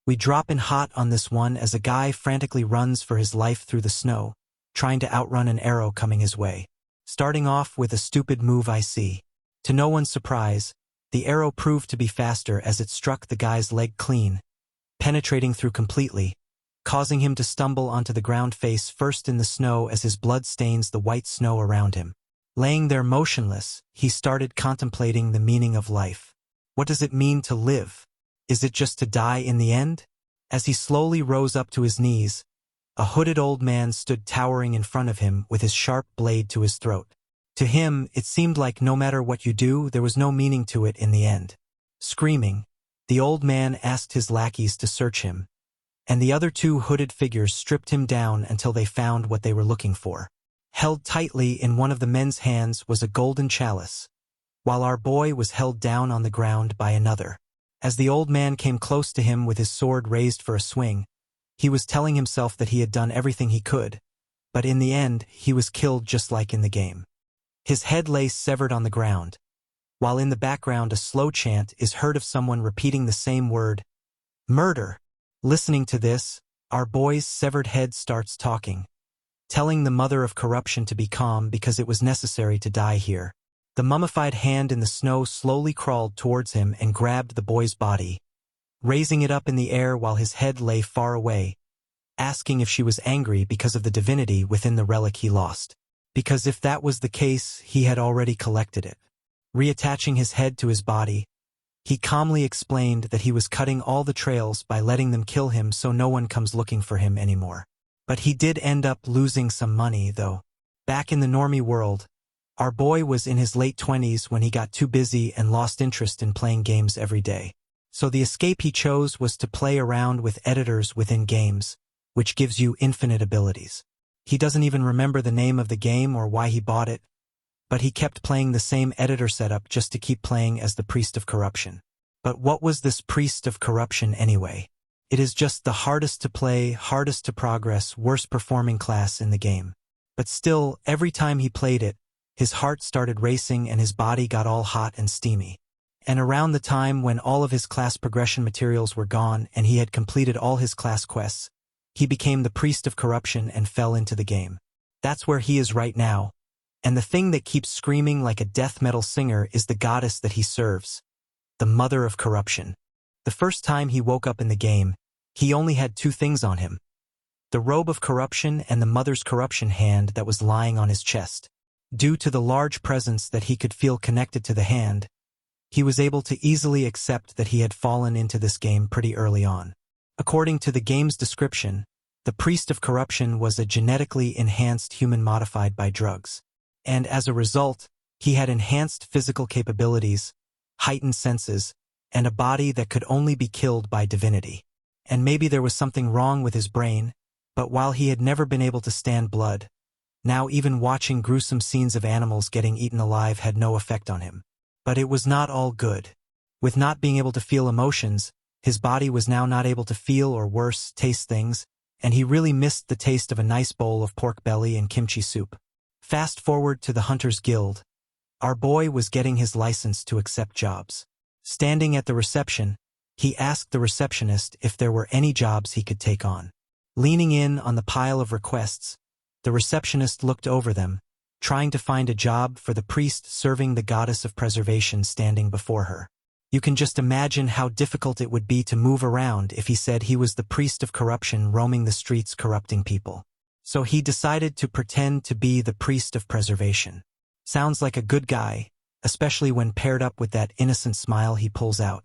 We drop in hot on this one as a guy frantically runs for his life through the snow, trying to outrun an arrow coming his way. Starting off with a stupid move I see. To no one's surprise, the arrow proved to be faster as it struck the guy's leg clean, penetrating through completely, causing him to stumble onto the ground face first in the snow as his blood stains the white snow around him. Laying there motionless, he started contemplating the meaning of life. What does it mean to live? Is it just to die in the end? As he slowly rose up to his knees, a hooded old man stood towering in front of him with his sharp blade to his throat. To him, it seemed like no matter what you do, there was no meaning to it in the end. Screaming, the old man asked his lackeys to search him, and the other two hooded figures stripped him down until they found what they were looking for. Held tightly in one of the men's hands was a golden chalice, while our boy was held down on the ground by another. As the old man came close to him with his sword raised for a swing, he was telling himself that he had done everything he could, but in the end, he was killed just like in the game. His head lay severed on the ground, while in the background a slow chant is heard of someone repeating the same word, murder. Listening to this, our boy's severed head starts talking, telling the mother of corruption to be calm because it was necessary to die here. The mummified hand in the snow slowly crawled towards him and grabbed the boy's body, raising it up in the air while his head lay far away, asking if she was angry because of the divinity within the relic he lost. Because if that was the case, he had already collected it. Reattaching his head to his body, he calmly explained that he was cutting all the trails by letting them kill him so no one comes looking for him anymore. But he did end up losing some money, though. Back in the normie world, our boy was in his late 20s when he got too busy and lost interest in playing games every day. So the escape he chose was to play around with editors within games, which gives you infinite abilities. He doesn't even remember the name of the game or why he bought it, but he kept playing the same editor setup just to keep playing as the Priest of Corruption. But what was this Priest of Corruption anyway? It is just the hardest to play, hardest to progress, worst performing class in the game. But still, every time he played it, his heart started racing and his body got all hot and steamy. And around the time when all of his class progression materials were gone and he had completed all his class quests, he became the Priest of Corruption and fell into the game. That's where he is right now. And the thing that keeps screaming like a death metal singer is the goddess that he serves, the Mother of Corruption. The first time he woke up in the game, he only had two things on him: the robe of corruption and the Mother's corruption hand that was lying on his chest. Due to the large presence that he could feel connected to the hand, he was able to easily accept that he had fallen into this game pretty early on. According to the game's description, the Priest of Corruption was a genetically enhanced human modified by drugs. And as a result, he had enhanced physical capabilities, heightened senses, and a body that could only be killed by divinity. And maybe there was something wrong with his brain, but while he had never been able to stand blood, now even watching gruesome scenes of animals getting eaten alive had no effect on him. But it was not all good. With not being able to feel emotions, his body was now not able to feel or worse, taste things, and he really missed the taste of a nice bowl of pork belly and kimchi soup. Fast forward to the Hunters Guild. Our boy was getting his license to accept jobs. Standing at the reception, he asked the receptionist if there were any jobs he could take on. Leaning in on the pile of requests, the receptionist looked over them, trying to find a job for the priest serving the goddess of preservation standing before her. You can just imagine how difficult it would be to move around if he said he was the Priest of Corruption roaming the streets corrupting people. So he decided to pretend to be the Priest of Preservation. Sounds like a good guy, especially when paired up with that innocent smile he pulls out.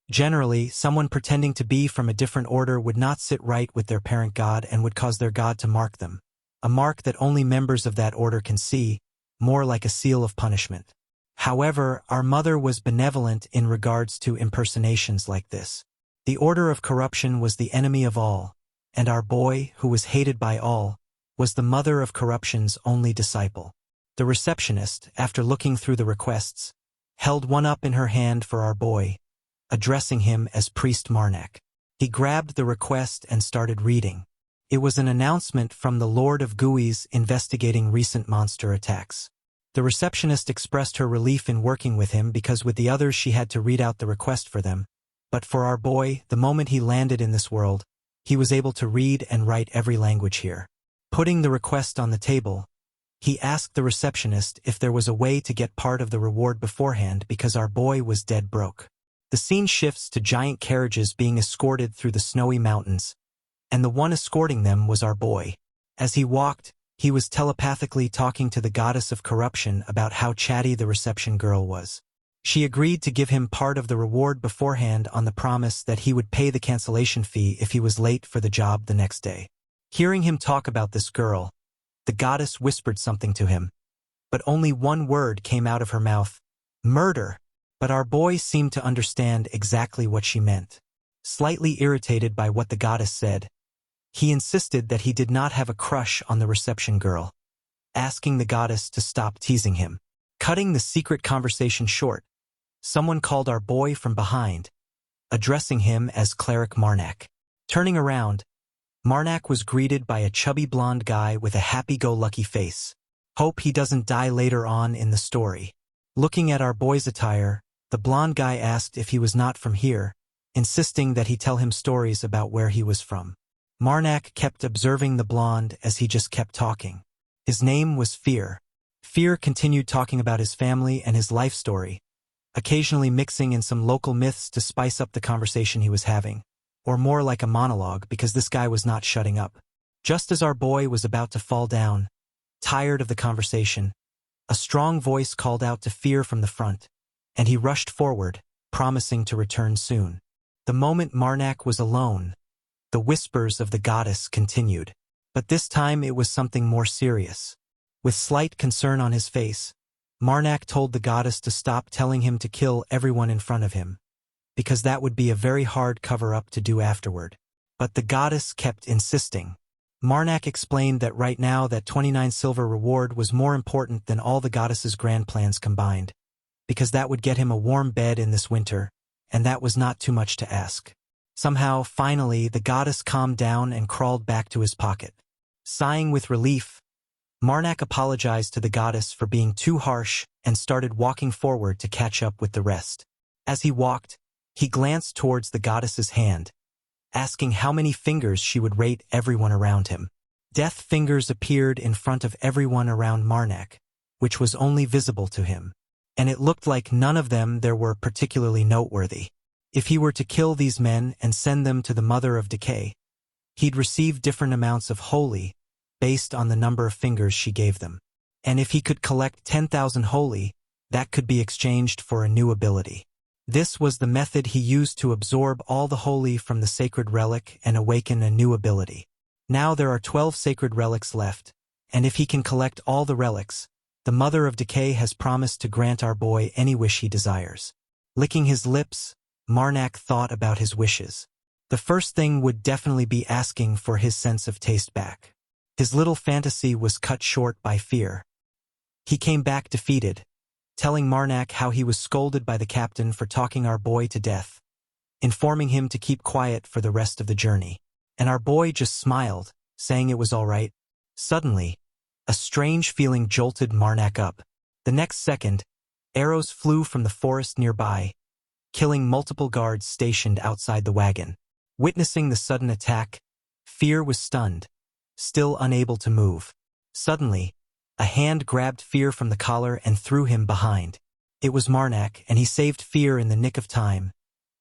Generally, someone pretending to be from a different order would not sit right with their parent god and would cause their god to mark them. A mark that only members of that order can see, more like a seal of punishment. However, our mother was benevolent in regards to impersonations like this. The Order of Corruption was the enemy of all, and our boy, who was hated by all, was the Mother of Corruption's only disciple. The receptionist, after looking through the requests, held one up in her hand for our boy, addressing him as Priest Marnak. He grabbed the request and started reading. It was an announcement from the Lord of Guis investigating recent monster attacks. The receptionist expressed her relief in working with him because with the others she had to read out the request for them, But for our boy, the moment he landed in this world, he was able to read and write every language here. Putting the request on the table, he asked the receptionist if there was a way to get part of the reward beforehand because our boy was dead broke. The scene shifts to giant carriages being escorted through the snowy mountains, and the one escorting them was our boy. As he walked, he was telepathically talking to the goddess of corruption about how chatty the reception girl was. She agreed to give him part of the reward beforehand on the promise that he would pay the cancellation fee if he was late for the job the next day. Hearing him talk about this girl, the goddess whispered something to him, but only one word came out of her mouth: murder. But our boy seemed to understand exactly what she meant. Slightly irritated by what the goddess said, he insisted that he did not have a crush on the reception girl, asking the goddess to stop teasing him. Cutting the secret conversation short, someone called our boy from behind, addressing him as Cleric Marnak. Turning around, Marnak was greeted by a chubby blonde guy with a happy-go-lucky face. Hope he doesn't die later on in the story. Looking at our boy's attire, the blonde guy asked if he was not from here, insisting that he tell him stories about where he was from. Marnak kept observing the blonde as he just kept talking. His name was Fear. Fear continued talking about his family and his life story, occasionally mixing in some local myths to spice up the conversation he was having, or more like a monologue because this guy was not shutting up. Just as our boy was about to fall down, tired of the conversation, a strong voice called out to Fear from the front, and he rushed forward, promising to return soon. The moment Marnak was alone, the whispers of the goddess continued. But this time it was something more serious. With slight concern on his face, Marnak told the goddess to stop telling him to kill everyone in front of him, because that would be a very hard cover-up to do afterward. But the goddess kept insisting. Marnak explained that right now that 29 silver reward was more important than all the goddess's grand plans combined, because that would get him a warm bed in this winter, and that was not too much to ask. Somehow, finally, the goddess calmed down and crawled back to his pocket. Sighing with relief, Marnak apologized to the goddess for being too harsh and started walking forward to catch up with the rest. As he walked, he glanced towards the goddess's hand, asking how many fingers she would rate everyone around him. Death fingers appeared in front of everyone around Marnak, which was only visible to him, and it looked like none of them there were particularly noteworthy. If he were to kill these men and send them to the mother of decay, he'd receive different amounts of holy based on the number of fingers she gave them. And if he could collect 10,000 holy, that could be exchanged for a new ability. This was the method he used to absorb all the holy from the sacred relic and awaken a new ability. Now there are 12 sacred relics left, and if he can collect all the relics, the mother of decay has promised to grant our boy any wish he desires. Licking his lips, Marnak thought about his wishes. The first thing would definitely be asking for his sense of taste back. His little fantasy was cut short by Fear. He came back defeated, telling Marnak how he was scolded by the captain for talking our boy to death, informing him to keep quiet for the rest of the journey. And our boy just smiled, saying it was all right. Suddenly, a strange feeling jolted Marnak up. The next second, arrows flew from the forest nearby, killing multiple guards stationed outside the wagon. Witnessing the sudden attack, Fear was stunned, still unable to move. Suddenly, a hand grabbed Fear from the collar and threw him behind. It was Marnak, and he saved Fear in the nick of time,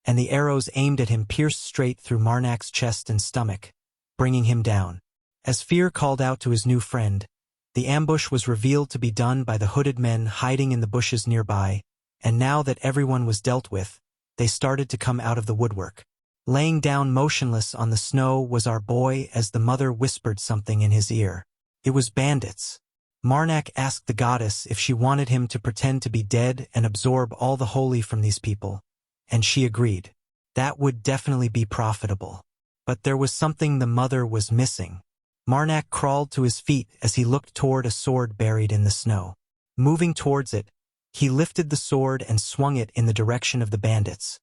and the arrows aimed at him pierced straight through Marnak's chest and stomach, bringing him down. As Fear called out to his new friend, the ambush was revealed to be done by the hooded men hiding in the bushes nearby, and now that everyone was dealt with, they started to come out of the woodwork. Laying down motionless on the snow was our boy as the mother whispered something in his ear. It was bandits. Marnak asked the goddess if she wanted him to pretend to be dead and absorb all the holy from these people, and she agreed. That would definitely be profitable. But there was something the mother was missing. Marnak crawled to his feet as he looked toward a sword buried in the snow. Moving towards it, he lifted the sword and swung it in the direction of the bandits,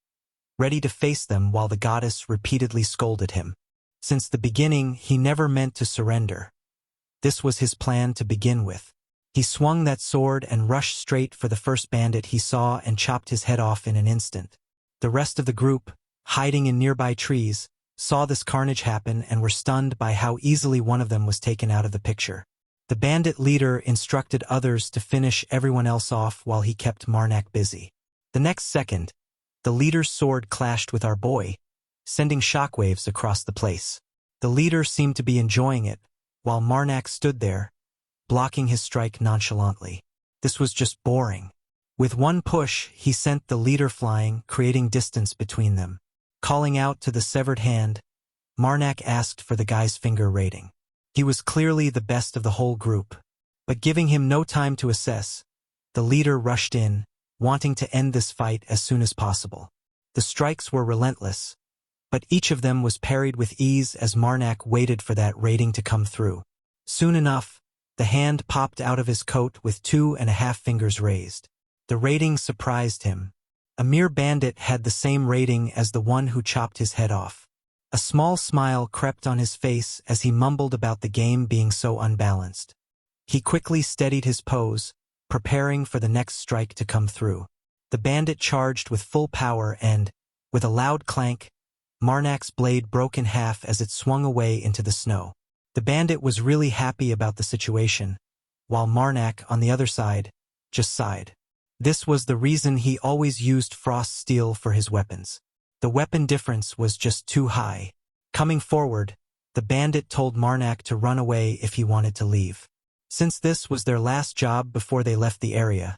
ready to face them while the goddess repeatedly scolded him. Since the beginning, he never meant to surrender. This was his plan to begin with. He swung that sword and rushed straight for the first bandit he saw and chopped his head off in an instant. The rest of the group, hiding in nearby trees, saw this carnage happen and were stunned by how easily one of them was taken out of the picture. The bandit leader instructed others to finish everyone else off while he kept Marnak busy. The next second, the leader's sword clashed with our boy, sending shockwaves across the place. The leader seemed to be enjoying it, while Marnak stood there, blocking his strike nonchalantly. This was just boring. With one push, he sent the leader flying, creating distance between them. Calling out to the severed hand, Marnak asked for the guy's finger rating. He was clearly the best of the whole group. But giving him no time to assess, the leader rushed in, wanting to end this fight as soon as possible. The strikes were relentless, but each of them was parried with ease as Marnak waited for that rating to come through. Soon enough, the hand popped out of his coat with 2.5 fingers raised. The rating surprised him. A mere bandit had the same rating as the one who chopped his head off. A small smile crept on his face as he mumbled about the game being so unbalanced. He quickly steadied his pose, preparing for the next strike to come through. The bandit charged with full power and, with a loud clank, Marnak's blade broke in half as it swung away into the snow. The bandit was really happy about the situation, while Marnak, on the other side, just sighed. This was the reason he always used frost steel for his weapons. The weapon difference was just too high. Coming forward, the bandit told Marnak to run away if he wanted to leave. Since this was their last job before they left the area,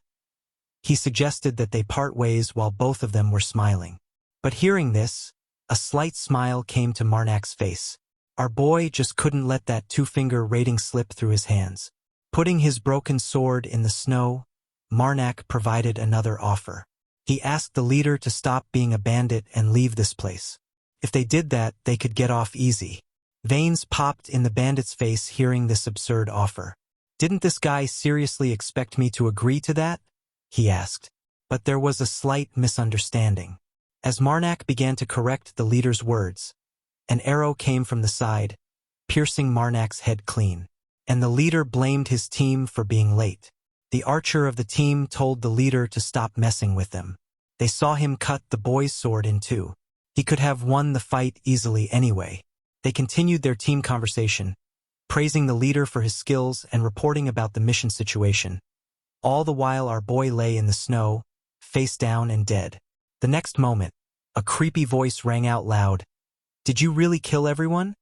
he suggested that they part ways while both of them were smiling. But hearing this, a slight smile came to Marnak's face. Our boy just couldn't let that 2-finger rating slip through his hands. Putting his broken sword in the snow, Marnak provided another offer. He asked the leader to stop being a bandit and leave this place. If they did that, they could get off easy. Veins popped in the bandit's face hearing this absurd offer. "Didn't this guy seriously expect me to agree to that?" he asked. But there was a slight misunderstanding. As Marnak began to correct the leader's words, an arrow came from the side, piercing Marnak's head clean. And the leader blamed his team for being late. The archer of the team told the leader to stop messing with them. They saw him cut the boy's sword in two. He could have won the fight easily anyway. They continued their team conversation, praising the leader for his skills and reporting about the mission situation. All the while our boy lay in the snow, face down and dead. The next moment, a creepy voice rang out loud. "Did you really kill everyone?"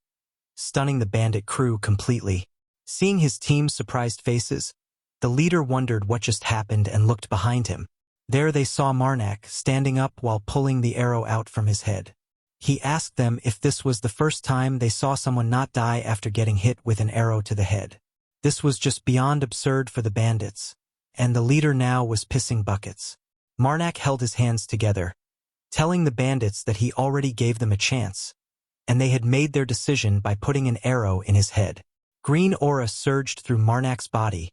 Stunning the bandit crew completely. Seeing his team's surprised faces, the leader wondered what just happened and looked behind him. There they saw Marnak standing up while pulling the arrow out from his head. He asked them if this was the first time they saw someone not die after getting hit with an arrow to the head. This was just beyond absurd for the bandits, and the leader now was pissing buckets. Marnak held his hands together, telling the bandits that he already gave them a chance, and they had made their decision by putting an arrow in his head. Green aura surged through Marnak's body,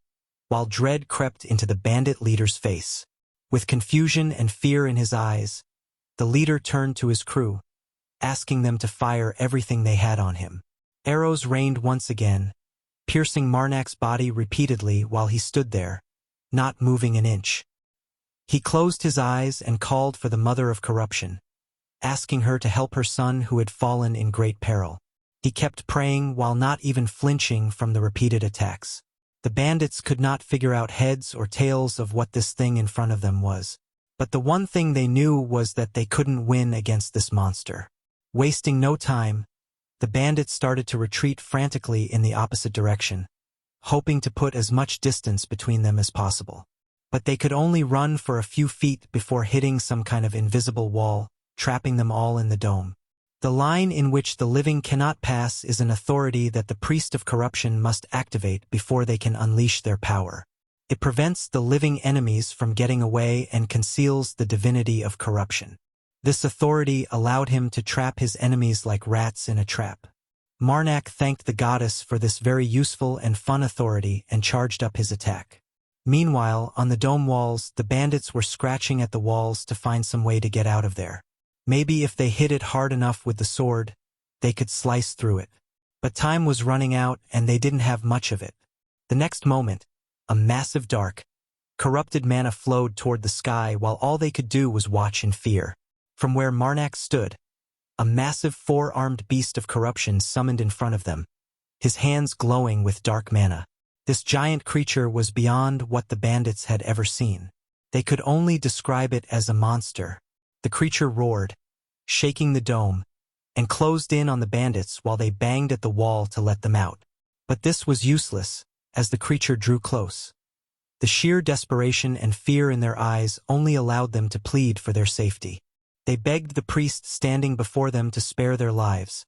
while dread crept into the bandit leader's face. With confusion and fear in his eyes, the leader turned to his crew, asking them to fire everything they had on him. Arrows rained once again, piercing Marnak's body repeatedly while he stood there, not moving an inch. He closed his eyes and called for the mother of corruption, asking her to help her son who had fallen in great peril. He kept praying while not even flinching from the repeated attacks. The bandits could not figure out heads or tails of what this thing in front of them was. But the one thing they knew was that they couldn't win against this monster. Wasting no time, the bandits started to retreat frantically in the opposite direction, hoping to put as much distance between them as possible. But they could only run for a few feet before hitting some kind of invisible wall, trapping them all in the dome. The line in which the living cannot pass is an authority that the priest of corruption must activate before they can unleash their power. It prevents the living enemies from getting away and conceals the divinity of corruption. This authority allowed him to trap his enemies like rats in a trap. Marnak thanked the goddess for this very useful and fun authority and charged up his attack. Meanwhile, on the dome walls, the bandits were scratching at the walls to find some way to get out of there. Maybe if they hit it hard enough with the sword, they could slice through it. But time was running out and they didn't have much of it. The next moment, a massive dark, corrupted mana flowed toward the sky while all they could do was watch in fear. From where Marnak stood, a massive four-armed beast of corruption summoned in front of them, his hands glowing with dark mana. This giant creature was beyond what the bandits had ever seen. They could only describe it as a monster. The creature roared, shaking the dome, and closed in on the bandits while they banged at the wall to let them out. But this was useless, as the creature drew close. The sheer desperation and fear in their eyes only allowed them to plead for their safety. They begged the priest standing before them to spare their lives,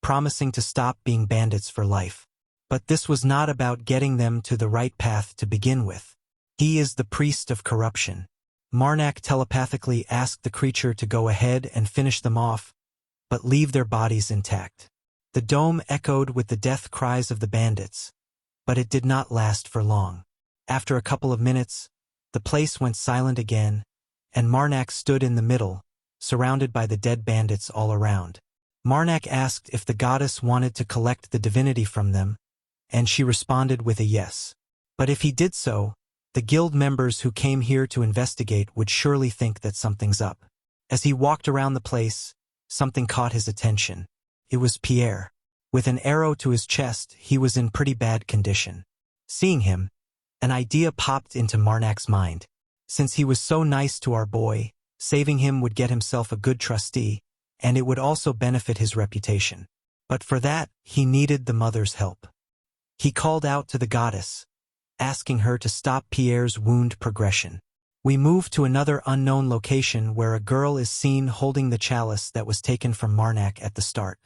promising to stop being bandits for life. But this was not about getting them to the right path to begin with. He is the priest of corruption. Marnak telepathically asked the creature to go ahead and finish them off, but leave their bodies intact. The dome echoed with the death cries of the bandits, but it did not last for long. After a couple of minutes, the place went silent again, and Marnak stood in the middle, surrounded by the dead bandits all around. Marnak asked if the goddess wanted to collect the divinity from them, and she responded with a yes. But if he did so, the guild members who came here to investigate would surely think that something's up. As he walked around the place, something caught his attention. It was Pierre. With an arrow to his chest, he was in pretty bad condition. Seeing him, an idea popped into Marnak's mind. Since he was so nice to our boy, saving him would get himself a good trustee, and it would also benefit his reputation. But for that, he needed the mother's help. He called out to the goddess, asking her to stop Pierre's wound progression. We move to another unknown location where a girl is seen holding the chalice that was taken from Marnak at the start.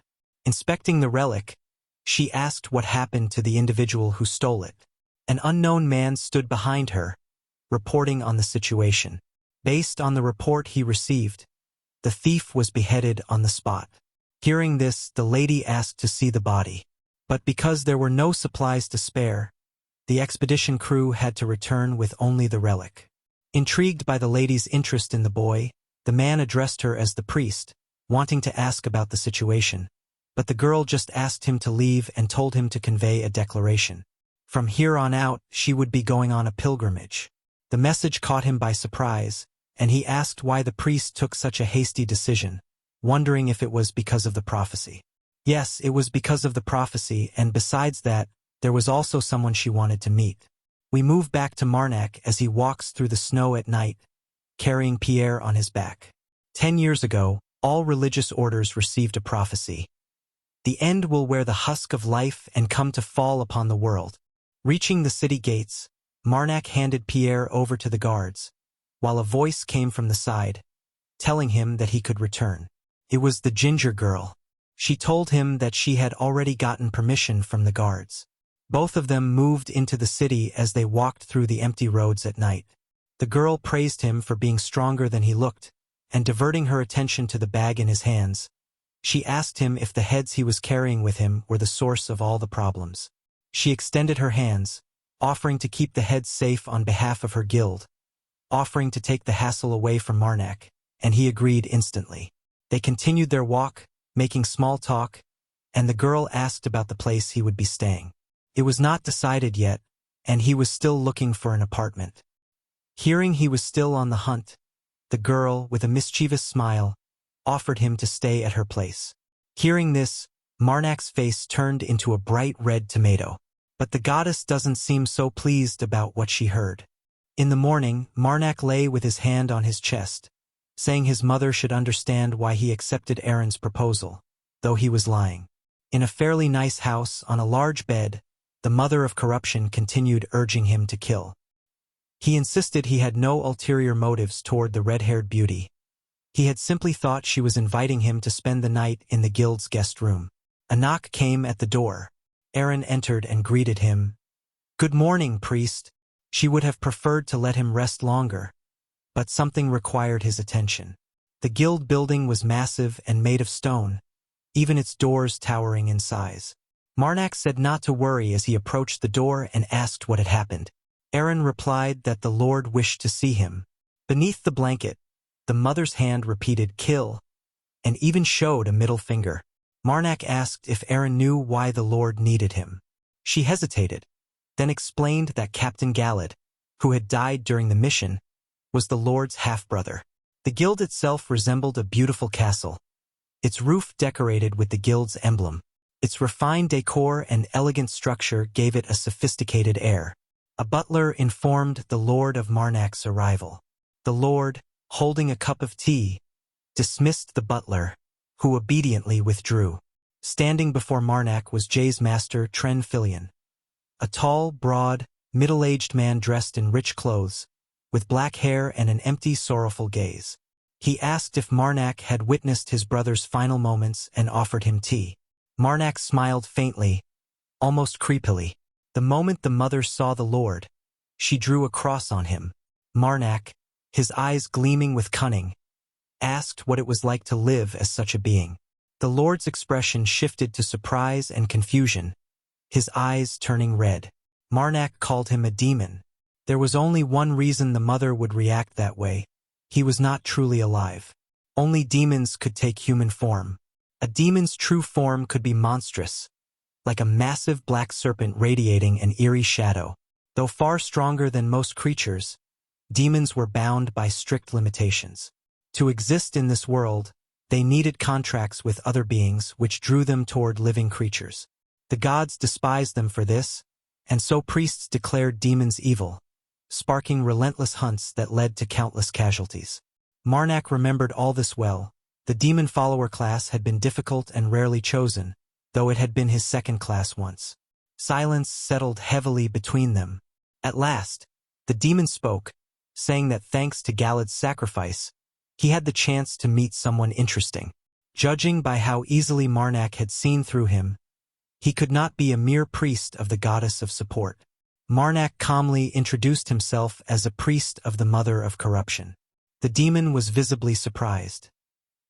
Inspecting the relic, she asked what happened to the individual who stole it. An unknown man stood behind her, reporting on the situation. Based on the report he received, the thief was beheaded on the spot. Hearing this, the lady asked to see the body. But because there were no supplies to spare, the expedition crew had to return with only the relic. Intrigued by the lady's interest in the boy, the man addressed her as the priest, wanting to ask about the situation. But the girl just asked him to leave and told him to convey a declaration. From here on out, she would be going on a pilgrimage. The message caught him by surprise, and he asked why the priest took such a hasty decision, wondering if it was because of the prophecy. Yes, it was because of the prophecy, and besides that, there was also someone she wanted to meet. We move back to Marnak as he walks through the snow at night, carrying Pierre on his back. 10 years ago, all religious orders received a prophecy. The end will wear the husk of life and come to fall upon the world. Reaching the city gates, Marnak handed Pierre over to the guards, while a voice came from the side, telling him that he could return. It was the ginger girl. She told him that she had already gotten permission from the guards. Both of them moved into the city as they walked through the empty roads at night. The girl praised him for being stronger than he looked, and diverting her attention to the bag in his hands, she asked him if the heads he was carrying with him were the source of all the problems. She extended her hands, offering to keep the heads safe on behalf of her guild, offering to take the hassle away from Marnak, and he agreed instantly. They continued their walk, making small talk, and the girl asked about the place he would be staying. It was not decided yet, and he was still looking for an apartment. Hearing he was still on the hunt, the girl, with a mischievous smile, offered him to stay at her place. Hearing this, Marnak's face turned into a bright red tomato. But the goddess doesn't seem so pleased about what she heard. In the morning, Marnak lay with his hand on his chest, saying his mother should understand why he accepted Aaron's proposal, though he was lying. In a fairly nice house, on a large bed, the mother of corruption continued urging him to kill. He insisted he had no ulterior motives toward the red-haired beauty. He had simply thought she was inviting him to spend the night in the guild's guest room. A knock came at the door. Aaron entered and greeted him. "Good morning, priest." She would have preferred to let him rest longer, but something required his attention. The guild building was massive and made of stone, even its doors towering in size. Marnak said not to worry as he approached the door and asked what had happened. Aaron replied that the Lord wished to see him. Beneath the blanket, the mother's hand repeated "kill," and even showed a middle finger. Marnak asked if Aaron knew why the Lord needed him. She hesitated, then explained that Captain Galad, who had died during the mission, was the Lord's half-brother. The guild itself resembled a beautiful castle, its roof decorated with the guild's emblem. Its refined decor and elegant structure gave it a sophisticated air. A butler informed the Lord of Marnak's arrival. The Lord, holding a cup of tea, dismissed the butler, who obediently withdrew. Standing before Marnak was Jay's master Tren Filion, a tall, broad, middle-aged man dressed in rich clothes, with black hair and an empty, sorrowful gaze. He asked if Marnak had witnessed his brother's final moments and offered him tea. Marnak smiled faintly, almost creepily. The moment the mother saw the Lord, she drew a cross on him. Marnak, his eyes gleaming with cunning, asked what it was like to live as such a being. The Lord's expression shifted to surprise and confusion, his eyes turning red. Marnak called him a demon. There was only one reason the mother would react that way. He was not truly alive. Only demons could take human form. A demon's true form could be monstrous, like a massive black serpent radiating an eerie shadow. Though far stronger than most creatures, demons were bound by strict limitations. To exist in this world, they needed contracts with other beings which drew them toward living creatures. The gods despised them for this, and so priests declared demons evil, sparking relentless hunts that led to countless casualties. Marnak remembered all this well. The demon follower class had been difficult and rarely chosen, though it had been his second class once. Silence settled heavily between them. At last, the demon spoke, saying that thanks to Galad's sacrifice, he had the chance to meet someone interesting. Judging by how easily Marnak had seen through him, he could not be a mere priest of the goddess of support. Marnak calmly introduced himself as a priest of the Mother of Corruption. The demon was visibly surprised.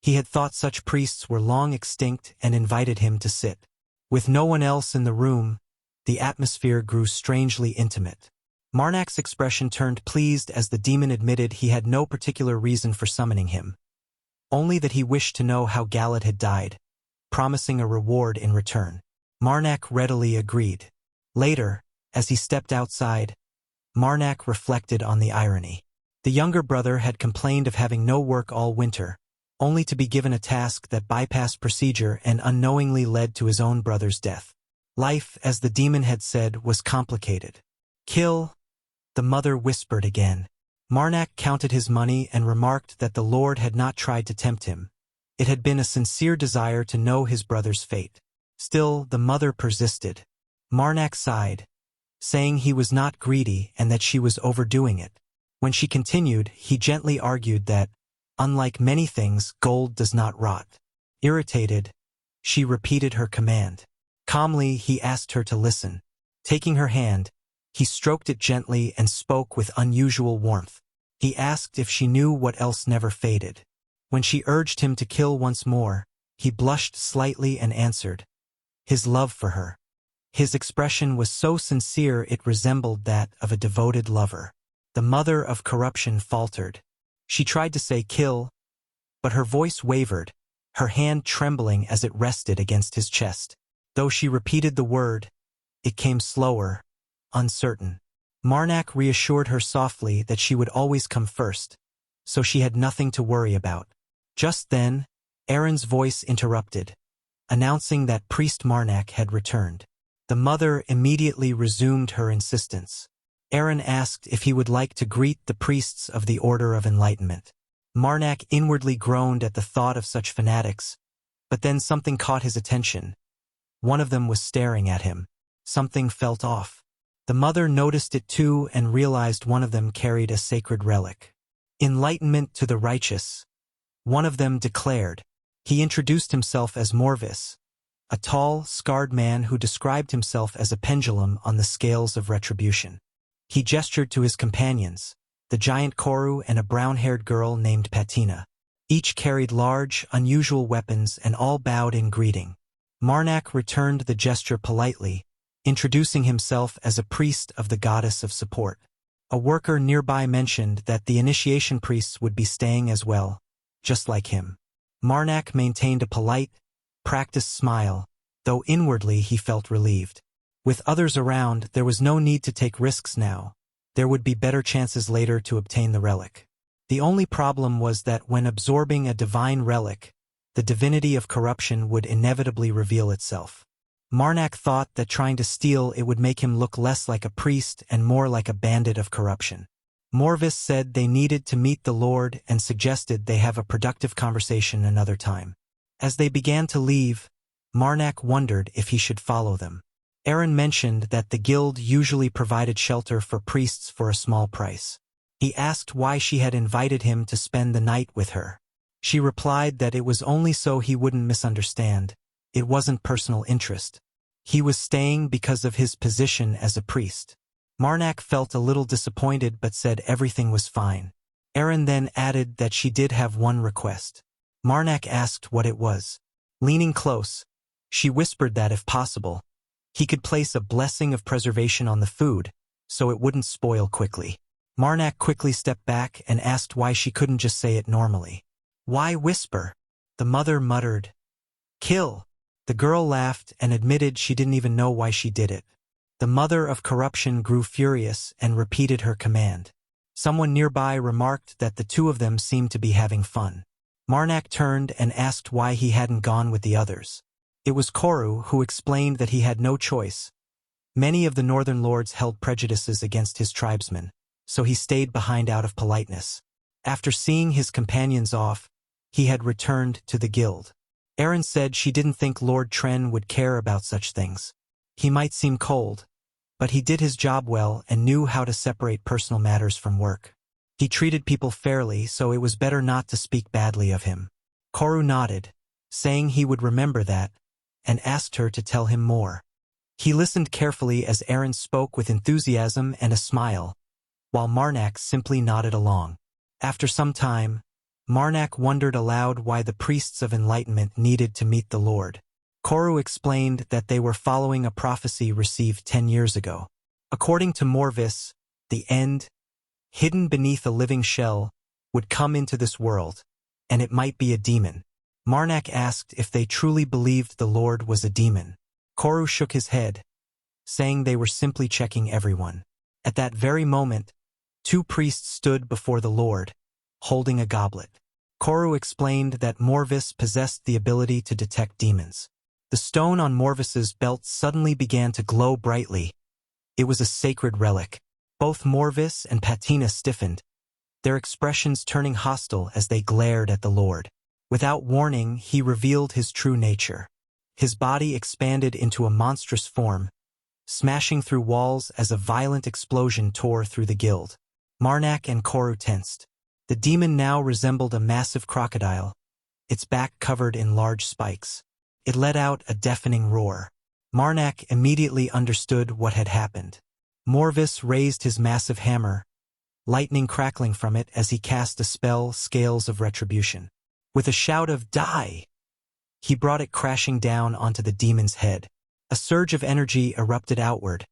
He had thought such priests were long extinct and invited him to sit. With no one else in the room, the atmosphere grew strangely intimate. Marnak's expression turned pleased as the demon admitted he had no particular reason for summoning him, only that he wished to know how Galad had died, promising a reward in return. Marnak readily agreed. Later, as he stepped outside, Marnak reflected on the irony. The younger brother had complained of having no work all winter, only to be given a task that bypassed procedure and unknowingly led to his own brother's death. Life, as the demon had said, was complicated. Kill, the mother whispered again. Marnak counted his money and remarked that the Lord had not tried to tempt him. It had been a sincere desire to know his brother's fate. Still, the mother persisted. Marnak sighed, saying he was not greedy and that she was overdoing it. When she continued, he gently argued that, unlike many things, gold does not rot. Irritated, she repeated her command. Calmly, he asked her to listen. Taking her hand, he stroked it gently and spoke with unusual warmth. He asked if she knew what else never faded. When she urged him to kill once more, he blushed slightly and answered, his love for her. His expression was so sincere it resembled that of a devoted lover. The Mother of Corruption faltered. She tried to say kill, but her voice wavered, her hand trembling as it rested against his chest. Though she repeated the word, it came slower, uncertain. Marnak reassured her softly that she would always come first, so she had nothing to worry about. Just then, Aaron's voice interrupted, announcing that Priest Marnak had returned. The mother immediately resumed her insistence. Aaron asked if he would like to greet the priests of the Order of Enlightenment. Marnak inwardly groaned at the thought of such fanatics, but then something caught his attention. One of them was staring at him. Something felt off. The mother noticed it too and realized one of them carried a sacred relic. Enlightenment to the righteous, one of them declared. He introduced himself as Morvis, a tall, scarred man who described himself as a pendulum on the scales of retribution. He gestured to his companions, the giant Koru and a brown-haired girl named Patina. Each carried large, unusual weapons and all bowed in greeting. Marnak returned the gesture politely, introducing himself as a priest of the goddess of support. A worker nearby mentioned that the initiation priests would be staying as well, just like him. Marnak maintained a polite, practiced smile, though inwardly he felt relieved. With others around, there was no need to take risks now. There would be better chances later to obtain the relic. The only problem was that when absorbing a divine relic, the divinity of corruption would inevitably reveal itself. Marnak thought that trying to steal it would make him look less like a priest and more like a bandit of corruption. Morvis said they needed to meet the Lord and suggested they have a productive conversation another time. As they began to leave, Marnak wondered if he should follow them. Aaron mentioned that the guild usually provided shelter for priests for a small price. He asked why she had invited him to spend the night with her. She replied that it was only so he wouldn't misunderstand. It wasn't personal interest. He was staying because of his position as a priest. Marnak felt a little disappointed but said everything was fine. Aaron then added that she did have one request. Marnak asked what it was. Leaning close, she whispered that if possible, he could place a blessing of preservation on the food, so it wouldn't spoil quickly. Marnak quickly stepped back and asked why she couldn't just say it normally. Why whisper? The mother muttered. Kill. The girl laughed and admitted she didn't even know why she did it. The mother of corruption grew furious and repeated her command. Someone nearby remarked that the two of them seemed to be having fun. Marnak turned and asked why he hadn't gone with the others. It was Koru who explained that he had no choice. Many of the northern lords held prejudices against his tribesmen, so he stayed behind out of politeness. After seeing his companions off, he had returned to the guild. Aaron said she didn't think Lord Tren would care about such things. He might seem cold, but he did his job well and knew how to separate personal matters from work. He treated people fairly, so it was better not to speak badly of him. Koru nodded, saying he would remember that, and asked her to tell him more. He listened carefully as Aaron spoke with enthusiasm and a smile, while Marnak simply nodded along. After some time, Marnak wondered aloud why the priests of enlightenment needed to meet the Lord. Koru explained that they were following a prophecy received 10 years ago. According to Morvis, the end, hidden beneath a living shell, would come into this world, and it might be a demon. Marnak asked if they truly believed the Lord was a demon. Koru shook his head, saying they were simply checking everyone. At that very moment, two priests stood before the Lord, holding a goblet. Koru explained that Morvis possessed the ability to detect demons. The stone on Morvis's belt suddenly began to glow brightly. It was a sacred relic. Both Morvis and Patina stiffened, their expressions turning hostile as they glared at the Lord. Without warning, he revealed his true nature. His body expanded into a monstrous form, smashing through walls as a violent explosion tore through the guild. Marnak and Koru tensed. The demon now resembled a massive crocodile, its back covered in large spikes. It let out a deafening roar. Marnak immediately understood what had happened. Morvis raised his massive hammer, lightning crackling from it as he cast a spell, Scales of Retribution. With a shout of "Die!" he brought it crashing down onto the demon's head. A surge of energy erupted outward,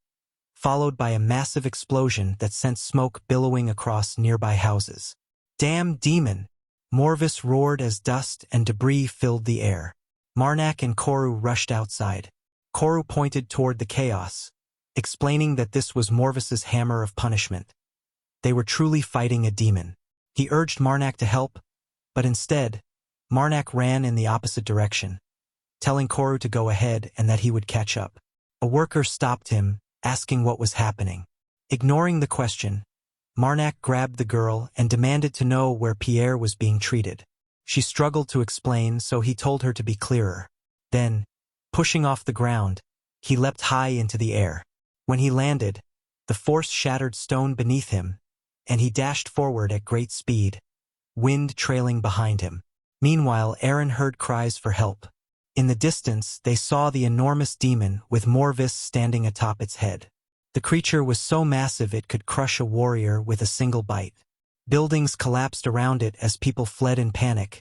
followed by a massive explosion that sent smoke billowing across nearby houses. "Damn demon!" Morvis roared as dust and debris filled the air. Marnak and Koru rushed outside. Koru pointed toward the chaos, explaining that this was Morvis's hammer of punishment. They were truly fighting a demon. He urged Marnak to help, but instead, Marnak ran in the opposite direction, telling Koru to go ahead and that he would catch up. A worker stopped him, asking what was happening. Ignoring the question, Marnak grabbed the girl and demanded to know where Pierre was being treated. She struggled to explain, so he told her to be clearer. Then, pushing off the ground, he leapt high into the air. When he landed, the force shattered stone beneath him, and he dashed forward at great speed, wind trailing behind him. Meanwhile, Aaron heard cries for help. In the distance, they saw the enormous demon with Morvis standing atop its head. The creature was so massive it could crush a warrior with a single bite. Buildings collapsed around it as people fled in panic,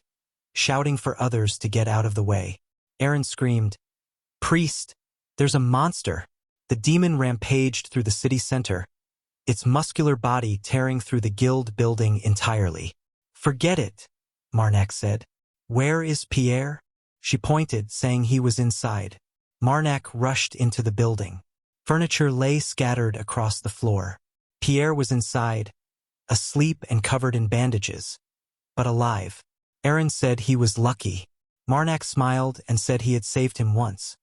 shouting for others to get out of the way. Aaron screamed, "Priest, there's a monster!" The demon rampaged through the city center, its muscular body tearing through the guild building entirely. "Forget it," Marnak said. "Where is Pierre?" She pointed, saying he was inside. Marnak rushed into the building. Furniture lay scattered across the floor. Pierre was inside, asleep and covered in bandages, but alive. Aaron said he was lucky. Marnak smiled and said he had saved him once,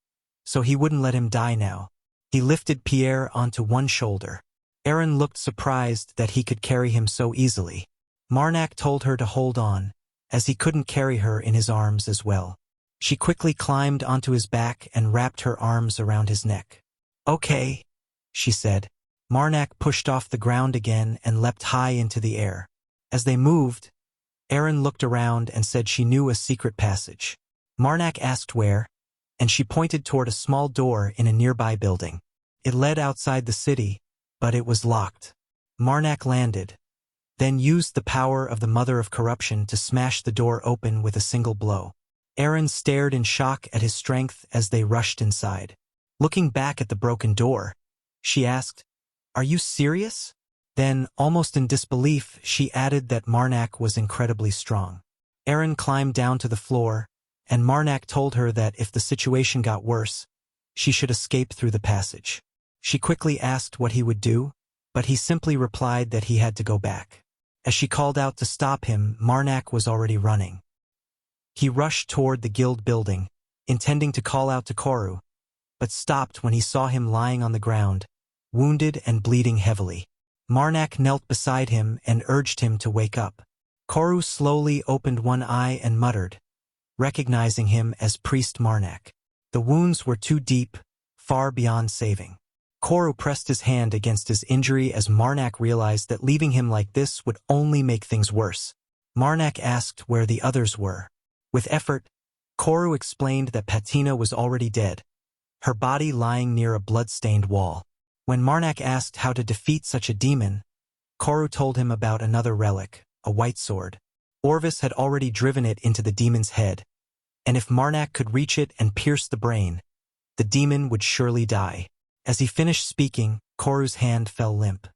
so he wouldn't let him die now. He lifted Pierre onto one shoulder. Aaron looked surprised that he could carry him so easily. Marnak told her to hold on, as he couldn't carry her in his arms as well. She quickly climbed onto his back and wrapped her arms around his neck. "Okay," she said. Marnak pushed off the ground again and leapt high into the air. As they moved, Aaron looked around and said she knew a secret passage. Marnak asked where, and she pointed toward a small door in a nearby building. It led outside the city, but it was locked. Marnak landed, then used the power of the Mother of Corruption to smash the door open with a single blow. Aaron stared in shock at his strength as they rushed inside. Looking back at the broken door, she asked, "Are you serious?" Then, almost in disbelief, she added that Marnak was incredibly strong. Aaron climbed down to the floor, and Marnak told her that if the situation got worse, she should escape through the passage. She quickly asked what he would do, but he simply replied that he had to go back. As she called out to stop him, Marnak was already running. He rushed toward the guild building, intending to call out to Koru, but stopped when he saw him lying on the ground, wounded and bleeding heavily. Marnak knelt beside him and urged him to wake up. Koru slowly opened one eye and muttered, recognizing him as Priest Marnak. The wounds were too deep, far beyond saving. Koru pressed his hand against his injury as Marnak realized that leaving him like this would only make things worse. Marnak asked where the others were. With effort, Koru explained that Patina was already dead, her body lying near a blood-stained wall. When Marnak asked how to defeat such a demon, Koru told him about another relic, a white sword. Orvis had already driven it into the demon's head, and if Marnak could reach it and pierce the brain, the demon would surely die. As he finished speaking, Koru's hand fell limp.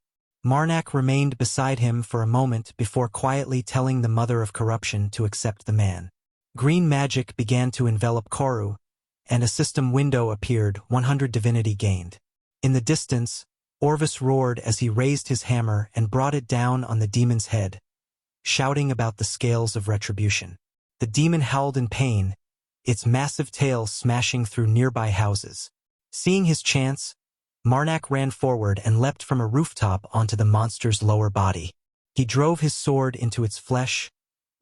Marnak remained beside him for a moment before quietly telling the Mother of Corruption to accept the man. Green magic began to envelop Koru, and a system window appeared, 100 divinity gained. In the distance, Orvis roared as he raised his hammer and brought it down on the demon's head, shouting about the scales of retribution. The demon howled in pain, its massive tail smashing through nearby houses. Seeing his chance, Marnak ran forward and leapt from a rooftop onto the monster's lower body. He drove his sword into its flesh,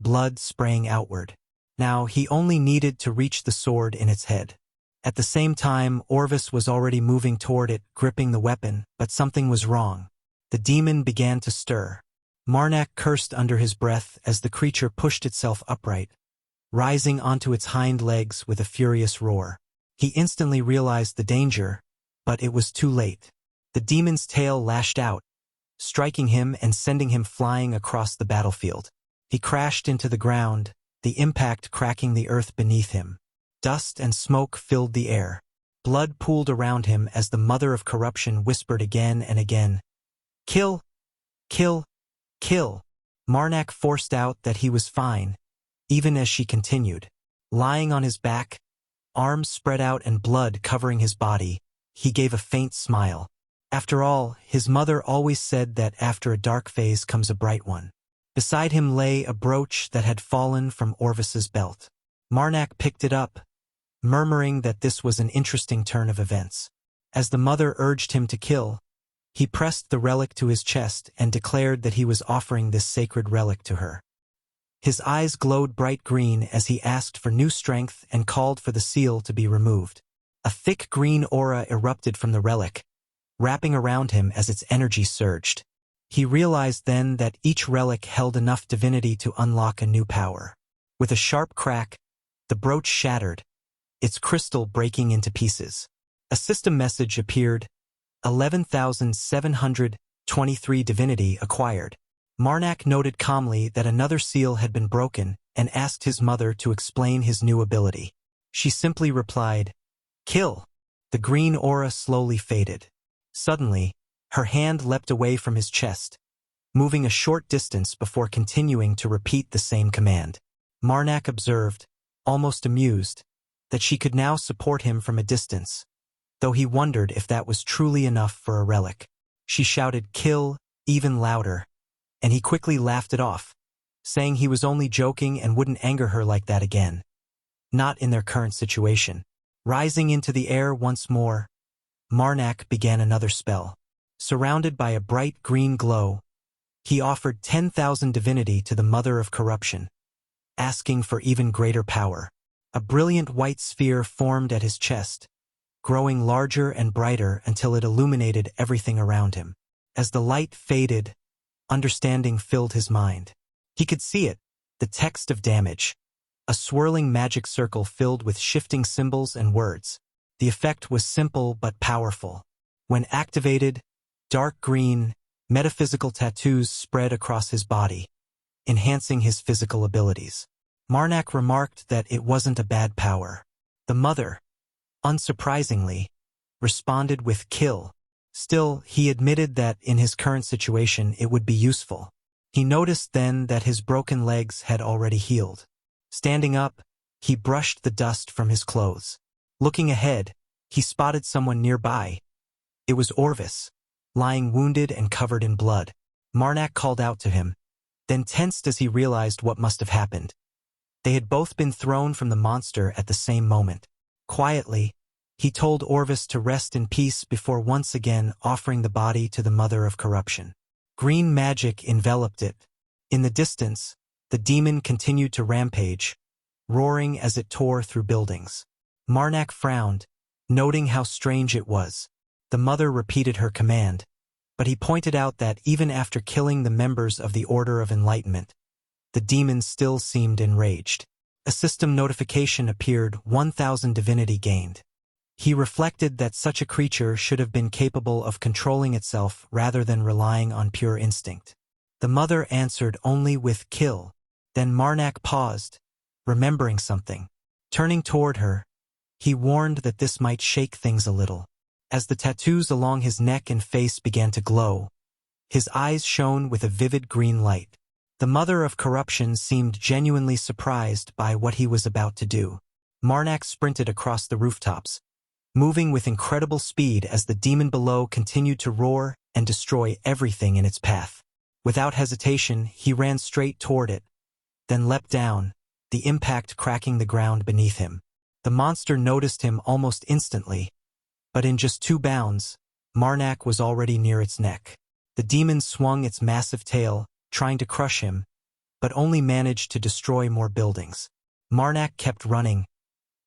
blood spraying outward. Now he only needed to reach the sword in its head. At the same time, Orvis was already moving toward it, gripping the weapon, but something was wrong. The demon began to stir. Marnak cursed under his breath as the creature pushed itself upright, rising onto its hind legs with a furious roar. He instantly realized the danger, but it was too late. The demon's tail lashed out, striking him and sending him flying across the battlefield. He crashed into the ground, the impact cracking the earth beneath him. Dust and smoke filled the air. Blood pooled around him as the Mother of Corruption whispered again and again, "Kill! Kill! Kill!" Marnak forced out that he was fine, even as she continued. Lying on his back, arms spread out and blood covering his body, he gave a faint smile. After all, his mother always said that after a dark phase comes a bright one. Beside him lay a brooch that had fallen from Orvis's belt. Marnak picked it up, murmuring that this was an interesting turn of events. As the mother urged him to kill, he pressed the relic to his chest and declared that he was offering this sacred relic to her. His eyes glowed bright green as he asked for new strength and called for the seal to be removed. A thick green aura erupted from the relic, wrapping around him as its energy surged. He realized then that each relic held enough divinity to unlock a new power. With a sharp crack, the brooch shattered, its crystal breaking into pieces. A system message appeared, 11,723 divinity acquired. Marnak noted calmly that another seal had been broken and asked his mother to explain his new ability. She simply replied, "Kill." The green aura slowly faded. Suddenly, her hand leapt away from his chest, moving a short distance before continuing to repeat the same command. Marnak observed, almost amused, that she could now support him from a distance, though he wondered if that was truly enough for a relic. She shouted "Kill" even louder, and he quickly laughed it off, saying he was only joking and wouldn't anger her like that again. not in their current situation. Rising into the air once more, Marnak began another spell. Surrounded by a bright green glow, he offered 10,000 divinity to the mother of corruption, asking for even greater power. A brilliant white sphere formed at his chest, growing larger and brighter until it illuminated everything around him. As the light faded, understanding filled his mind. He could see it, the text of damage, a swirling magic circle filled with shifting symbols and words. The effect was simple but powerful. When activated, dark green, metaphysical tattoos spread across his body, enhancing his physical abilities. Marnak remarked that it wasn't a bad power. The mother, unsurprisingly, responded with kill. Still, he admitted that in his current situation it would be useful. He noticed then that his broken legs had already healed. Standing up, he brushed the dust from his clothes. Looking ahead, he spotted someone nearby. It was Orvis, lying wounded and covered in blood. Marnak called out to him, then tensed as he realized what must have happened. They had both been thrown from the monster at the same moment. Quietly, he told Orvis to rest in peace before once again offering the body to the mother of corruption. Green magic enveloped it. In the distance, the demon continued to rampage, roaring as it tore through buildings. Marnak frowned, noting how strange it was. The mother repeated her command, but he pointed out that even after killing the members of the Order of Enlightenment, the demon still seemed enraged. A system notification appeared, 1,000 divinity gained. He reflected that such a creature should have been capable of controlling itself rather than relying on pure instinct. The mother answered only with kill. Then Marnak paused, remembering something. Turning toward her, he warned that this might shake things a little. As the tattoos along his neck and face began to glow, his eyes shone with a vivid green light. The mother of corruption seemed genuinely surprised by what he was about to do. Marnak sprinted across the rooftops, moving with incredible speed as the demon below continued to roar and destroy everything in its path. Without hesitation, he ran straight toward it, then leapt down, the impact cracking the ground beneath him. The monster noticed him almost instantly, but in just 2 bounds, Marnak was already near its neck. The demon swung its massive tail, trying to crush him, but only managed to destroy more buildings. Marnak kept running,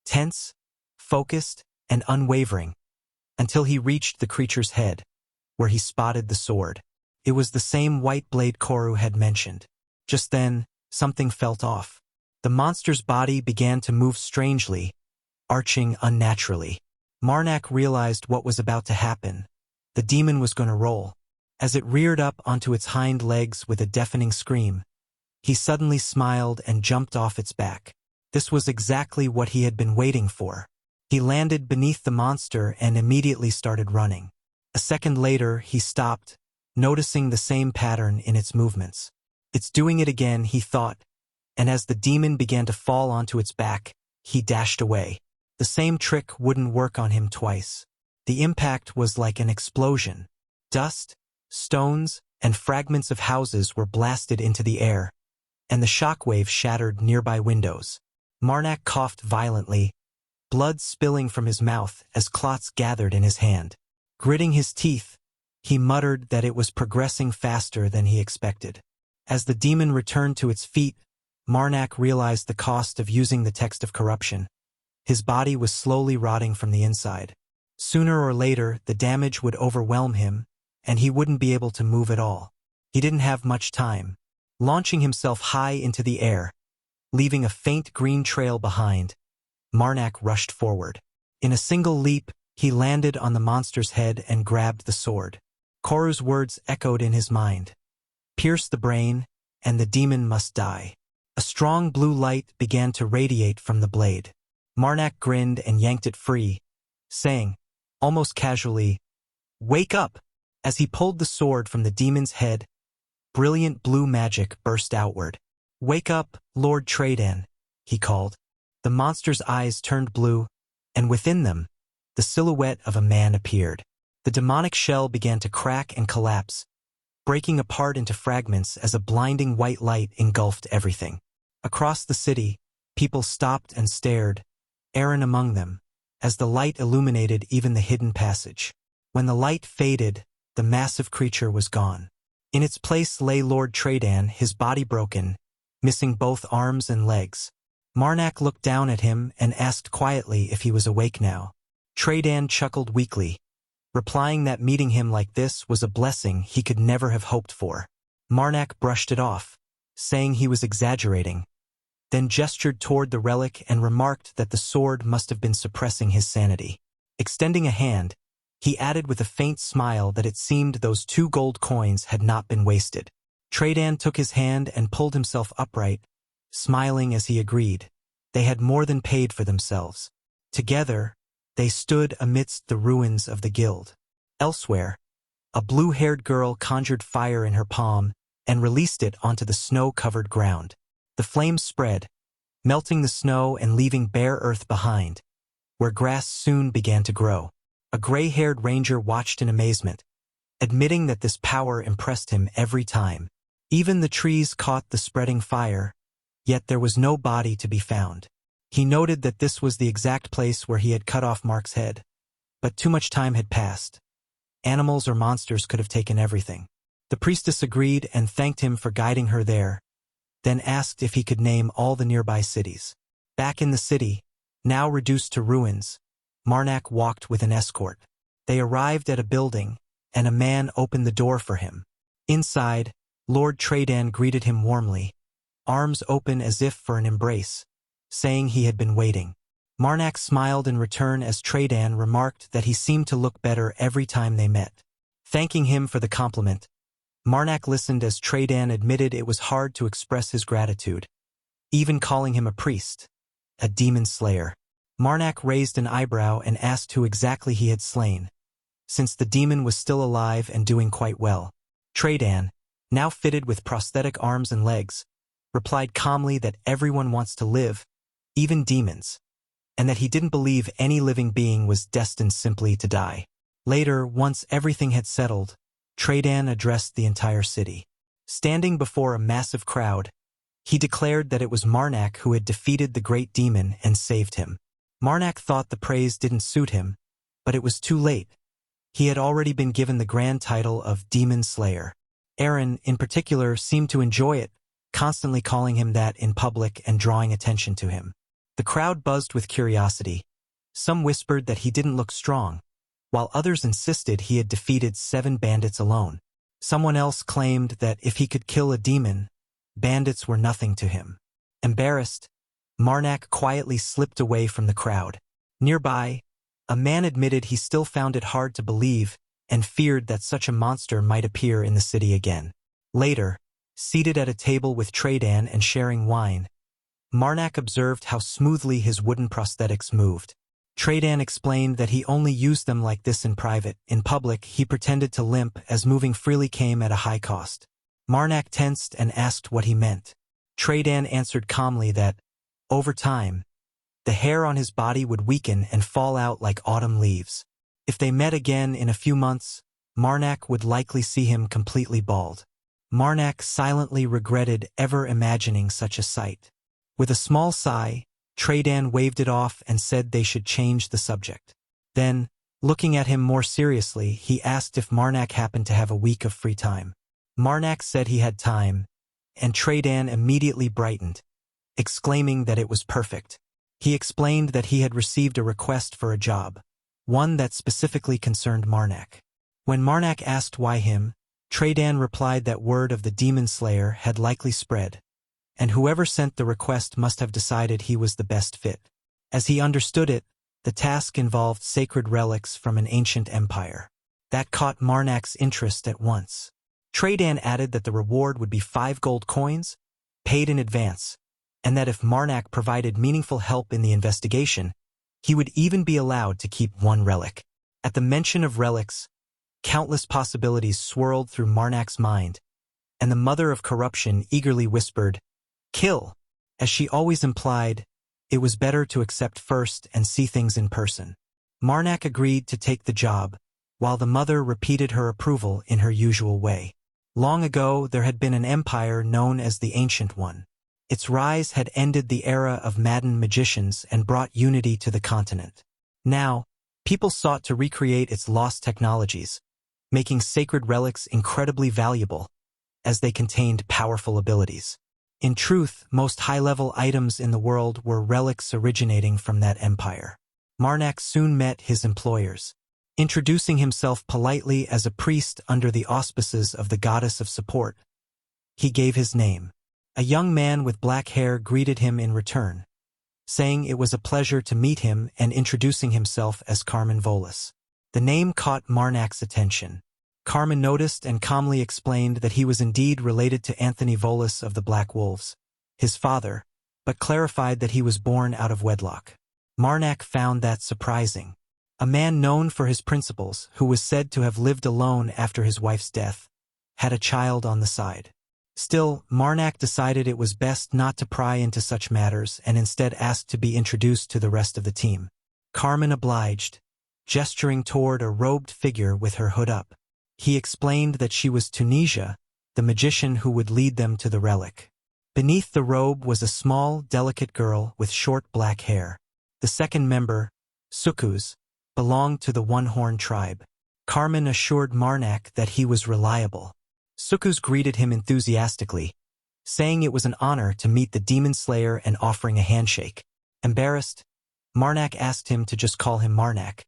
tense, focused, and unwavering, until he reached the creature's head, where he spotted the sword. It was the same white blade Koru had mentioned. Just then, something felt off. The monster's body began to move strangely, arching unnaturally. Marnak realized what was about to happen. The demon was going to roll. As it reared up onto its hind legs with a deafening scream, he suddenly smiled and jumped off its back. This was exactly what he had been waiting for. He landed beneath the monster and immediately started running. A second later, he stopped, noticing the same pattern in its movements. It's doing it again, he thought, and as the demon began to fall onto its back, he dashed away. The same trick wouldn't work on him twice. The impact was like an explosion. Dust, stones, and fragments of houses were blasted into the air, and the shockwave shattered nearby windows. Marnak coughed violently, blood spilling from his mouth as clots gathered in his hand. Gritting his teeth, he muttered that it was progressing faster than he expected. As the demon returned to its feet, Marnak realized the cost of using the text of corruption. His body was slowly rotting from the inside. Sooner or later, the damage would overwhelm him, and he wouldn't be able to move at all. He didn't have much time. Launching himself high into the air, leaving a faint green trail behind, Marnak rushed forward. In a single leap, he landed on the monster's head and grabbed the sword. Koru's words echoed in his mind. Pierce the brain, and the demon must die. A strong blue light began to radiate from the blade. Marnak grinned and yanked it free, saying, almost casually, "Wake up!" As he pulled the sword from the demon's head, brilliant blue magic burst outward. "Wake up, Lord Tradan," he called. The monster's eyes turned blue, and within them, the silhouette of a man appeared. The demonic shell began to crack and collapse, breaking apart into fragments as a blinding white light engulfed everything. Across the city, People stopped and stared, Aaron among them, as the light illuminated even the hidden passage. When the light faded, the massive creature was gone. In its place lay Lord Tredan, his body broken, missing both arms and legs. Marnak looked down at him and asked quietly if he was awake now. Tredan chuckled weakly, replying that meeting him like this was a blessing he could never have hoped for. Marnak brushed it off, saying he was exaggerating, then gestured toward the relic and remarked that the sword must have been suppressing his sanity. Extending a hand, he added with a faint smile that it seemed those 2 gold coins had not been wasted. Tredan took his hand and pulled himself upright, smiling as he agreed. They had more than paid for themselves. Together, they stood amidst the ruins of the guild. Elsewhere, a blue-haired girl conjured fire in her palm and released it onto the snow-covered ground. The flames spread, melting the snow and leaving bare earth behind, where grass soon began to grow. A gray-haired ranger watched in amazement, admitting that this power impressed him every time. Even the trees caught the spreading fire, yet there was no body to be found. He noted that this was the exact place where he had cut off Mark's head, but too much time had passed. Animals or monsters could have taken everything. The priestess agreed and thanked him for guiding her there, then asked if he could name all the nearby cities. Back in the city, now reduced to ruins, Marnak walked with an escort. They arrived at a building, and a man opened the door for him. Inside, Lord Tredan greeted him warmly, arms open as if for an embrace, saying he had been waiting. Marnak smiled in return as Tredan remarked that he seemed to look better every time they met. Thanking him for the compliment, Marnak listened as Tredan admitted it was hard to express his gratitude, even calling him a priest, a demon slayer. Marnak raised an eyebrow and asked who exactly he had slain, since the demon was still alive and doing quite well. Tredan, now fitted with prosthetic arms and legs, replied calmly that everyone wants to live, even demons, and that he didn't believe any living being was destined simply to die. Later, once everything had settled, Tredan addressed the entire city. Standing before a massive crowd, he declared that it was Marnak who had defeated the great demon and saved him. Marnak thought the praise didn't suit him, but it was too late. He had already been given the grand title of Demon Slayer. Aaron, in particular, seemed to enjoy it, constantly calling him that in public and drawing attention to him. The crowd buzzed with curiosity. Some whispered that he didn't look strong, while others insisted he had defeated 7 bandits alone. Someone else claimed that if he could kill a demon, bandits were nothing to him. Embarrassed, Marnak quietly slipped away from the crowd. Nearby, a man admitted he still found it hard to believe and feared that such a monster might appear in the city again. Later, seated at a table with Tredan and sharing wine, Marnak observed how smoothly his wooden prosthetics moved. Tredan explained that he only used them like this in private. In public, he pretended to limp as moving freely came at a high cost. Marnak tensed and asked what he meant. Tredan answered calmly that, over time, the hair on his body would weaken and fall out like autumn leaves. If they met again in a few months, Marnak would likely see him completely bald. Marnak silently regretted ever imagining such a sight. With a small sigh, Tredan waved it off and said they should change the subject. Then, looking at him more seriously, he asked if Marnak happened to have a week of free time. Marnak said he had time, and Tredan immediately brightened, exclaiming that it was perfect. He explained that he had received a request for a job, one that specifically concerned Marnak. When Marnak asked why him, Tredan replied that word of the demon slayer had likely spread, and whoever sent the request must have decided he was the best fit. As he understood it, the task involved sacred relics from an ancient empire. That caught Marnak's interest at once. Tredan added that the reward would be 5 gold coins, paid in advance, and that if Marnak provided meaningful help in the investigation, he would even be allowed to keep 1 relic. At the mention of relics, countless possibilities swirled through Marnak's mind, and the mother of corruption eagerly whispered, "Kill!" As she always implied, it was better to accept first and see things in person. Marnak agreed to take the job, while the mother repeated her approval in her usual way. Long ago, there had been an empire known as the Ancient One. Its rise had ended the era of maddened magicians and brought unity to the continent. Now, people sought to recreate its lost technologies, making sacred relics incredibly valuable, as they contained powerful abilities. In truth, most high-level items in the world were relics originating from that empire. Marnak soon met his employers. Introducing himself politely as a priest under the auspices of the goddess of support, he gave his name. A young man with black hair greeted him in return, saying it was a pleasure to meet him and introducing himself as Carmen Volis. The name caught Marnak's attention. Carmen noticed and calmly explained that he was indeed related to Anthony Volis of the Black Wolves, his father, but clarified that he was born out of wedlock. Marnak found that surprising. A man known for his principles, who was said to have lived alone after his wife's death, had a child on the side. Still, Marnak decided it was best not to pry into such matters and instead asked to be introduced to the rest of the team. Carmen obliged, gesturing toward a robed figure with her hood up. He explained that she was Tunisia, the magician who would lead them to the relic. Beneath the robe was a small, delicate girl with short black hair. The second member, Sukuz, belonged to the One-Horn tribe. Carmen assured Marnak that he was reliable. Sukuz greeted him enthusiastically, saying it was an honor to meet the demon slayer and offering a handshake. Embarrassed, Marnak asked him to just call him Marnak,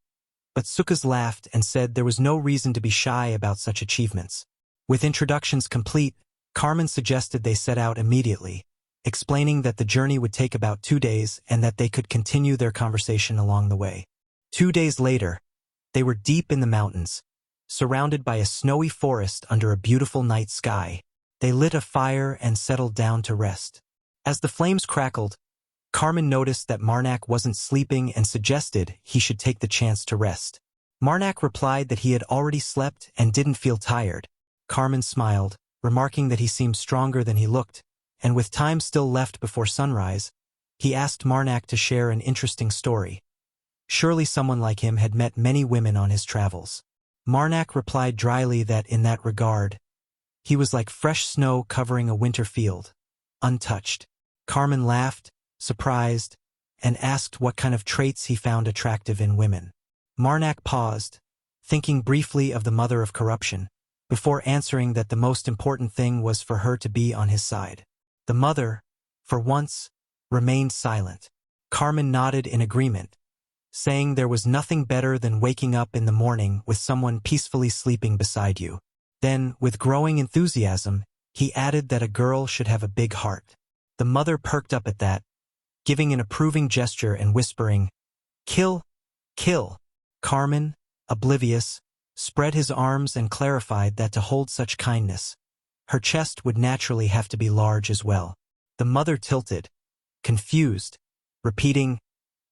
but Sukuz laughed and said there was no reason to be shy about such achievements. With introductions complete, Carmen suggested they set out immediately, explaining that the journey would take about 2 days and that they could continue their conversation along the way. 2 days later, they were deep in the mountains, surrounded by a snowy forest under a beautiful night sky. They lit a fire and settled down to rest. As the flames crackled, Carmen noticed that Marnak wasn't sleeping and suggested he should take the chance to rest. Marnak replied that he had already slept and didn't feel tired. Carmen smiled, remarking that he seemed stronger than he looked, and with time still left before sunrise, he asked Marnak to share an interesting story. Surely someone like him had met many women on his travels. Marnak replied dryly that in that regard, he was like fresh snow covering a winter field, untouched. Carmen laughed, surprised, and asked what kind of traits he found attractive in women. Marnak paused, thinking briefly of the mother of corruption, before answering that the most important thing was for her to be on his side. The mother, for once, remained silent. Carmen nodded in agreement, saying there was nothing better than waking up in the morning with someone peacefully sleeping beside you. Then, with growing enthusiasm, he added that a girl should have a big heart. The mother perked up at that, giving an approving gesture and whispering, "Kill, kill." Carmen, oblivious, spread his arms and clarified that to hold such kindness, her chest would naturally have to be large as well. The mother tilted, confused, repeating,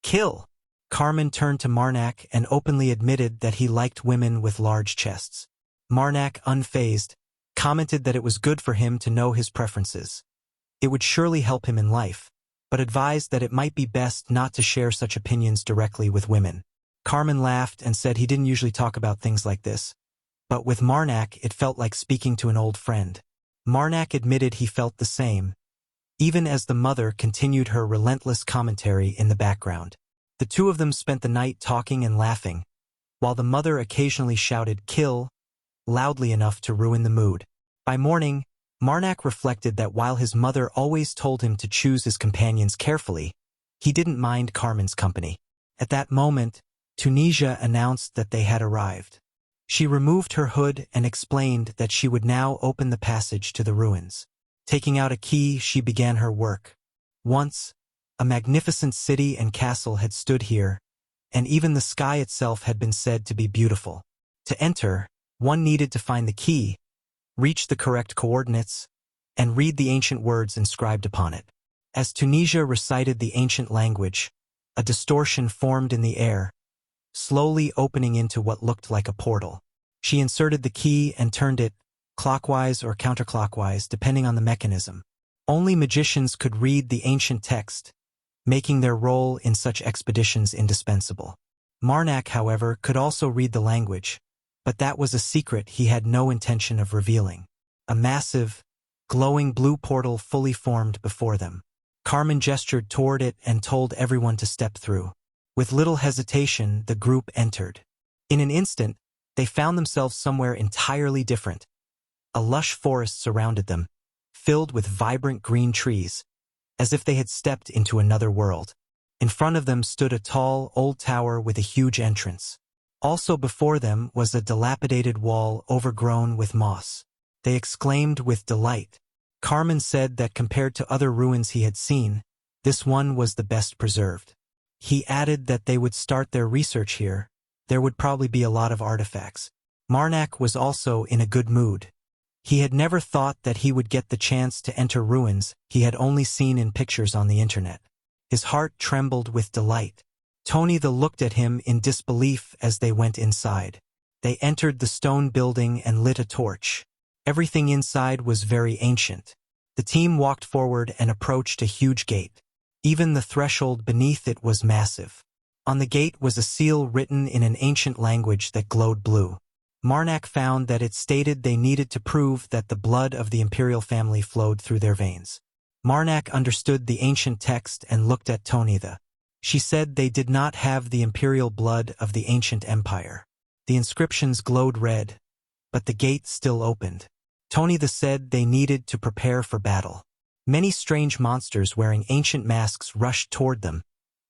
"Kill." Carmen turned to Marnak and openly admitted that he liked women with large chests. Marnak, unfazed, commented that it was good for him to know his preferences. It would surely help him in life, but advised that it might be best not to share such opinions directly with women. Carmen laughed and said he didn't usually talk about things like this, but with Marnak it felt like speaking to an old friend. Marnak admitted he felt the same, even as the mother continued her relentless commentary in the background. The two of them spent the night talking and laughing, while the mother occasionally shouted "kill" loudly enough to ruin the mood. By morning, Marnak reflected that while his mother always told him to choose his companions carefully, he didn't mind Carmen's company. At that moment, Tunisia announced that they had arrived. She removed her hood and explained that she would now open the passage to the ruins. Taking out a key, she began her work. Once, a magnificent city and castle had stood here, and even the sky itself had been said to be beautiful. To enter, one needed to find the key, reach the correct coordinates, and read the ancient words inscribed upon it. As Tunisia recited the ancient language, a distortion formed in the air, slowly opening into what looked like a portal. She inserted the key and turned it, clockwise or counterclockwise, depending on the mechanism. Only magicians could read the ancient text, making their role in such expeditions indispensable. Marnak, however, could also read the language, but that was a secret he had no intention of revealing. A massive, glowing blue portal fully formed before them. Carmen gestured toward it and told everyone to step through. With little hesitation, the group entered. In an instant, they found themselves somewhere entirely different. A lush forest surrounded them, filled with vibrant green trees, as if they had stepped into another world. In front of them stood a tall, old tower with a huge entrance. Also before them was a dilapidated wall overgrown with moss. They exclaimed with delight. Carmen said that compared to other ruins he had seen, this one was the best preserved. He added that they would start their research here. There would probably be a lot of artifacts. Marnak was also in a good mood. He had never thought that he would get the chance to enter ruins he had only seen in pictures on the internet. His heart trembled with delight. Tony looked at him in disbelief as they went inside. They entered the stone building and lit a torch. Everything inside was very ancient. The team walked forward and approached a huge gate. Even the threshold beneath it was massive. On the gate was a seal written in an ancient language that glowed blue. Marnak found that it stated they needed to prove that the blood of the imperial family flowed through their veins. Marnak understood the ancient text and looked at Tony. She said they did not have the imperial blood of the ancient empire. The inscriptions glowed red, but the gate still opened. Tony said they needed to prepare for battle. Many strange monsters wearing ancient masks rushed toward them,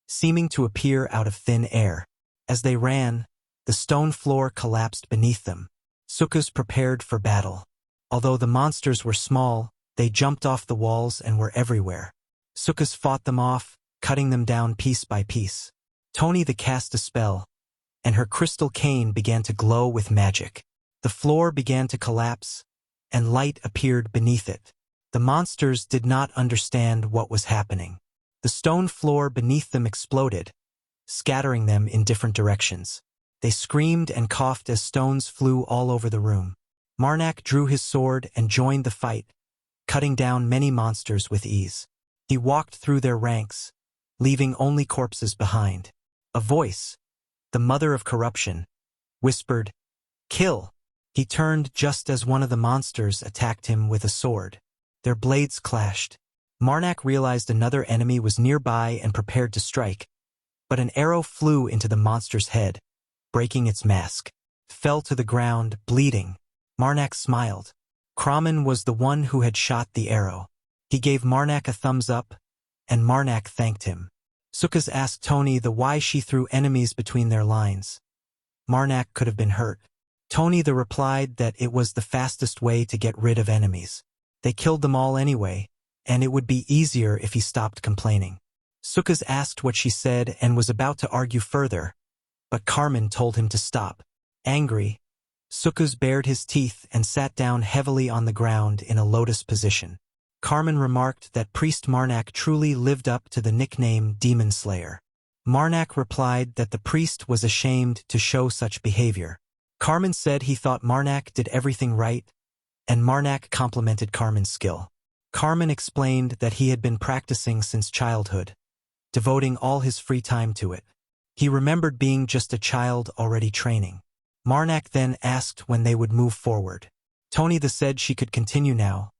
seeming to appear out of thin air. As they ran, the stone floor collapsed beneath them. Sukas prepared for battle. Although the monsters were small, they jumped off the walls and were everywhere. Sukas fought them off, cutting them down piece by piece. Tony cast a spell, and her crystal cane began to glow with magic. The floor began to collapse, and light appeared beneath it. The monsters did not understand what was happening. The stone floor beneath them exploded, scattering them in different directions. They screamed and coughed as stones flew all over the room. Marnak drew his sword and joined the fight, cutting down many monsters with ease. He walked through their ranks, leaving only corpses behind. A voice, the mother of corruption, whispered, "Kill!" He turned just as one of the monsters attacked him with a sword. Their blades clashed. Marnak realized another enemy was nearby and prepared to strike, but an arrow flew into the monster's head, breaking its mask. Fell to the ground, bleeding. Marnak smiled. Kramen was the one who had shot the arrow. He gave Marnak a thumbs up, and Marnak thanked him. Sukas asked Tony why she threw enemies between their lines. Marnak could have been hurt. Tony replied that it was the fastest way to get rid of enemies. They killed them all anyway, and it would be easier if he stopped complaining. Sukas asked what she said and was about to argue further, but Carmen told him to stop. Angry, Sukas bared his teeth and sat down heavily on the ground in a lotus position. Carmen remarked that Priest Marnak truly lived up to the nickname Demon Slayer. Marnak replied that the priest was ashamed to show such behavior. Carmen said he thought Marnak did everything right, and Marnak complimented Carmen's skill. Carmen explained that he had been practicing since childhood, devoting all his free time to it. He remembered being just a child already training. Marnak then asked when they would move forward. Tony said she could continue now.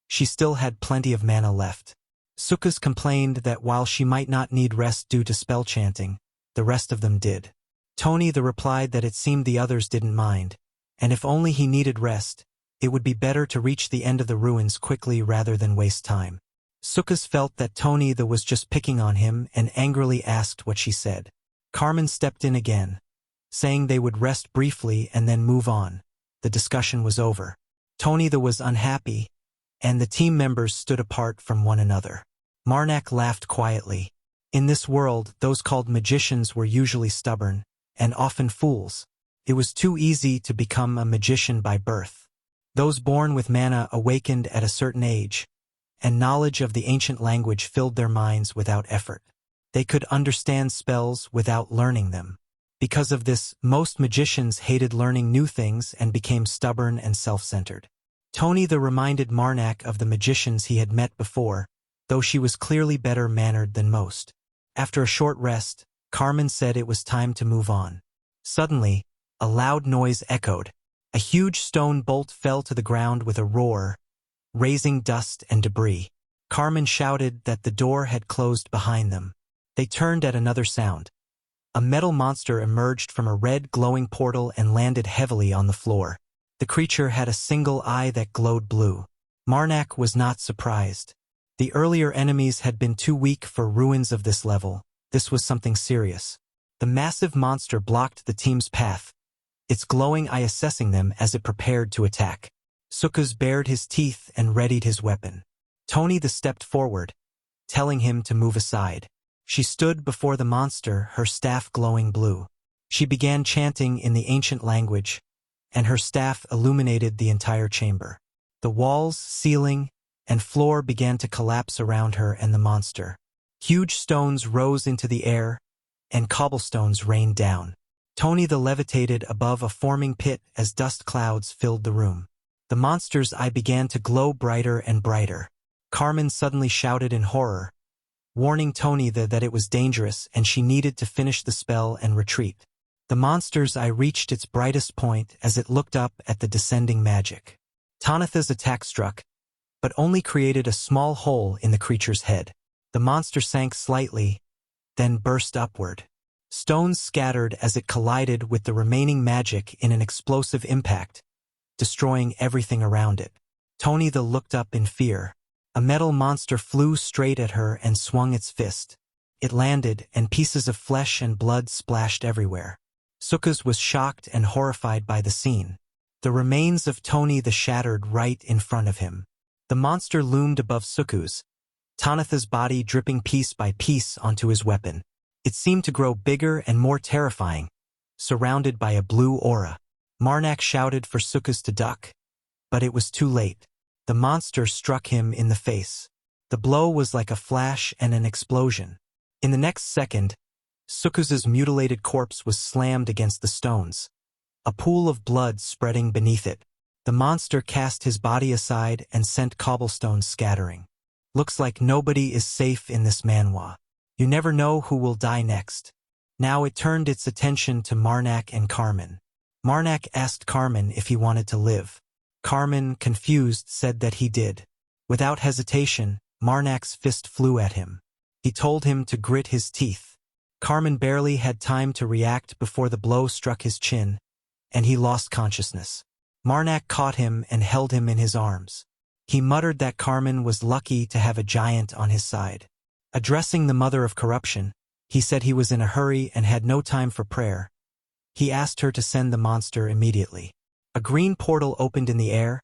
She still had plenty of mana left. Sukas complained that while she might not need rest due to spell chanting, the rest of them did. Tony replied that it seemed the others didn't mind, and if only he needed rest, it would be better to reach the end of the ruins quickly rather than waste time. Sukas felt that Tony was just picking on him and angrily asked what she said. Carmen stepped in again, saying they would rest briefly and then move on. The discussion was over. Tony was unhappy, and the team members stood apart from one another. Marnak laughed quietly. In this world, those called magicians were usually stubborn, and often fools. It was too easy to become a magician by birth. Those born with mana awakened at a certain age, and knowledge of the ancient language filled their minds without effort. They could understand spells without learning them. Because of this, most magicians hated learning new things and became stubborn and self-centered. Tony reminded Marnak of the magicians he had met before, though she was clearly better mannered than most. After a short rest, Carmen said it was time to move on. Suddenly, a loud noise echoed. A huge stone bolt fell to the ground with a roar, raising dust and debris. Carmen shouted that the door had closed behind them. They turned at another sound. A metal monster emerged from a red glowing portal and landed heavily on the floor. The creature had a single eye that glowed blue. Marnak was not surprised. The earlier enemies had been too weak for ruins of this level. This was something serious. The massive monster blocked the team's path, its glowing eye assessing them as it prepared to attack. Sukus bared his teeth and readied his weapon. Tony stepped forward, telling him to move aside. She stood before the monster, her staff glowing blue. She began chanting in the ancient language, and her staff illuminated the entire chamber. The walls, ceiling, and floor began to collapse around her and the monster. Huge stones rose into the air, and cobblestones rained down. Tony levitated above a forming pit as dust clouds filled the room. The monster's eye began to glow brighter and brighter. Carmen suddenly shouted in horror, warning Tony that it was dangerous and she needed to finish the spell and retreat. The monster's eye reached its brightest point as it looked up at the descending magic. Tanitha's attack struck, but only created a small hole in the creature's head. The monster sank slightly, then burst upward. Stones scattered as it collided with the remaining magic in an explosive impact, destroying everything around it. Tony looked up in fear. A metal monster flew straight at her and swung its fist. It landed, and pieces of flesh and blood splashed everywhere. Sukus was shocked and horrified by the scene. The remains of Tony shattered right in front of him. The monster loomed above Sukus, Tanitha's body dripping piece by piece onto his weapon. It seemed to grow bigger and more terrifying, surrounded by a blue aura. Marnak shouted for Sukus to duck, but it was too late. The monster struck him in the face. The blow was like a flash and an explosion. In the next second, Sukus's mutilated corpse was slammed against the stones, a pool of blood spreading beneath it. The monster cast his body aside and sent cobblestones scattering. Looks like nobody is safe in this Manhwa. You never know who will die next. Now it turned its attention to Marnak and Carmen. Marnak asked Carmen if he wanted to live. Carmen, confused, said that he did. Without hesitation, Marnak's fist flew at him. He told him to grit his teeth. Carmen barely had time to react before the blow struck his chin, and he lost consciousness. Marnak caught him and held him in his arms. He muttered that Carmen was lucky to have a giant on his side. Addressing the mother of corruption, he said he was in a hurry and had no time for prayer. He asked her to send the monster immediately. A green portal opened in the air,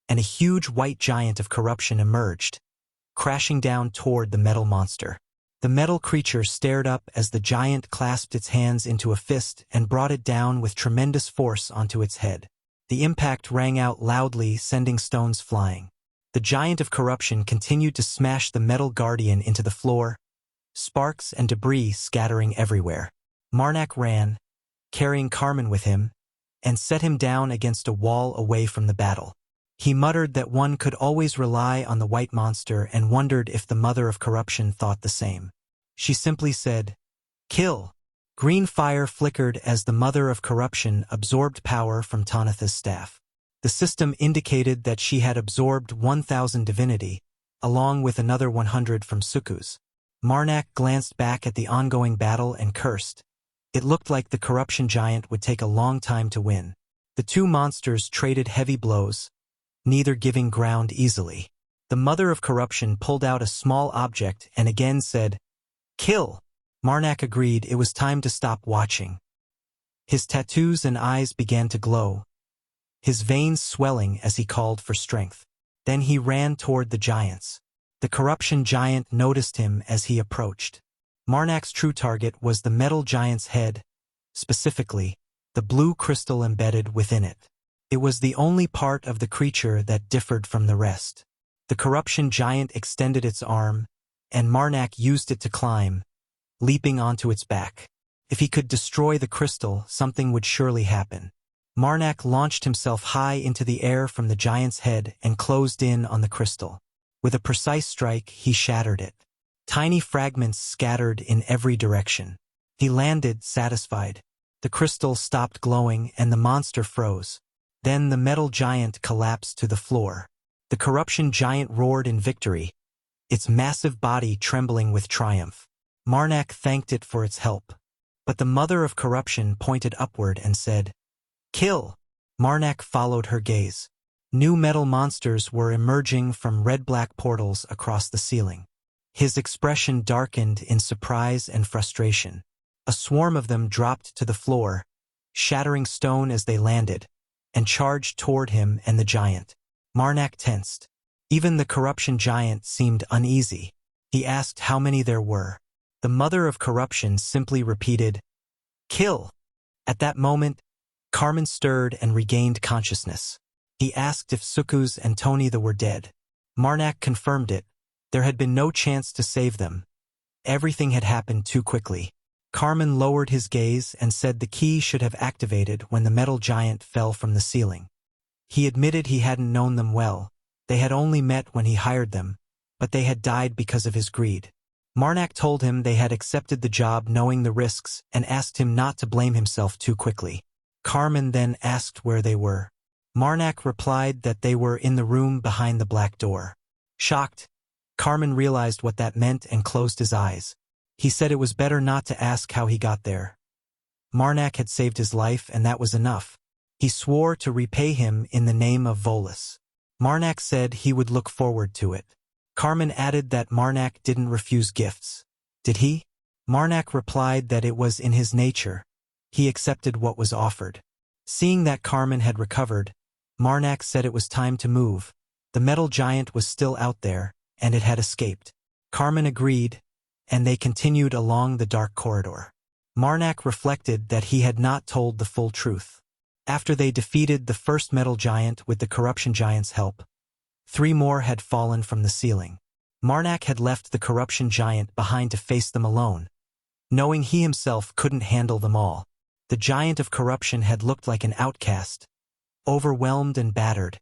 and a huge white giant of corruption emerged, crashing down toward the metal monster. The metal creature stared up as the giant clasped its hands into a fist and brought it down with tremendous force onto its head. The impact rang out loudly, sending stones flying. The giant of corruption continued to smash the metal guardian into the floor, sparks and debris scattering everywhere. Marnak ran, carrying Carmen with him, and set him down against a wall away from the battle. He muttered that one could always rely on the white monster and wondered if the mother of corruption thought the same. She simply said, "Kill." Green fire flickered as the mother of corruption absorbed power from Tanitha's staff. The system indicated that she had absorbed 1,000 divinity, along with another 100 from Sukus. Marnak glanced back at the ongoing battle and cursed. It looked like the corruption giant would take a long time to win. The two monsters traded heavy blows, neither giving ground easily. The mother of corruption pulled out a small object and again said, "Kill." Marnak agreed it was time to stop watching. His tattoos and eyes began to glow, his veins swelling as he called for strength. Then he ran toward the giants. The corruption giant noticed him as he approached. Marnak's true target was the metal giant's head, specifically, the blue crystal embedded within it. It was the only part of the creature that differed from the rest. The corruption giant extended its arm, and Marnak used it to climb, leaping onto its back. If he could destroy the crystal, something would surely happen. Marnak launched himself high into the air from the giant's head and closed in on the crystal. With a precise strike, he shattered it. Tiny fragments scattered in every direction. He landed, satisfied. The crystal stopped glowing and the monster froze. Then the metal giant collapsed to the floor. The corruption giant roared in victory, its massive body trembling with triumph. Marnak thanked it for its help. But the mother of corruption pointed upward and said, "Kill!" Marnak followed her gaze. New metal monsters were emerging from red-black portals across the ceiling. His expression darkened in surprise and frustration. A swarm of them dropped to the floor, shattering stone as they landed, and charged toward him and the giant. Marnak tensed. Even the corruption giant seemed uneasy. He asked how many there were. The mother of corruption simply repeated, "Kill!" At that moment, Carmen stirred and regained consciousness. He asked if Sukus and Tonitha were dead. Marnak confirmed it. There had been no chance to save them. Everything had happened too quickly. Carmen lowered his gaze and said the key should have activated when the metal giant fell from the ceiling. He admitted he hadn't known them well. They had only met when he hired them, but they had died because of his greed. Marnak told him they had accepted the job knowing the risks and asked him not to blame himself too quickly. Carmen then asked where they were. Marnak replied that they were in the room behind the black door. Shocked, Carmen realized what that meant and closed his eyes. He said it was better not to ask how he got there. Marnak had saved his life and that was enough. He swore to repay him in the name of Volus. Marnak said he would look forward to it. Carmen added that Marnak didn't refuse gifts. Did he? Marnak replied that it was in his nature. He accepted what was offered. Seeing that Carmen had recovered, Marnak said it was time to move. The metal giant was still out there, and it had escaped. Carmen agreed, and they continued along the dark corridor. Marnak reflected that he had not told the full truth. After they defeated the first metal giant with the corruption giant's help, 3 more had fallen from the ceiling. Marnak had left the corruption giant behind to face them alone, knowing he himself couldn't handle them all. The giant of corruption had looked like an outcast, overwhelmed and battered.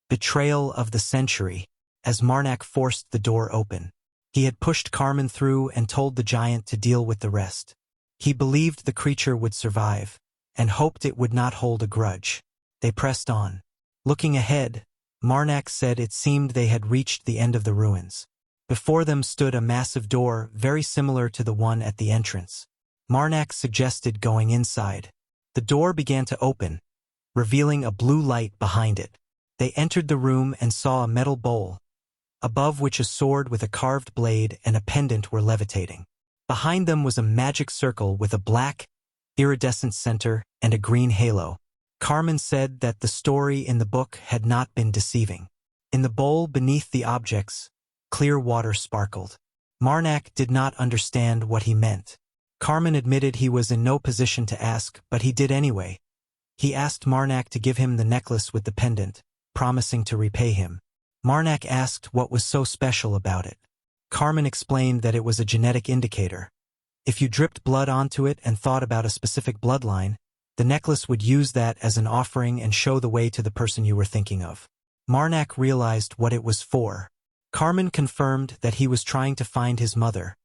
Betrayal of the century, as Marnak forced the door open. He had pushed Carmen through and told the giant to deal with the rest. He believed the creature would survive, and hoped it would not hold a grudge. They pressed on. Looking ahead, Marnak said it seemed they had reached the end of the ruins. Before them stood a massive door very similar to the one at the entrance. Marnak suggested going inside. The door began to open, revealing a blue light behind it. They entered the room and saw a metal bowl, above which a sword with a carved blade and a pendant were levitating. Behind them was a magic circle with a black, iridescent center and a green halo. Carmen said that the story in the book had not been deceiving. In the bowl beneath the objects, clear water sparkled. Marnak did not understand what he meant. Carmen admitted he was in no position to ask, but he did anyway. He asked Marnak to give him the necklace with the pendant, promising to repay him. Marnak asked what was so special about it. Carmen explained that it was a genetic indicator. If you dripped blood onto it and thought about a specific bloodline, the necklace would use that as an offering and show the way to the person you were thinking of. Marnak realized what it was for. Carmen confirmed that he was trying to find his mother,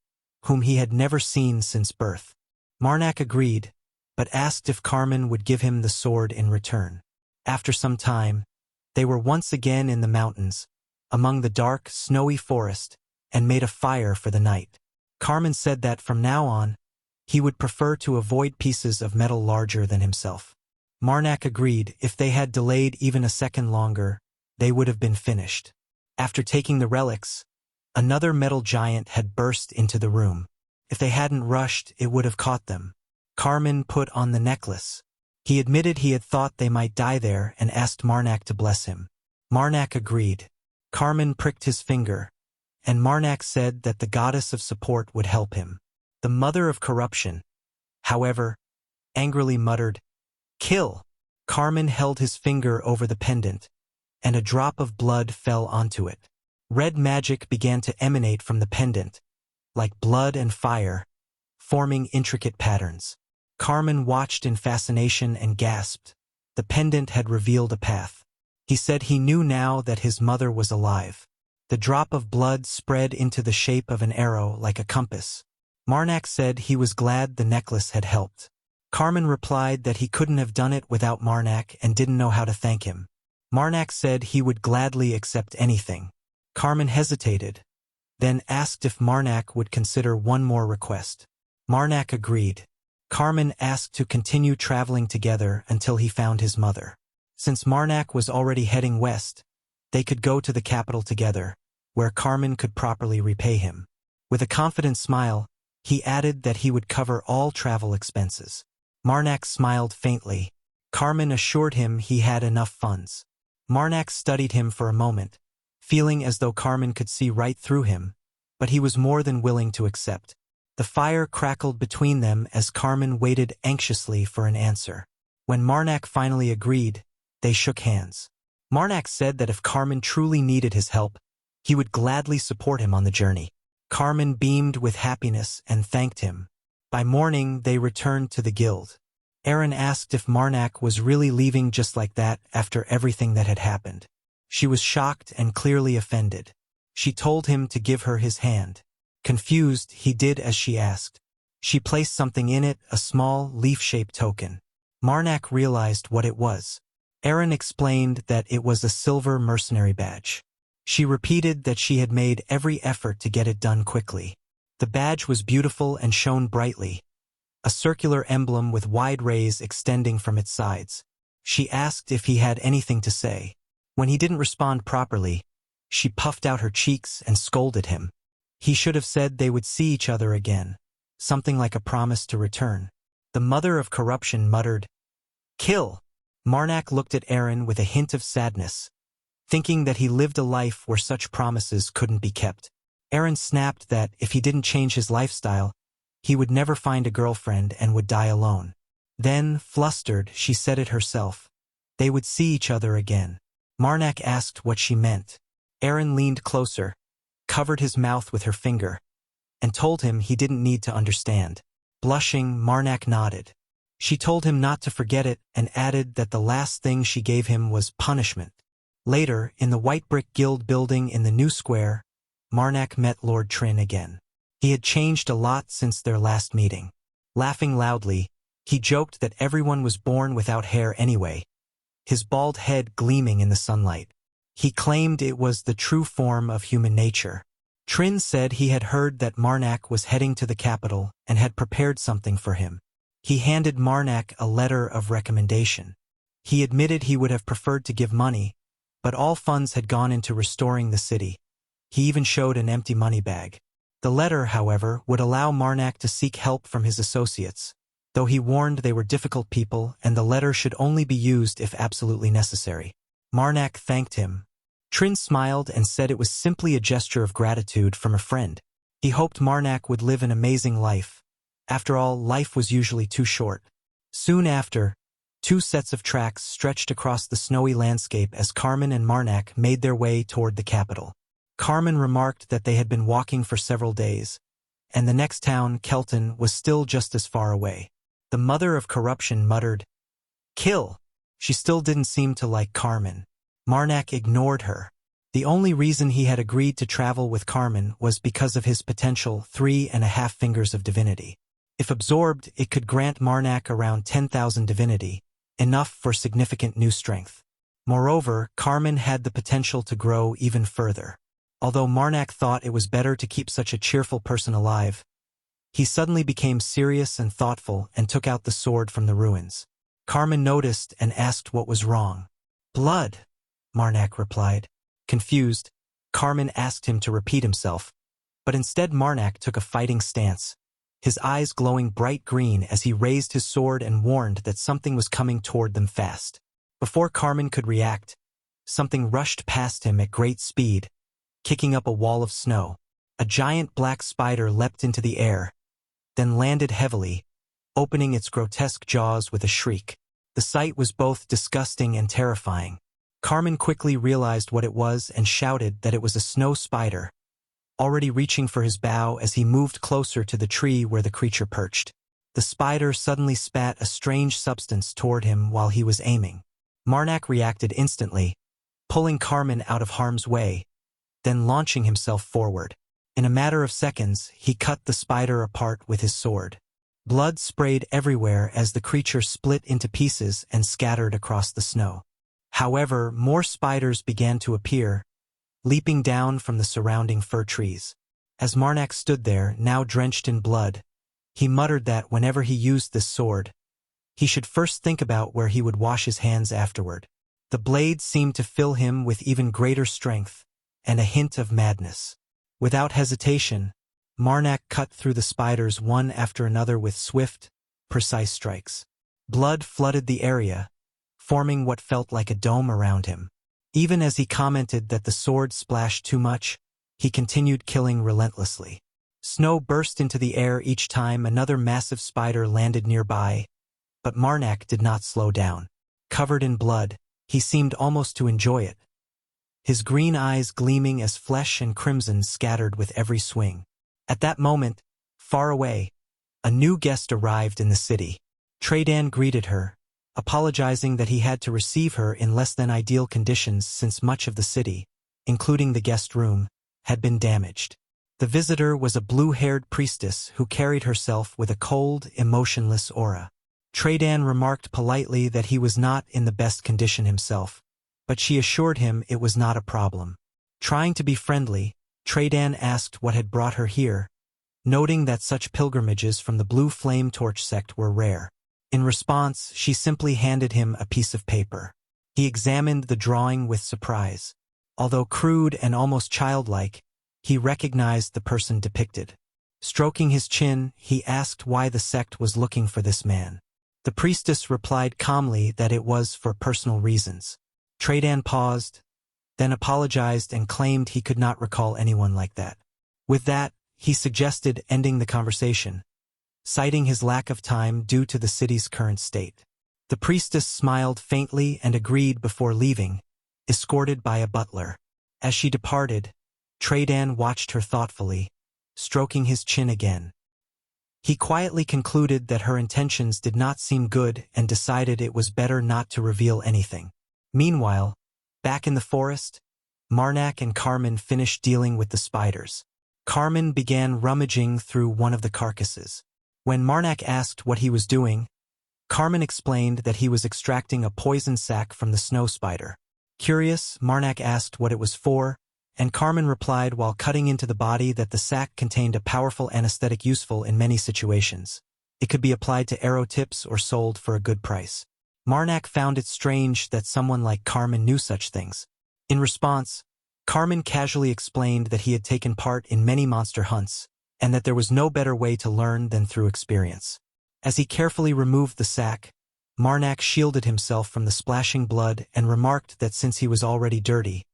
whom he had never seen since birth. Marnak agreed, but asked if Carmen would give him the sword in return. After some time, they were once again in the mountains, among the dark, snowy forest, and made a fire for the night. Carmen said that from now on, he would prefer to avoid pieces of metal larger than himself. Marnak agreed if they had delayed even a second longer, they would have been finished. After taking the relics, another metal giant had burst into the room. If they hadn't rushed, it would have caught them. Carmen put on the necklace. He admitted he had thought they might die there and asked Marnak to bless him. Marnak agreed. Carmen pricked his finger, and Marnak said that the goddess of support would help him. The mother of corruption, however, angrily muttered, "Kill!" Carmen held his finger over the pendant, and a drop of blood fell onto it. Red magic began to emanate from the pendant, like blood and fire, forming intricate patterns. Carmen watched in fascination and gasped. The pendant had revealed a path. He said he knew now that his mother was alive. The drop of blood spread into the shape of an arrow like a compass. Marnak said he was glad the necklace had helped. Carmen replied that he couldn't have done it without Marnak and didn't know how to thank him. Marnak said he would gladly accept anything. Carmen hesitated, then asked if Marnak would consider one more request. Marnak agreed. Carmen asked to continue traveling together until he found his mother. Since Marnak was already heading west, they could go to the capital together, where Carmen could properly repay him. With a confident smile, he added that he would cover all travel expenses. Marnak smiled faintly. Carmen assured him he had enough funds. Marnak studied him for a moment, feeling as though Carmen could see right through him, but he was more than willing to accept. The fire crackled between them as Carmen waited anxiously for an answer. When Marnak finally agreed, they shook hands. Marnak said that if Carmen truly needed his help, he would gladly support him on the journey. Carmen beamed with happiness and thanked him. By morning, they returned to the guild. Erin asked if Marnak was really leaving just like that after everything that had happened. She was shocked and clearly offended. She told him to give her his hand. Confused, he did as she asked. She placed something in it, a small, leaf-shaped token. Marnak realized what it was. Erin explained that it was a silver mercenary badge. She repeated that she had made every effort to get it done quickly. The badge was beautiful and shone brightly, a circular emblem with wide rays extending from its sides. She asked if he had anything to say. When he didn't respond properly, she puffed out her cheeks and scolded him. He should have said they would see each other again, something like a promise to return. The mother of corruption muttered, "Kill!" Marnak looked at Erin with a hint of sadness, thinking that he lived a life where such promises couldn't be kept. Erin snapped that if he didn't change his lifestyle, he would never find a girlfriend and would die alone. Then, flustered, she said it herself. They would see each other again. Marnak asked what she meant. Erin leaned closer, covered his mouth with her finger, and told him he didn't need to understand. Blushing, Marnak nodded. She told him not to forget it and added that the last thing she gave him was punishment. Later, in the white brick guild building in the new square, Marnak met Lord Trin again. He had changed a lot since their last meeting. Laughing loudly, he joked that everyone was born without hair anyway, his bald head gleaming in the sunlight. He claimed it was the true form of human nature. Trin said he had heard that Marnak was heading to the capital and had prepared something for him. He handed Marnak a letter of recommendation. He admitted he would have preferred to give money, but all funds had gone into restoring the city. He even showed an empty money bag. The letter, however, would allow Marnak to seek help from his associates, though he warned they were difficult people and the letter should only be used if absolutely necessary. Marnak thanked him. Trin smiled and said it was simply a gesture of gratitude from a friend. He hoped Marnak would live an amazing life. After all, life was usually too short. Soon after, 2 sets of tracks stretched across the snowy landscape as Carmen and Marnak made their way toward the capital. Carmen remarked that they had been walking for several days, and the next town, Kelton, was still just as far away. The mother of corruption muttered, "Kill!" She still didn't seem to like Carmen. Marnak ignored her. The only reason he had agreed to travel with Carmen was because of his potential 3.5 fingers of divinity. If absorbed, it could grant Marnak around 10,000 divinity, enough for significant new strength. Moreover, Carmen had the potential to grow even further. Although Marnak thought it was better to keep such a cheerful person alive, he suddenly became serious and thoughtful and took out the sword from the ruins. Carmen noticed and asked what was wrong. "Blood," Marnak replied. Confused, Carmen asked him to repeat himself, but instead Marnak took a fighting stance, his eyes glowing bright green as he raised his sword and warned that something was coming toward them fast. Before Carmen could react, something rushed past him at great speed, kicking up a wall of snow. A giant black spider leapt into the air, then landed heavily, opening its grotesque jaws with a shriek. The sight was both disgusting and terrifying. Carmen quickly realized what it was and shouted that it was a snow spider, already reaching for his bow as he moved closer to the tree where the creature perched. The spider suddenly spat a strange substance toward him while he was aiming. Marnak reacted instantly, pulling Carmen out of harm's way, then launching himself forward. In a matter of seconds, he cut the spider apart with his sword. Blood sprayed everywhere as the creature split into pieces and scattered across the snow. However, more spiders began to appear, leaping down from the surrounding fir trees. As Marnak stood there, now drenched in blood, he muttered that whenever he used this sword, he should first think about where he would wash his hands afterward. The blade seemed to fill him with even greater strength and a hint of madness. Without hesitation, Marnak cut through the spiders one after another with swift, precise strikes. Blood flooded the area, forming what felt like a dome around him. Even as he commented that the sword splashed too much, he continued killing relentlessly. Snow burst into the air each time another massive spider landed nearby, but Marnak did not slow down. Covered in blood, he seemed almost to enjoy it, his green eyes gleaming as flesh and crimson scattered with every swing. At that moment, far away, a new guest arrived in the city. Tredan greeted her, apologizing that he had to receive her in less than ideal conditions since much of the city, including the guest room, had been damaged. The visitor was a blue-haired priestess who carried herself with a cold, emotionless aura. Tredan remarked politely that he was not in the best condition himself, but she assured him it was not a problem. Trying to be friendly, Tredan asked what had brought her here, noting that such pilgrimages from the Blue Flame Torch sect were rare. In response, she simply handed him a piece of paper. He examined the drawing with surprise. Although crude and almost childlike, he recognized the person depicted. Stroking his chin, he asked why the sect was looking for this man. The priestess replied calmly that it was for personal reasons. Tredan paused, then apologized and claimed he could not recall anyone like that. With that, he suggested ending the conversation, citing his lack of time due to the city's current state. The priestess smiled faintly and agreed before leaving, escorted by a butler. As she departed, Tredan watched her thoughtfully, stroking his chin again. He quietly concluded that her intentions did not seem good and decided it was better not to reveal anything. Meanwhile, back in the forest, Marnak and Carmen finished dealing with the spiders. Carmen began rummaging through one of the carcasses. When Marnak asked what he was doing, Carmen explained that he was extracting a poison sac from the snow spider. Curious, Marnak asked what it was for, and Carmen replied while cutting into the body that the sac contained a powerful anesthetic useful in many situations. It could be applied to arrow tips or sold for a good price. Marnak found it strange that someone like Carmen knew such things. In response, Carmen casually explained that he had taken part in many monster hunts, and that there was no better way to learn than through experience. As he carefully removed the sac, Marnak shielded himself from the splashing blood and remarked that since he was already dirty,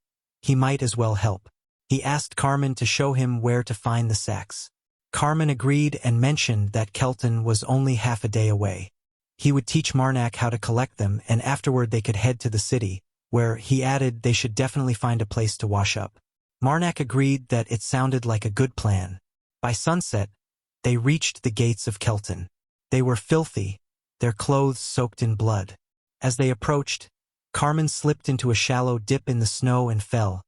he might as well help. He asked Carmen to show him where to find the sacks. Carmen agreed and mentioned that Kelton was only half a day away. He would teach Marnak how to collect them, and afterward they could head to the city, where, he added, they should definitely find a place to wash up. Marnak agreed that it sounded like a good plan. By sunset, they reached the gates of Kelton. They were filthy, their clothes soaked in blood. As they approached, Carmen slipped into a shallow dip in the snow and fell,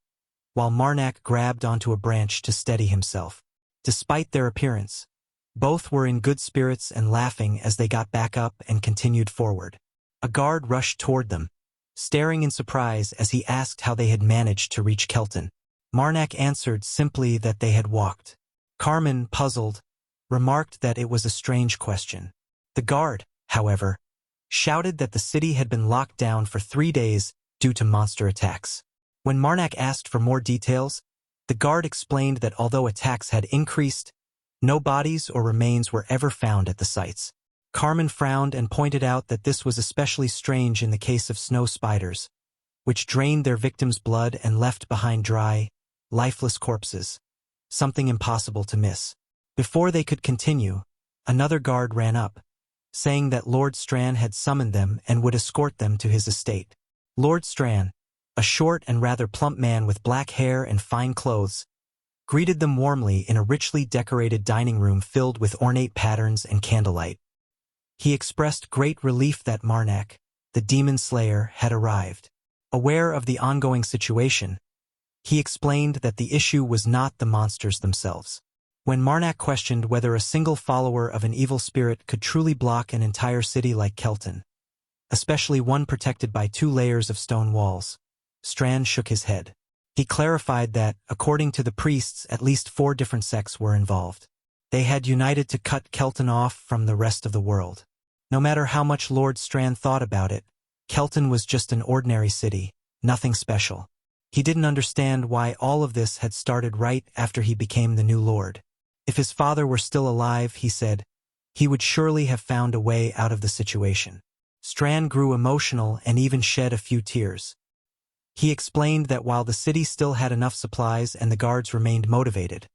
while Marnak grabbed onto a branch to steady himself. Despite their appearance, both were in good spirits and laughing as they got back up and continued forward. A guard rushed toward them, staring in surprise as he asked how they had managed to reach Kelton. Marnak answered simply that they had walked. Carmen, puzzled, remarked that it was a strange question. The guard, however, shouted that the city had been locked down for 3 days due to monster attacks. When Marnak asked for more details, the guard explained that although attacks had increased, no bodies or remains were ever found at the sites. Carmen frowned and pointed out that this was especially strange in the case of snow spiders, which drained their victims' blood and left behind dry, lifeless corpses, something impossible to miss. Before they could continue, another guard ran up, saying that Lord Strand had summoned them and would escort them to his estate. Lord Strand, a short and rather plump man with black hair and fine clothes, greeted them warmly in a richly decorated dining room filled with ornate patterns and candlelight. He expressed great relief that Marnak, the demon slayer, had arrived. Aware of the ongoing situation, he explained that the issue was not the monsters themselves. When Marnak questioned whether a single follower of an evil spirit could truly block an entire city like Kelton, especially one protected by 2 layers of stone walls. Strand shook his head. He clarified that, according to the priests, at least 4 different sects were involved. They had united to cut Kelton off from the rest of the world. No matter how much Lord Strand thought about it, Kelton was just an ordinary city, nothing special. He didn't understand why all of this had started right after he became the new lord. If his father were still alive, he said, he would surely have found a way out of the situation. Strand grew emotional and even shed a few tears. He explained that while the city still had enough supplies and the guards remained motivated,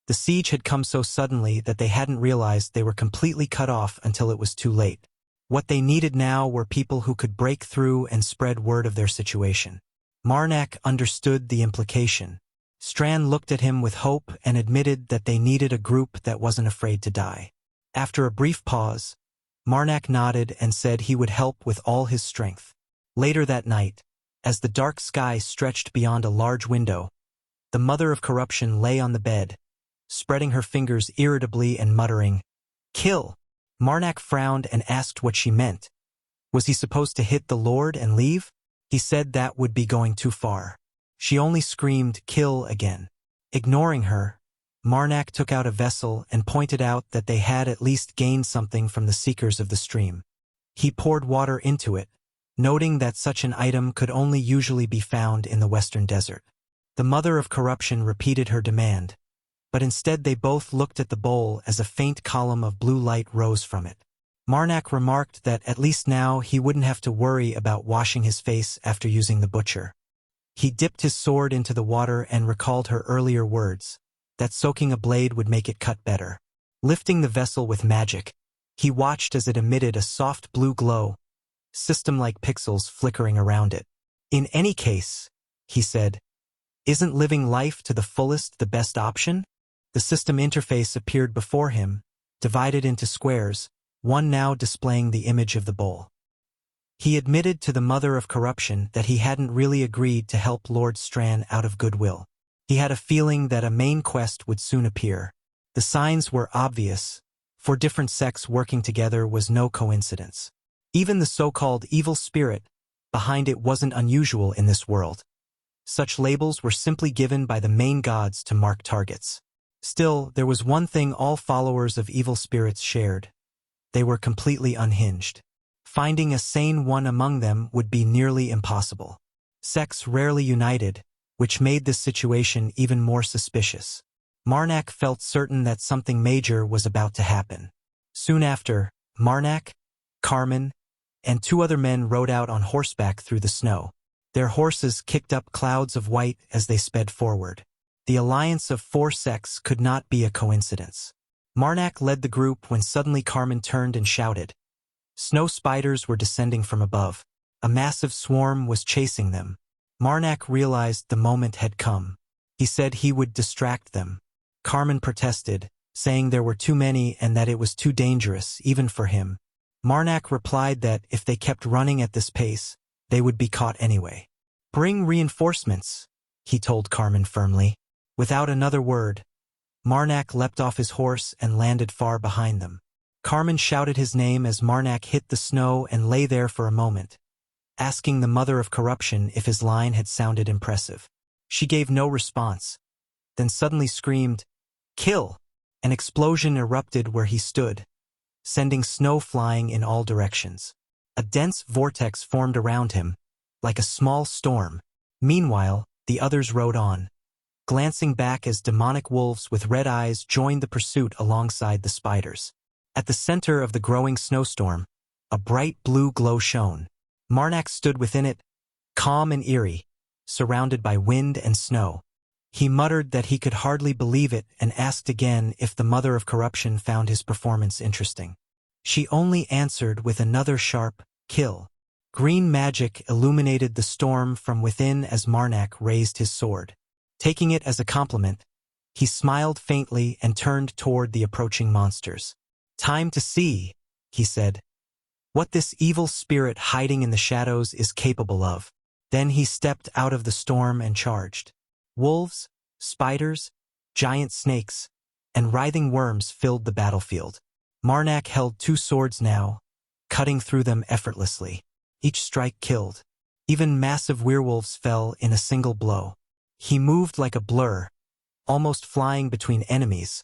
the siege had come so suddenly that they hadn't realized they were completely cut off until it was too late. What they needed now were people who could break through and spread word of their situation. Marnak understood the implication. Strand looked at him with hope and admitted that they needed a group that wasn't afraid to die. After a brief pause, Marnak nodded and said he would help with all his strength. Later that night, as the dark sky stretched beyond a large window, the mother of corruption lay on the bed, spreading her fingers irritably and muttering, "Kill!" Marnak frowned and asked what she meant. Was he supposed to hit the Lord and leave? He said that would be going too far. She only screamed, "Kill!" again. Ignoring her, Marnak took out a vessel and pointed out that they had at least gained something from the seekers of the stream. He poured water into it, noting that such an item could only usually be found in the western desert. The mother of corruption repeated her demand, but instead they both looked at the bowl as a faint column of blue light rose from it. Marnak remarked that at least now he wouldn't have to worry about washing his face after using the butcher. He dipped his sword into the water and recalled her earlier words, that soaking a blade would make it cut better. Lifting the vessel with magic, he watched as it emitted a soft blue glow, system-like pixels flickering around it. "In any case," he said, "isn't living life to the fullest the best option?" The system interface appeared before him, divided into squares, one now displaying the image of the bowl. He admitted to the mother of corruption that he hadn't really agreed to help Lord Strand out of goodwill. He had a feeling that a main quest would soon appear. The signs were obvious, for different sects working together was no coincidence. Even the so-called evil spirit behind it wasn't unusual in this world. Such labels were simply given by the main gods to mark targets. Still, there was one thing all followers of evil spirits shared. They were completely unhinged. Finding a sane one among them would be nearly impossible. Sects rarely united, which made this situation even more suspicious. Marnak felt certain that something major was about to happen. Soon after, Marnak, Carmen, and 2 other men rode out on horseback through the snow. Their horses kicked up clouds of white as they sped forward. The alliance of 4 sects could not be a coincidence. Marnak led the group when suddenly Carmen turned and shouted. Snow spiders were descending from above. A massive swarm was chasing them. Marnak realized the moment had come. He said he would distract them. Carmen protested, saying there were too many and that it was too dangerous, even for him. Marnak replied that if they kept running at this pace, they would be caught anyway. "Bring reinforcements," he told Carmen firmly. Without another word, Marnak leapt off his horse and landed far behind them. Carmen shouted his name as Marnak hit the snow and lay there for a moment, asking the mother of corruption if his line had sounded impressive. She gave no response, then suddenly screamed, "Kill!" An explosion erupted where he stood, sending snow flying in all directions. A dense vortex formed around him, like a small storm. Meanwhile, the others rode on, glancing back as demonic wolves with red eyes joined the pursuit alongside the spiders. At the center of the growing snowstorm, a bright blue glow shone. Marnak stood within it, calm and eerie, surrounded by wind and snow. He muttered that he could hardly believe it and asked again if the mother of corruption found his performance interesting. She only answered with another sharp, "Kill." Green magic illuminated the storm from within as Marnak raised his sword. Taking it as a compliment, he smiled faintly and turned toward the approaching monsters. "Time to see," he said, "what this evil spirit hiding in the shadows is capable of." Then he stepped out of the storm and charged. Wolves, spiders, giant snakes, and writhing worms filled the battlefield. Marnak held 2 swords now, cutting through them effortlessly. Each strike killed. Even massive werewolves fell in a single blow. He moved like a blur, almost flying between enemies,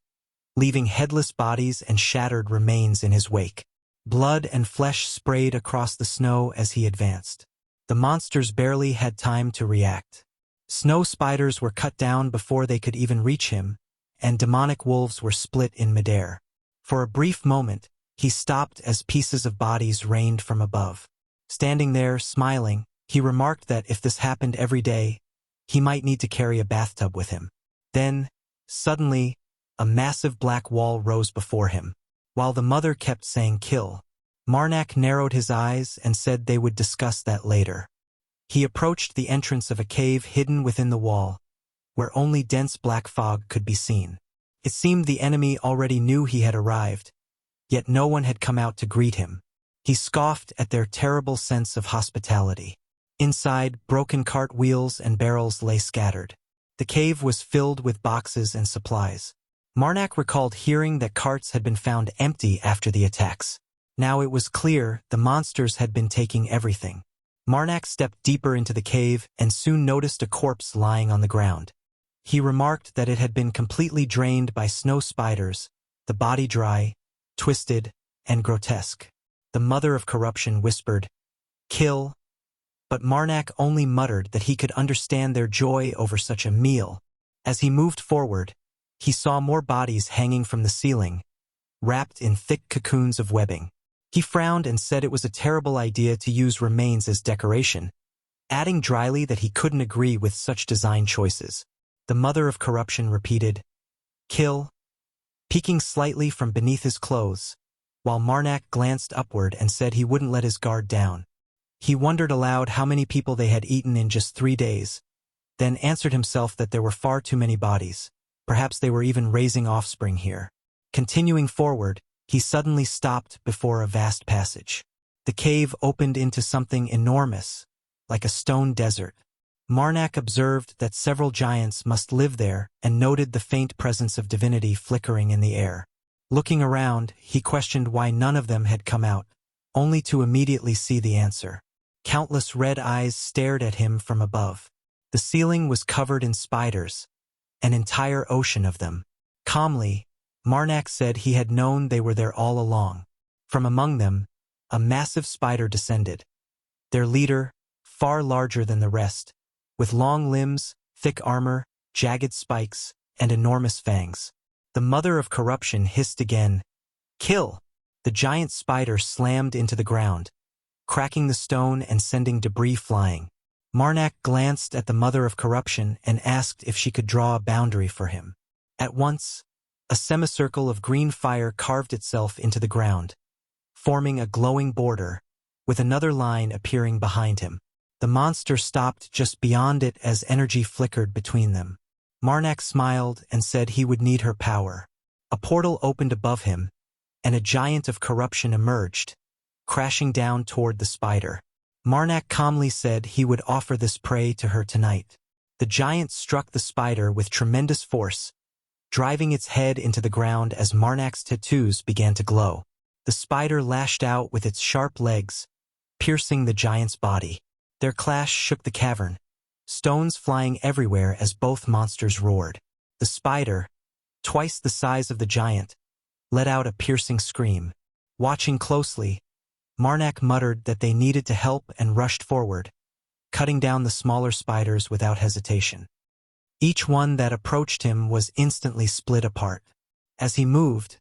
leaving headless bodies and shattered remains in his wake. Blood and flesh sprayed across the snow as he advanced. The monsters barely had time to react. Snow spiders were cut down before they could even reach him, and demonic wolves were split in midair. For a brief moment, he stopped as pieces of bodies rained from above. Standing there, smiling, he remarked that if this happened every day, he might need to carry a bathtub with him. Then, suddenly, a massive black wall rose before him. While the mother kept saying kill, Marnak narrowed his eyes and said they would discuss that later. He approached the entrance of a cave hidden within the wall, where only dense black fog could be seen. It seemed the enemy already knew he had arrived, yet no one had come out to greet him. He scoffed at their terrible sense of hospitality. Inside, broken cart wheels and barrels lay scattered. The cave was filled with boxes and supplies. Marnak recalled hearing that carts had been found empty after the attacks. Now it was clear the monsters had been taking everything. Marnak stepped deeper into the cave and soon noticed a corpse lying on the ground. He remarked that it had been completely drained by snow spiders, the body dry, twisted, and grotesque. The mother of corruption whispered, "Kill," but Marnak only muttered that he could understand their joy over such a meal. As he moved forward, he saw more bodies hanging from the ceiling, wrapped in thick cocoons of webbing. He frowned and said it was a terrible idea to use remains as decoration, adding dryly that he couldn't agree with such design choices. The mother of corruption repeated, "Kill," peeking slightly from beneath his clothes, while Marnak glanced upward and said he wouldn't let his guard down. He wondered aloud how many people they had eaten in just 3 days, then answered himself that there were far too many bodies. Perhaps they were even raising offspring here. Continuing forward, he suddenly stopped before a vast passage. The cave opened into something enormous, like a stone desert. Marnak observed that several giants must live there and noted the faint presence of divinity flickering in the air. Looking around, he questioned why none of them had come out, only to immediately see the answer. Countless red eyes stared at him from above. The ceiling was covered in spiders, an entire ocean of them. Calmly, Marnak said he had known they were there all along. From among them, a massive spider descended. Their leader, far larger than the rest, with long limbs, thick armor, jagged spikes, and enormous fangs. The mother of corruption hissed again, "Kill!" The giant spider slammed into the ground, cracking the stone and sending debris flying. Marnak glanced at the mother of corruption and asked if she could draw a boundary for him. At once, a semicircle of green fire carved itself into the ground, forming a glowing border, with another line appearing behind him. The monster stopped just beyond it as energy flickered between them. Marnak smiled and said he would need her power. A portal opened above him, and a giant of corruption emerged, crashing down toward the spider. Marnak calmly said he would offer this prey to her tonight. The giant struck the spider with tremendous force, driving its head into the ground as Marnak's tattoos began to glow. The spider lashed out with its sharp legs, piercing the giant's body. Their clash shook the cavern, stones flying everywhere as both monsters roared. The spider, twice the size of the giant, let out a piercing scream. Watching closely, Marnak muttered that they needed to help and rushed forward, cutting down the smaller spiders without hesitation. Each one that approached him was instantly split apart. As he moved,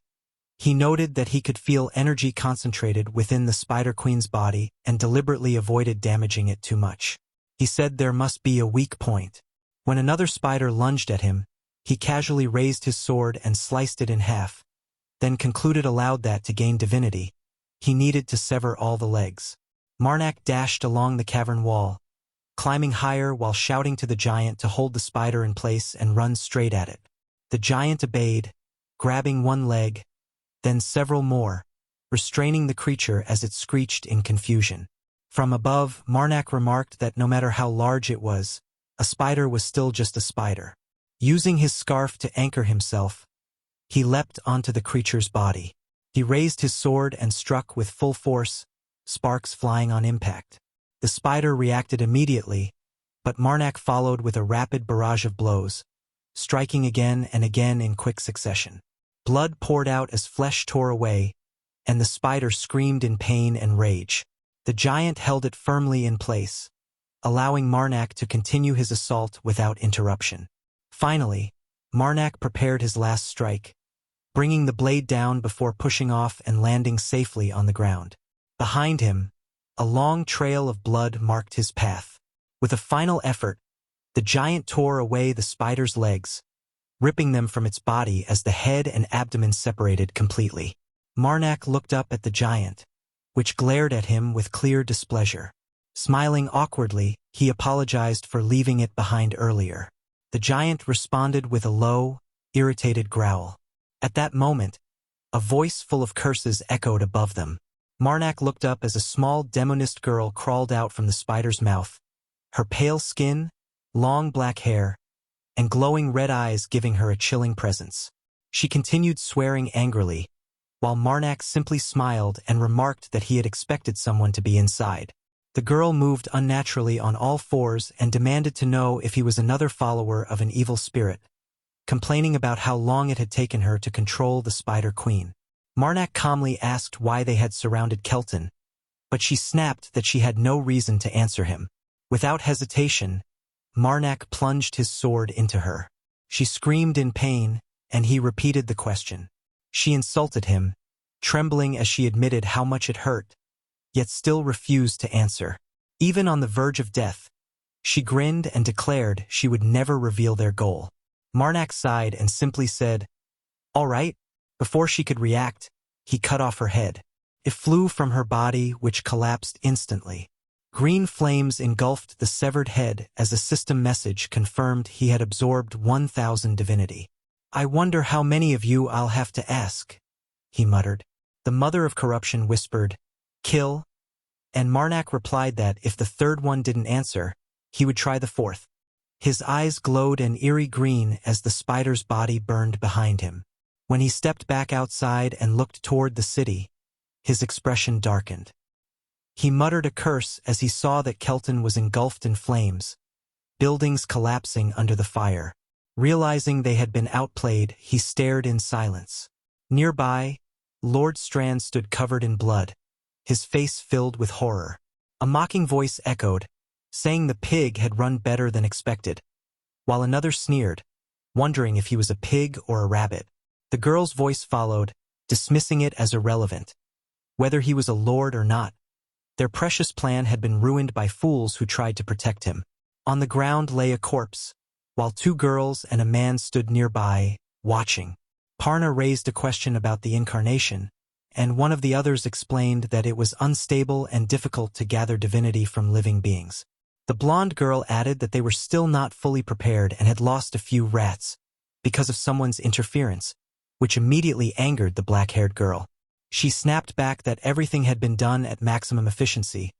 he noted that he could feel energy concentrated within the Spider Queen's body and deliberately avoided damaging it too much. He said there must be a weak point. When another spider lunged at him, he casually raised his sword and sliced it in half, then concluded aloud that to gain divinity, he needed to sever all the legs. Marnak dashed along the cavern wall, climbing higher while shouting to the giant to hold the spider in place and run straight at it. The giant obeyed, grabbing one leg, then several more, restraining the creature as it screeched in confusion. From above, Marnak remarked that no matter how large it was, a spider was still just a spider. Using his scarf to anchor himself, he leapt onto the creature's body. He raised his sword and struck with full force, sparks flying on impact. The spider reacted immediately, but Marnak followed with a rapid barrage of blows, striking again and again in quick succession. Blood poured out as flesh tore away, and the spider screamed in pain and rage. The giant held it firmly in place, allowing Marnak to continue his assault without interruption. Finally, Marnak prepared his last strike, bringing the blade down before pushing off and landing safely on the ground. Behind him, a long trail of blood marked his path. With a final effort, the giant tore away the spider's legs, ripping them from its body as the head and abdomen separated completely. Marnak looked up at the giant, which glared at him with clear displeasure. Smiling awkwardly, he apologized for leaving it behind earlier. The giant responded with a low, irritated growl. At that moment, a voice full of curses echoed above them. Marnak looked up as a small demonist girl crawled out from the spider's mouth, her pale skin, long black hair, and glowing red eyes giving her a chilling presence. She continued swearing angrily, while Marnak simply smiled and remarked that he had expected someone to be inside. The girl moved unnaturally on all fours and demanded to know if he was another follower of an evil spirit, complaining about how long it had taken her to control the Spider Queen. Marnak calmly asked why they had surrounded Kelton, but she snapped that she had no reason to answer him. Without hesitation, Marnak plunged his sword into her. She screamed in pain, and he repeated the question. She insulted him, trembling as she admitted how much it hurt, yet still refused to answer. Even on the verge of death, she grinned and declared she would never reveal their goal. Marnak sighed and simply said, "All right." Before she could react, he cut off her head. It flew from her body, which collapsed instantly. Green flames engulfed the severed head as a system message confirmed he had absorbed 1,000 divinity. "I wonder how many of you I'll have to ask," he muttered. The mother of corruption whispered, "Kill," and Marnak replied that if the third one didn't answer, he would try the fourth. His eyes glowed an eerie green as the spider's body burned behind him. When he stepped back outside and looked toward the city, his expression darkened. He muttered a curse as he saw that Kelton was engulfed in flames, buildings collapsing under the fire. Realizing they had been outplayed, he stared in silence. Nearby, Lord Strand stood covered in blood, his face filled with horror. A mocking voice echoed, saying the pig had run better than expected, while another sneered, wondering if he was a pig or a rabbit. The girl's voice followed, dismissing it as irrelevant. Whether he was a lord or not, their precious plan had been ruined by fools who tried to protect him. On the ground lay a corpse, while two girls and a man stood nearby, watching. Parna raised a question about the incarnation, and one of the others explained that it was unstable and difficult to gather divinity from living beings. The blonde girl added that they were still not fully prepared and had lost a few rats because of someone's interference, which immediately angered the black-haired girl. She snapped back that everything had been done at maximum efficiency,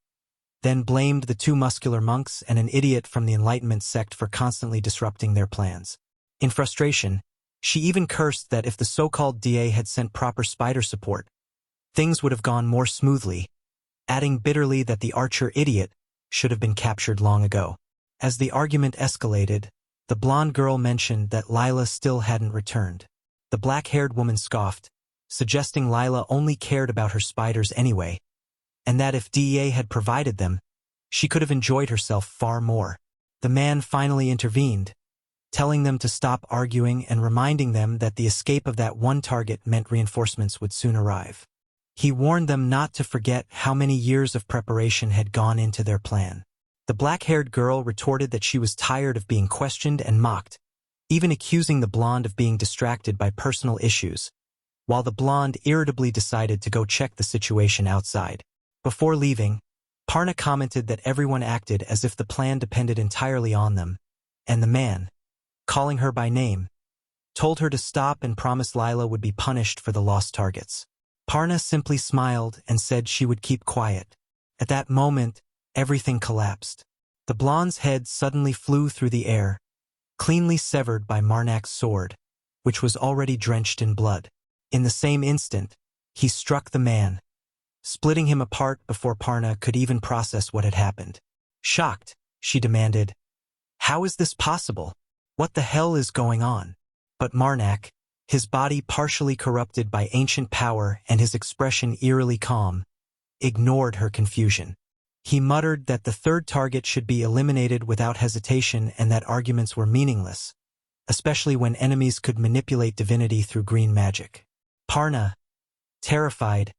then blamed the two muscular monks and an idiot from the Enlightenment sect for constantly disrupting their plans. In frustration, she even cursed that if the so-called DA had sent proper spider support, things would have gone more smoothly, adding bitterly that the archer idiot should have been captured long ago. As the argument escalated, the blonde girl mentioned that Lila still hadn't returned. The black-haired woman scoffed, suggesting Lila only cared about her spiders anyway, and that if DEA had provided them, she could have enjoyed herself far more. The man finally intervened, telling them to stop arguing and reminding them that the escape of that one target meant reinforcements would soon arrive. He warned them not to forget how many years of preparation had gone into their plan. The black-haired girl retorted that she was tired of being questioned and mocked, even accusing the blonde of being distracted by personal issues, while the blonde irritably decided to go check the situation outside. Before leaving, Parna commented that everyone acted as if the plan depended entirely on them, and the man, calling her by name, told her to stop and promised Lila would be punished for the lost targets. Parna simply smiled and said she would keep quiet. At that moment, everything collapsed. The blonde's head suddenly flew through the air, cleanly severed by Marnak's sword, which was already drenched in blood. In the same instant, he struck the man, splitting him apart before Parna could even process what had happened. Shocked, she demanded, "How is this possible? What the hell is going on?" But Marnak, his body partially corrupted by ancient power and his expression eerily calm, ignored her confusion. He muttered that the third target should be eliminated without hesitation and that arguments were meaningless, especially when enemies could manipulate divinity through green magic. Parna, terrified,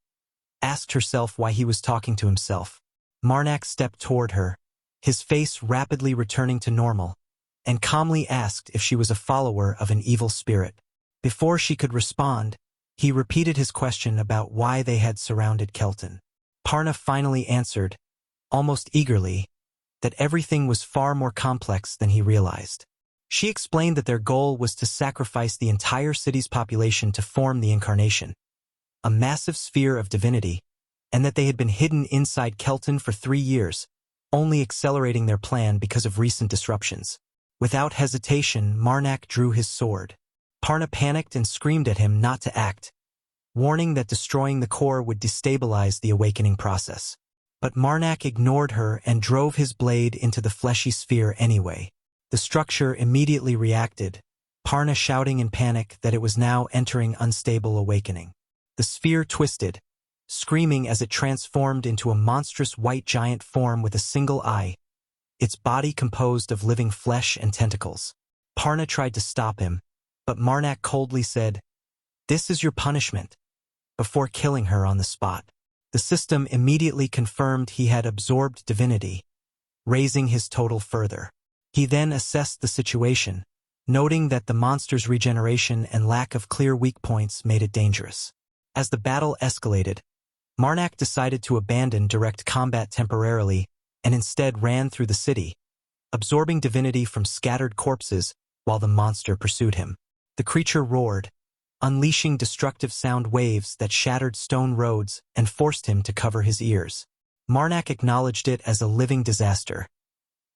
asked herself why he was talking to himself. Marnak stepped toward her, his face rapidly returning to normal, and calmly asked if she was a follower of an evil spirit. Before she could respond, he repeated his question about why they had surrounded Kelton. Parna finally answered, almost eagerly, that everything was far more complex than he realized. She explained that their goal was to sacrifice the entire city's population to form the Incarnation, a massive sphere of divinity, and that they had been hidden inside Kelton for 3 years, only accelerating their plan because of recent disruptions. Without hesitation, Marnak drew his sword. Parna panicked and screamed at him not to act, warning that destroying the core would destabilize the awakening process. But Marnak ignored her and drove his blade into the fleshy sphere anyway. The structure immediately reacted, Parna shouting in panic that it was now entering unstable awakening. The sphere twisted, screaming as it transformed into a monstrous white giant form with a single eye, its body composed of living flesh and tentacles. Parna tried to stop him, but Marnak coldly said, "This is your punishment," before killing her on the spot. The system immediately confirmed he had absorbed divinity, raising his total further. He then assessed the situation, noting that the monster's regeneration and lack of clear weak points made it dangerous. As the battle escalated, Marnak decided to abandon direct combat temporarily and instead ran through the city, absorbing divinity from scattered corpses while the monster pursued him. The creature roared, unleashing destructive sound waves that shattered stone roads and forced him to cover his ears. Marnak acknowledged it as a living disaster,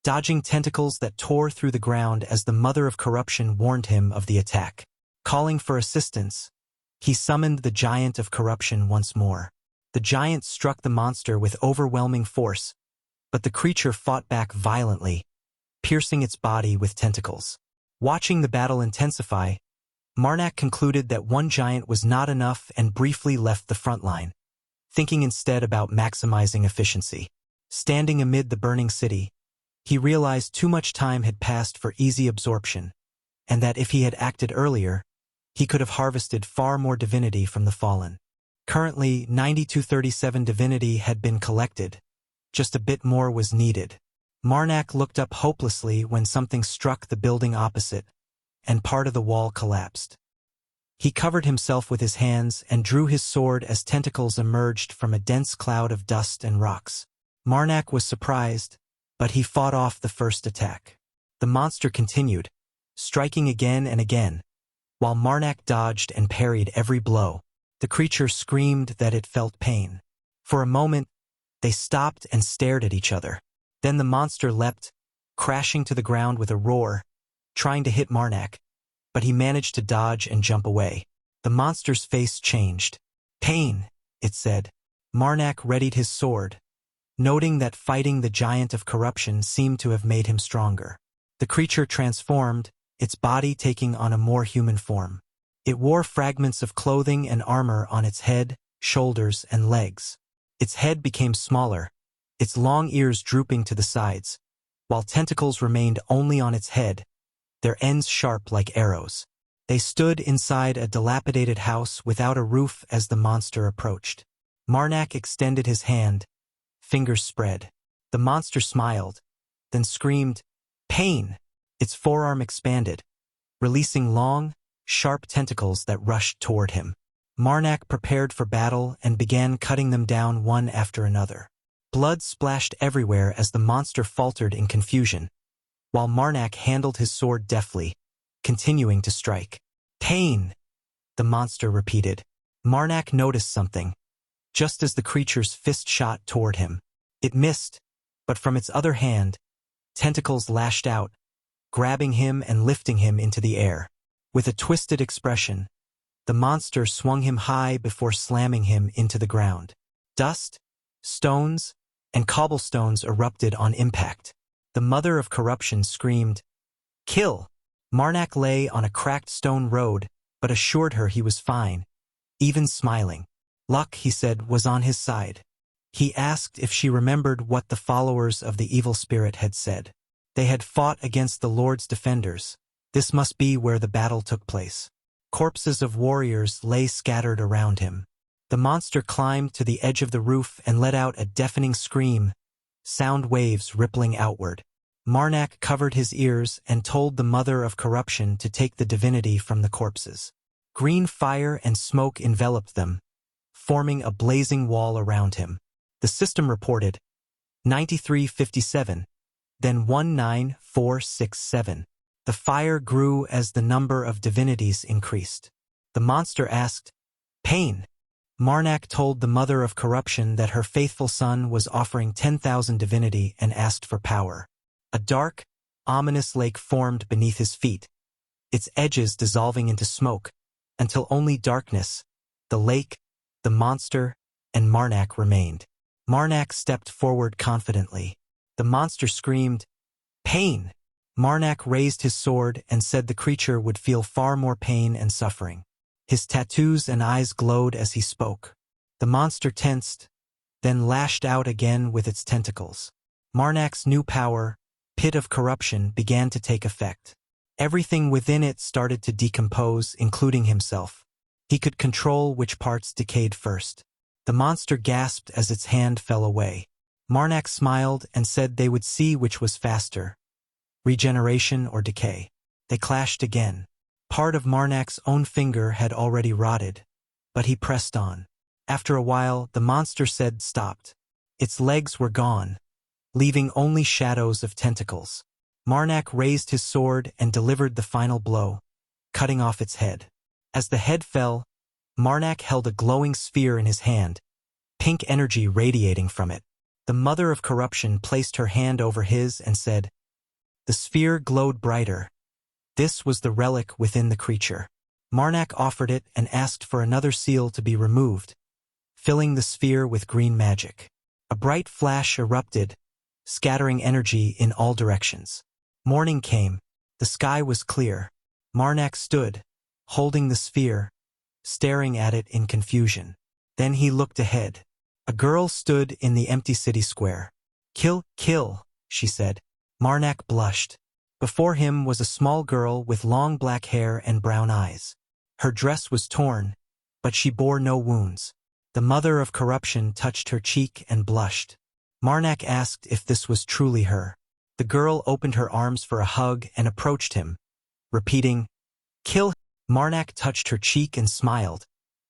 dodging tentacles that tore through the ground as the Mother of Corruption warned him of the attack. Calling for assistance, he summoned the Giant of Corruption once more. The giant struck the monster with overwhelming force, but the creature fought back violently, piercing its body with tentacles. Watching the battle intensify, Marnak concluded that one giant was not enough and briefly left the front line, thinking instead about maximizing efficiency. Standing amid the burning city, he realized too much time had passed for easy absorption, and that if he had acted earlier, he could have harvested far more divinity from the fallen. Currently, 9237 divinity had been collected. Just a bit more was needed. Marnak looked up hopelessly when something struck the building opposite, and part of the wall collapsed. He covered himself with his hands and drew his sword as tentacles emerged from a dense cloud of dust and rocks. Marnak was surprised, but he fought off the first attack. The monster continued, striking again and again, while Marnak dodged and parried every blow. The creature screamed that it felt pain. For a moment, they stopped and stared at each other. Then the monster leapt, crashing to the ground with a roar, trying to hit Marnak, but he managed to dodge and jump away. The monster's face changed. "Pain," it said. Marnak readied his sword, noting that fighting the Giant of Corruption seemed to have made him stronger. The creature transformed, its body taking on a more human form. It wore fragments of clothing and armor on its head, shoulders, and legs. Its head became smaller, its long ears drooping to the sides, while tentacles remained only on its head, their ends sharp like arrows. They stood inside a dilapidated house without a roof as the monster approached. Marnak extended his hand, fingers spread. The monster smiled, then screamed, "Pain!" Its forearm expanded, releasing long, sharp tentacles that rushed toward him. Marnak prepared for battle and began cutting them down one after another. Blood splashed everywhere as the monster faltered in confusion, while Marnak handled his sword deftly, continuing to strike. "Pain!" the monster repeated. Marnak noticed something, just as the creature's fist shot toward him. It missed, but from its other hand, tentacles lashed out, grabbing him and lifting him into the air. With a twisted expression, the monster swung him high before slamming him into the ground. Dust, stones, and cobblestones erupted on impact. The mother of corruption screamed, "Kill!" Marnak lay on a cracked stone road, but assured her he was fine, even smiling. Luck, he said, was on his side. He asked if she remembered what the followers of the evil spirit had said. They had fought against the Lord's defenders. This must be where the battle took place. Corpses of warriors lay scattered around him. The monster climbed to the edge of the roof and let out a deafening scream, sound waves rippling outward. Marnak covered his ears and told the mother of corruption to take the divinity from the corpses. Green fire and smoke enveloped them, forming a blazing wall around him. The system reported 9357, then 19467. The fire grew as the number of divinities increased. The monster asked, "Pain?" Marnak told the mother of corruption that her faithful son was offering 10,000 divinity and asked for power. A dark, ominous lake formed beneath his feet, its edges dissolving into smoke, until only darkness, the lake, the monster, and Marnak remained. Marnak stepped forward confidently. The monster screamed, "Pain!" Marnak raised his sword and said the creature would feel far more pain and suffering. His tattoos and eyes glowed as he spoke. The monster tensed, then lashed out again with its tentacles. Marnak's new power, Pit of Corruption, began to take effect. Everything within it started to decompose, including himself. He could control which parts decayed first. The monster gasped as its hand fell away. Marnak smiled and said they would see which was faster, regeneration or decay. They clashed again. Part of Marnak's own finger had already rotted, but he pressed on. After a while, the monster said stopped. Its legs were gone, leaving only shadows of tentacles. Marnak raised his sword and delivered the final blow, cutting off its head. As the head fell, Marnak held a glowing sphere in his hand, pink energy radiating from it. The mother of corruption placed her hand over his and said, the sphere glowed brighter. This was the relic within the creature. Marnak offered it and asked for another seal to be removed, filling the sphere with green magic. A bright flash erupted, scattering energy in all directions. Morning came. The sky was clear. Marnak stood, holding the sphere, staring at it in confusion. Then he looked ahead. A girl stood in the empty city square. "Kill, kill," she said. Marnak blushed. Before him was a small girl with long black hair and brown eyes. Her dress was torn, but she bore no wounds. The mother of corruption touched her cheek and blushed. Marnak asked if this was truly her. The girl opened her arms for a hug and approached him, repeating, "Kill." Marnak touched her cheek and smiled,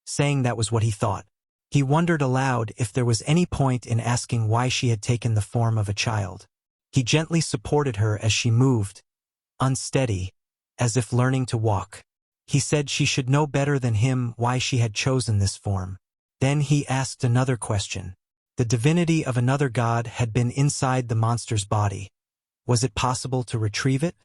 saying that was what he thought. He wondered aloud if there was any point in asking why she had taken the form of a child. He gently supported her as she moved, unsteady, as if learning to walk. He said she should know better than him why she had chosen this form. Then he asked another question. The divinity of another god had been inside the monster's body. Was it possible to retrieve it?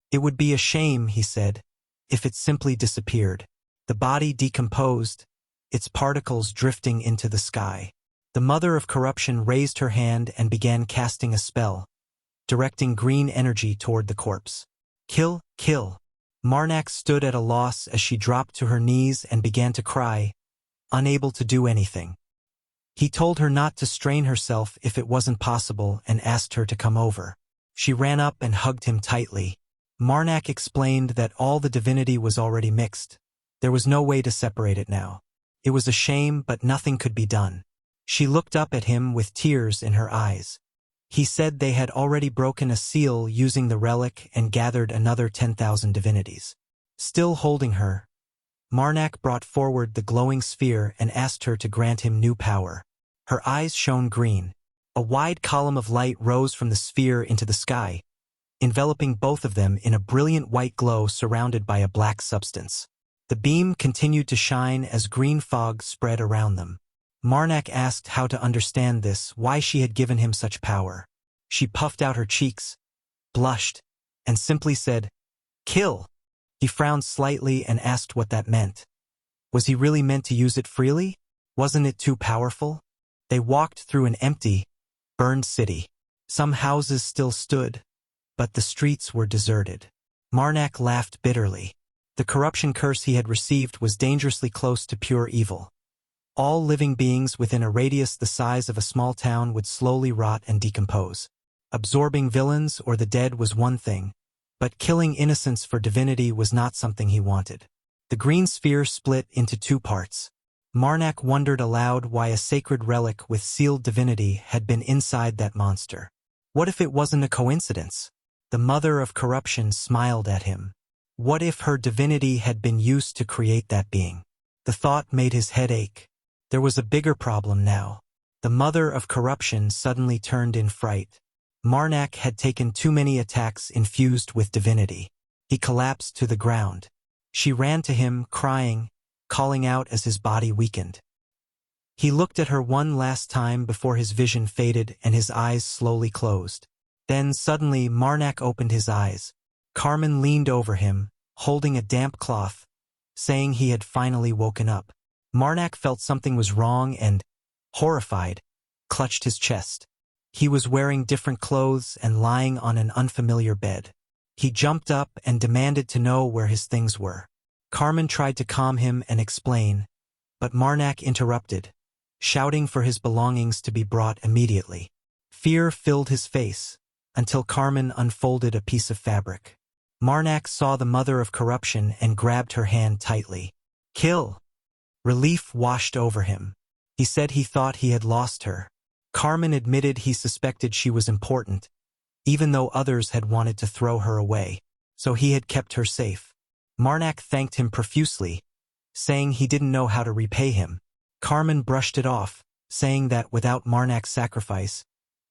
It would be a shame, he said, if it simply disappeared. The body decomposed, its particles drifting into the sky. The mother of corruption raised her hand and began casting a spell, directing green energy toward the corpse. "Kill, kill." Marnak stood at a loss as she dropped to her knees and began to cry, unable to do anything. He told her not to strain herself if it wasn't possible and asked her to come over. She ran up and hugged him tightly. Marnak explained that all the divinity was already mixed. There was no way to separate it now. It was a shame, but nothing could be done. She looked up at him with tears in her eyes. He said they had already broken a seal using the relic and gathered another 10,000 divinities. Still holding her, Marnak brought forward the glowing sphere and asked her to grant him new power. Her eyes shone green. A wide column of light rose from the sphere into the sky, enveloping both of them in a brilliant white glow surrounded by a black substance. The beam continued to shine as green fog spread around them. Marnak asked how to understand this, why she had given him such power. She puffed out her cheeks, blushed, and simply said, "Kill." He frowned slightly and asked what that meant. Was he really meant to use it freely? Wasn't it too powerful? They walked through an empty, burned city. Some houses still stood, but the streets were deserted. Marnak laughed bitterly. The corruption curse he had received was dangerously close to pure evil. All living beings within a radius the size of a small town would slowly rot and decompose. Absorbing villains or the dead was one thing, but killing innocents for divinity was not something he wanted. The green sphere split into two parts. Marnak wondered aloud why a sacred relic with sealed divinity had been inside that monster. What if it wasn't a coincidence? The mother of corruption smiled at him. What if her divinity had been used to create that being? The thought made his head ache. There was a bigger problem now. The mother of corruption suddenly turned in fright. Marnak had taken too many attacks infused with divinity. He collapsed to the ground. She ran to him, crying, calling out as his body weakened. He looked at her one last time before his vision faded and his eyes slowly closed. Then suddenly Marnak opened his eyes. Carmen leaned over him, holding a damp cloth, saying he had finally woken up. Marnak felt something was wrong and, horrified, clutched his chest. He was wearing different clothes and lying on an unfamiliar bed. He jumped up and demanded to know where his things were. Carmen tried to calm him and explain, but Marnak interrupted, shouting for his belongings to be brought immediately. Fear filled his face, until Carmen unfolded a piece of fabric. Marnak saw the mother of corruption and grabbed her hand tightly. Kill! Relief washed over him. He said he thought he had lost her. Carmen admitted he suspected she was important, even though others had wanted to throw her away, so he had kept her safe. Marnak thanked him profusely, saying he didn't know how to repay him. Carmen brushed it off, saying that without Marnak's sacrifice,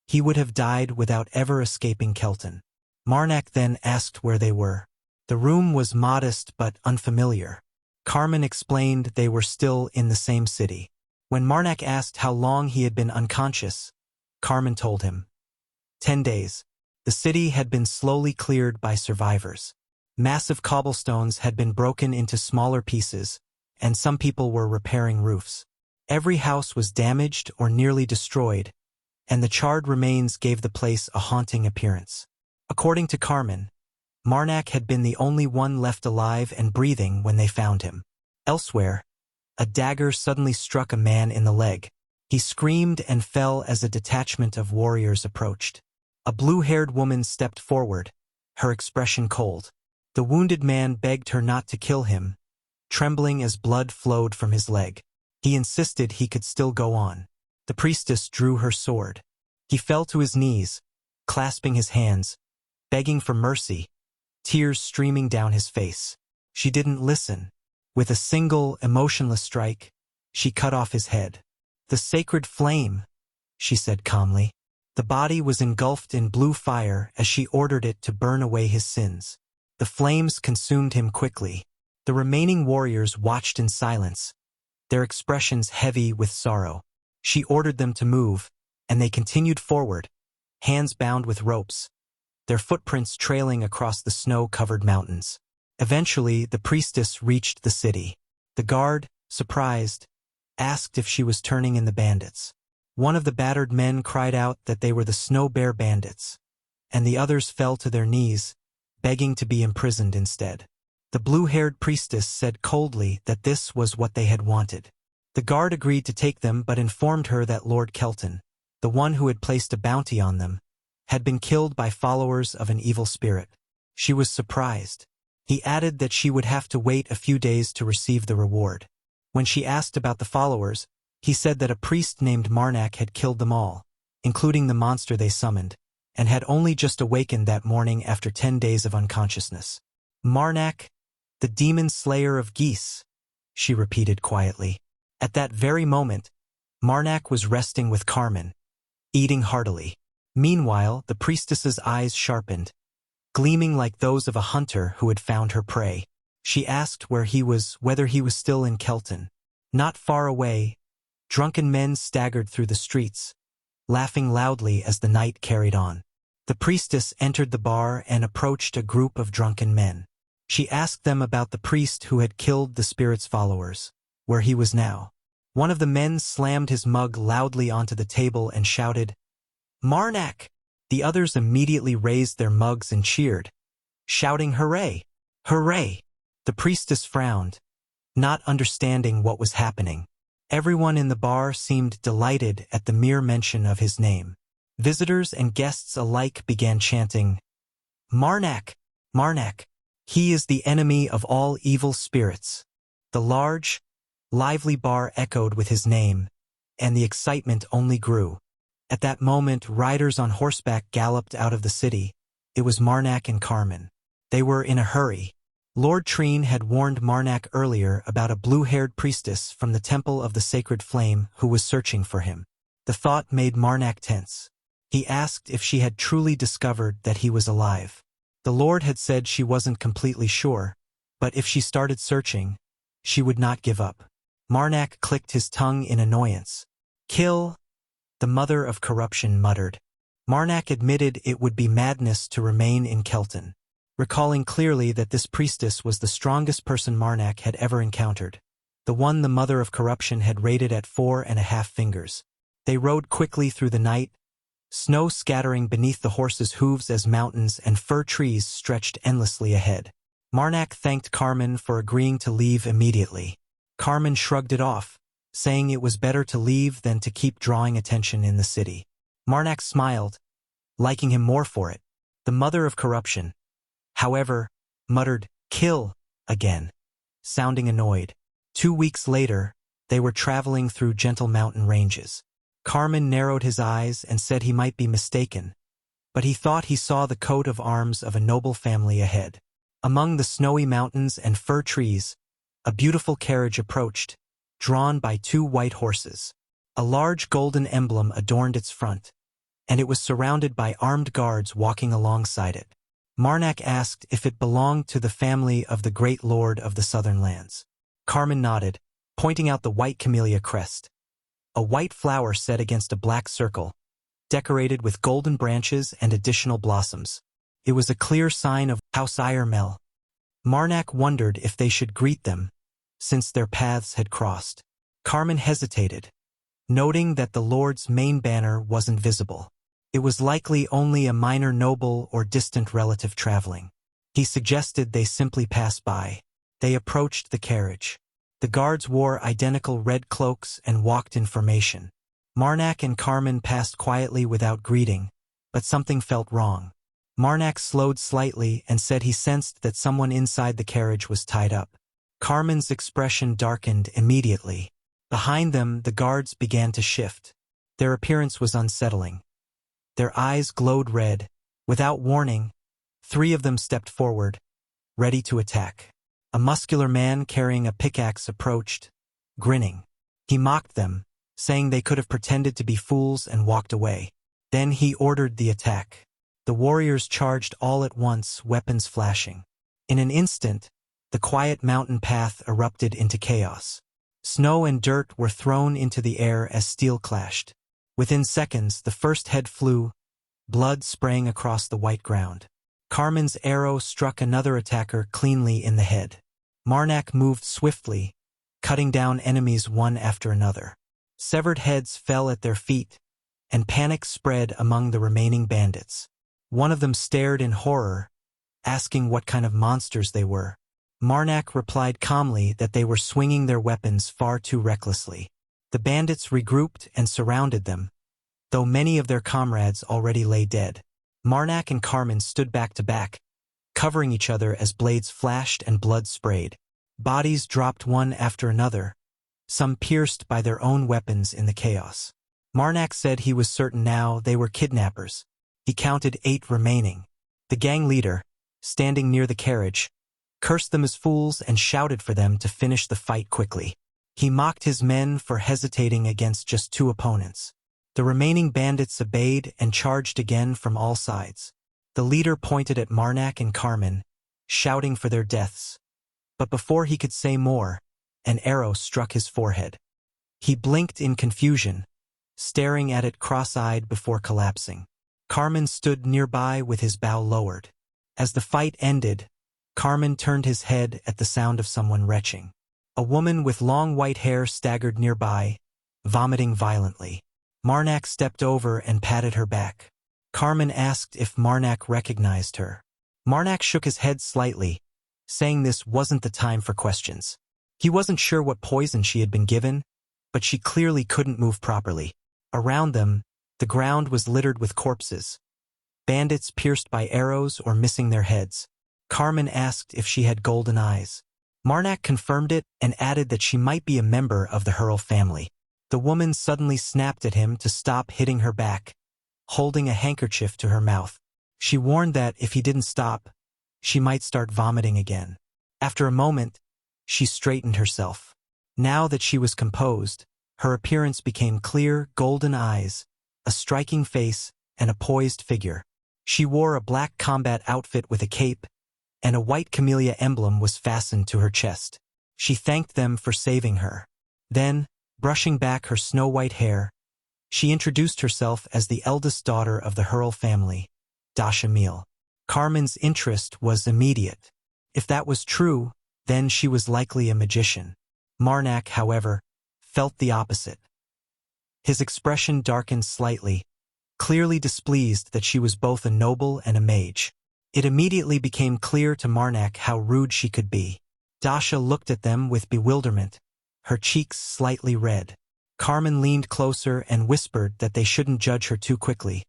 he would have died without ever escaping Kelton. Marnak then asked where they were. The room was modest but unfamiliar. Carmen explained they were still in the same city. When Marnak asked how long he had been unconscious, Carmen told him. 10 days. The city had been slowly cleared by survivors. Massive cobblestones had been broken into smaller pieces, and some people were repairing roofs. Every house was damaged or nearly destroyed, and the charred remains gave the place a haunting appearance. According to Carmen, Marnak had been the only one left alive and breathing when they found him. Elsewhere, a dagger suddenly struck a man in the leg. He screamed and fell as a detachment of warriors approached. A blue-haired woman stepped forward, her expression cold. The wounded man begged her not to kill him, trembling as blood flowed from his leg. He insisted he could still go on. The priestess drew her sword. He fell to his knees, clasping his hands, begging for mercy, tears streaming down his face. She didn't listen. With a single, emotionless strike, she cut off his head. "The sacred flame," she said calmly. The body was engulfed in blue fire as she ordered it to burn away his sins. The flames consumed him quickly. The remaining warriors watched in silence, their expressions heavy with sorrow. She ordered them to move, and they continued forward, hands bound with ropes, their footprints trailing across the snow-covered mountains. Eventually, the priestess reached the city. The guard, surprised, asked if she was turning in the bandits. One of the battered men cried out that they were the Snow Bear bandits, and the others fell to their knees, begging to be imprisoned instead. The blue-haired priestess said coldly that this was what they had wanted. The guard agreed to take them but informed her that Lord Kelton, the one who had placed a bounty on them, had been killed by followers of an evil spirit. She was surprised. He added that she would have to wait a few days to receive the reward. When she asked about the followers, he said that a priest named Marnak had killed them all, including the monster they summoned, and had only just awakened that morning after 10 days of unconsciousness. "Marnak, the demon slayer of geese," she repeated quietly. At that very moment, Marnak was resting with Carmen, eating heartily. Meanwhile, the priestess's eyes sharpened, gleaming like those of a hunter who had found her prey. She asked whether he was still in Kelton. Not far away, drunken men staggered through the streets, laughing loudly as the night carried on. The priestess entered the bar and approached a group of drunken men. She asked them about the priest who had killed the spirit's followers, where he was now. One of the men slammed his mug loudly onto the table and shouted, "Marnak!" The others immediately raised their mugs and cheered, shouting, "Hooray! Hooray!" The priestess frowned, not understanding what was happening. Everyone in the bar seemed delighted at the mere mention of his name. Visitors and guests alike began chanting, "Marnak! Marnak! He is the enemy of all evil spirits." The large, lively bar echoed with his name, and the excitement only grew. At that moment, riders on horseback galloped out of the city. It was Marnak and Carmen. They were in a hurry. Lord Treen had warned Marnak earlier about a blue-haired priestess from the Temple of the Sacred Flame who was searching for him. The thought made Marnak tense. He asked if she had truly discovered that he was alive. The Lord had said she wasn't completely sure, but if she started searching, she would not give up. Marnak clicked his tongue in annoyance. "Kill," the mother of corruption muttered. Marnak admitted it would be madness to remain in Kelton, recalling clearly that this priestess was the strongest person Marnak had ever encountered, the one the mother of corruption had rated at 4.5 fingers. They rode quickly through the night, snow scattering beneath the horses' hooves as mountains and fir trees stretched endlessly ahead. Marnak thanked Carmen for agreeing to leave immediately. Carmen shrugged it off, saying it was better to leave than to keep drawing attention in the city. Marnak smiled, liking him more for it. The mother of corruption, however, muttered, "Kill," again, sounding annoyed. 2 weeks later, they were traveling through gentle mountain ranges. Carmen narrowed his eyes and said he might be mistaken, but he thought he saw the coat of arms of a noble family ahead. Among the snowy mountains and fir trees, a beautiful carriage approached, drawn by 2 white horses. A large golden emblem adorned its front, and it was surrounded by armed guards walking alongside it. Marnak asked if it belonged to the family of the great lord of the southern lands. Carmen nodded, pointing out the white camellia crest, a white flower set against a black circle, decorated with golden branches and additional blossoms. It was a clear sign of House Iremel. Marnak wondered if they should greet them, since their paths had crossed. Carmen hesitated, noting that the Lord's main banner wasn't visible. It was likely only a minor noble or distant relative traveling. He suggested they simply pass by. They approached the carriage. The guards wore identical red cloaks and walked in formation. Marnak and Carmen passed quietly without greeting, but something felt wrong. Marnak slowed slightly and said he sensed that someone inside the carriage was tied up. Carmen's expression darkened immediately. Behind them, the guards began to shift. Their appearance was unsettling. Their eyes glowed red. Without warning, 3 of them stepped forward, ready to attack. A muscular man carrying a pickaxe approached, grinning. He mocked them, saying they could have pretended to be fools and walked away. Then he ordered the attack. The warriors charged all at once, weapons flashing. In an instant, the quiet mountain path erupted into chaos. Snow and dirt were thrown into the air as steel clashed. Within seconds, the first head flew, blood spraying across the white ground. Carmen's arrow struck another attacker cleanly in the head. Marnak moved swiftly, cutting down enemies one after another. Severed heads fell at their feet, and panic spread among the remaining bandits. One of them stared in horror, asking what kind of monsters they were. Marnak replied calmly that they were swinging their weapons far too recklessly. The bandits regrouped and surrounded them, though many of their comrades already lay dead. Marnak and Carmen stood back to back, covering each other as blades flashed and blood sprayed. Bodies dropped one after another, some pierced by their own weapons in the chaos. Marnak said he was certain now they were kidnappers. He counted 8 remaining. The gang leader, standing near the carriage, cursed them as fools and shouted for them to finish the fight quickly. He mocked his men for hesitating against just 2 opponents. The remaining bandits obeyed and charged again from all sides. The leader pointed at Marnak and Carmen, shouting for their deaths. But before he could say more, an arrow struck his forehead. He blinked in confusion, staring at it cross-eyed before collapsing. Carmen stood nearby with his bow lowered. As the fight ended, Carmen turned his head at the sound of someone retching. A woman with long white hair staggered nearby, vomiting violently. Marnak stepped over and patted her back. Carmen asked if Marnak recognized her. Marnak shook his head slightly, saying this wasn't the time for questions. He wasn't sure what poison she had been given, but she clearly couldn't move properly. Around them, the ground was littered with corpses. Bandits pierced by arrows or missing their heads. Carmen asked if she had golden eyes. Marnak confirmed it and added that she might be a member of the Hurl family. The woman suddenly snapped at him to stop hitting her back, holding a handkerchief to her mouth. She warned that if he didn't stop, she might start vomiting again. After a moment, she straightened herself. Now that she was composed, her appearance became clear, golden eyes, a striking face, and a poised figure. She wore a black combat outfit with a cape, and a white camellia emblem was fastened to her chest. She thanked them for saving her. Then, brushing back her snow-white hair, she introduced herself as the eldest daughter of the Hurl family, Dasha Meal. Carmen's interest was immediate. If that was true, then she was likely a magician. Marnak, however, felt the opposite. His expression darkened slightly, clearly displeased that she was both a noble and a mage. It immediately became clear to Marnak how rude she could be. Dasha looked at them with bewilderment, her cheeks slightly red. Carmen leaned closer and whispered that they shouldn't judge her too quickly.